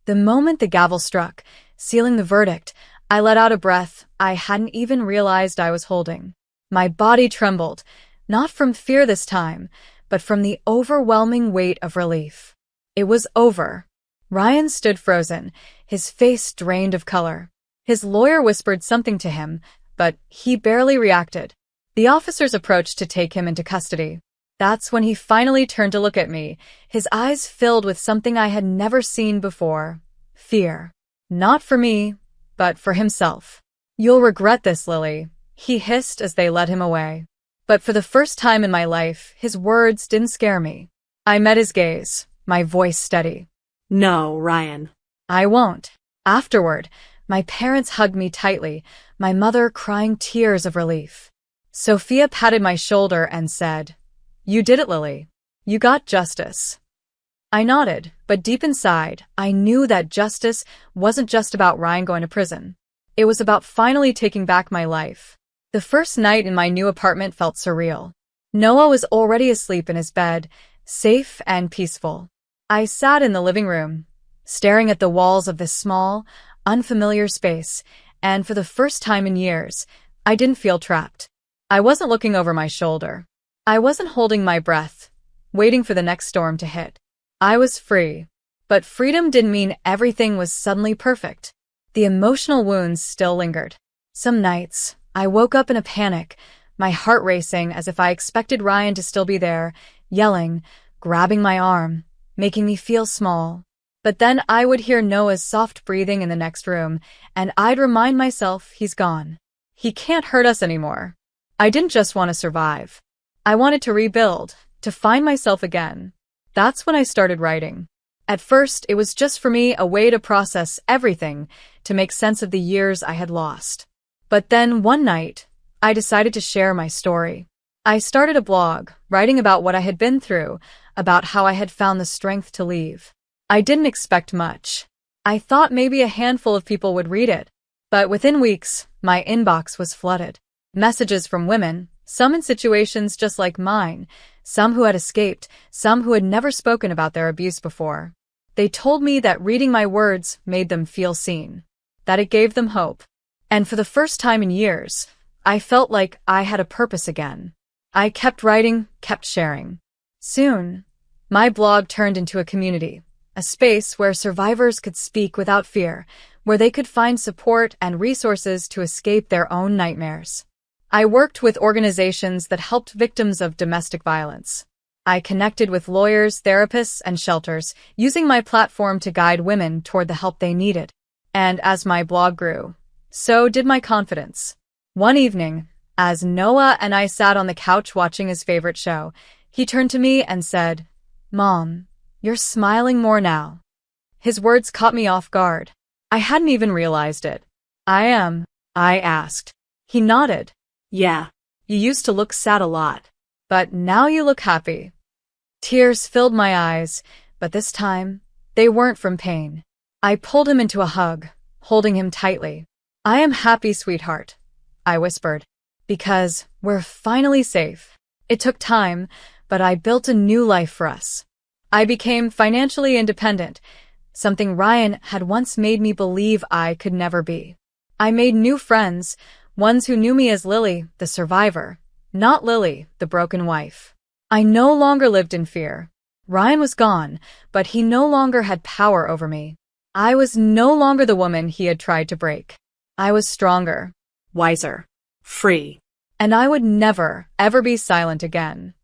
The moment the gavel struck, sealing the verdict, I let out a breath I hadn't even realized I was holding. My body trembled, not from fear this time, but from the overwhelming weight of relief. It was over. Ryan stood frozen, his face drained of color. His lawyer whispered something to him, but he barely reacted. The officers approached to take him into custody. That's when he finally turned to look at me, his eyes filled with something I had never seen before. Fear. Not for me, but for himself. "You'll regret this, Lily," he hissed as they led him away. But for the first time in my life, his words didn't scare me. I met his gaze, my voice steady. "No, Ryan." "I won't." Afterward, my parents hugged me tightly, my mother crying tears of relief. Sophia patted my shoulder and said, "You did it, Lily. You got justice." I nodded, but deep inside, I knew that justice wasn't just about Ryan going to prison. It was about finally taking back my life. The first night in my new apartment felt surreal. Noah was already asleep in his bed, safe and peaceful. I sat in the living room, staring at the walls of this small, unfamiliar space, and for the first time in years, I didn't feel trapped. I wasn't looking over my shoulder. I wasn't holding my breath, waiting for the next storm to hit. I was free. But freedom didn't mean everything was suddenly perfect. The emotional wounds still lingered. Some nights, I woke up in a panic, my heart racing as if I expected Ryan to still be there, yelling, grabbing my arm, making me feel small. But then I would hear Noah's soft breathing in the next room, and I'd remind myself he's gone. He can't hurt us anymore. I didn't just want to survive. I wanted to rebuild, to find myself again. That's when I started writing. At first, it was just for me a way to process everything, to make sense of the years I had lost. But then one night, I decided to share my story. I started a blog, writing about what I had been through, about how I had found the strength to leave. I didn't expect much. I thought maybe a handful of people would read it. But within weeks, my inbox was flooded. Messages from women, some in situations just like mine, some who had escaped, some who had never spoken about their abuse before. They told me that reading my words made them feel seen, that it gave them hope. And for the first time in years, I felt like I had a purpose again. I kept writing, kept sharing. Soon, my blog turned into a community, a space where survivors could speak without fear, where they could find support and resources to escape their own nightmares. I worked with organizations that helped victims of domestic violence. I connected with lawyers, therapists, and shelters, using my platform to guide women toward the help they needed. And as my blog grew, so did my confidence. One evening, as Noah and I sat on the couch watching his favorite show, he turned to me and said, "Mom, you're smiling more now." His words caught me off guard. I hadn't even realized it. "I am?" I asked. He nodded. "Yeah, you used to look sad a lot, but now you look happy." Tears filled my eyes, but this time, they weren't from pain. I pulled him into a hug, holding him tightly. "I am happy, sweetheart," I whispered, "because we're finally safe. It took time, but I built a new life for us." I became financially independent, something Ryan had once made me believe I could never be. I made new friends, ones who knew me as Lily, the survivor, not Lily, the broken wife. I no longer lived in fear. Ryan was gone, but he no longer had power over me. I was no longer the woman he had tried to break. I was stronger, wiser, free, and I would never, ever be silent again.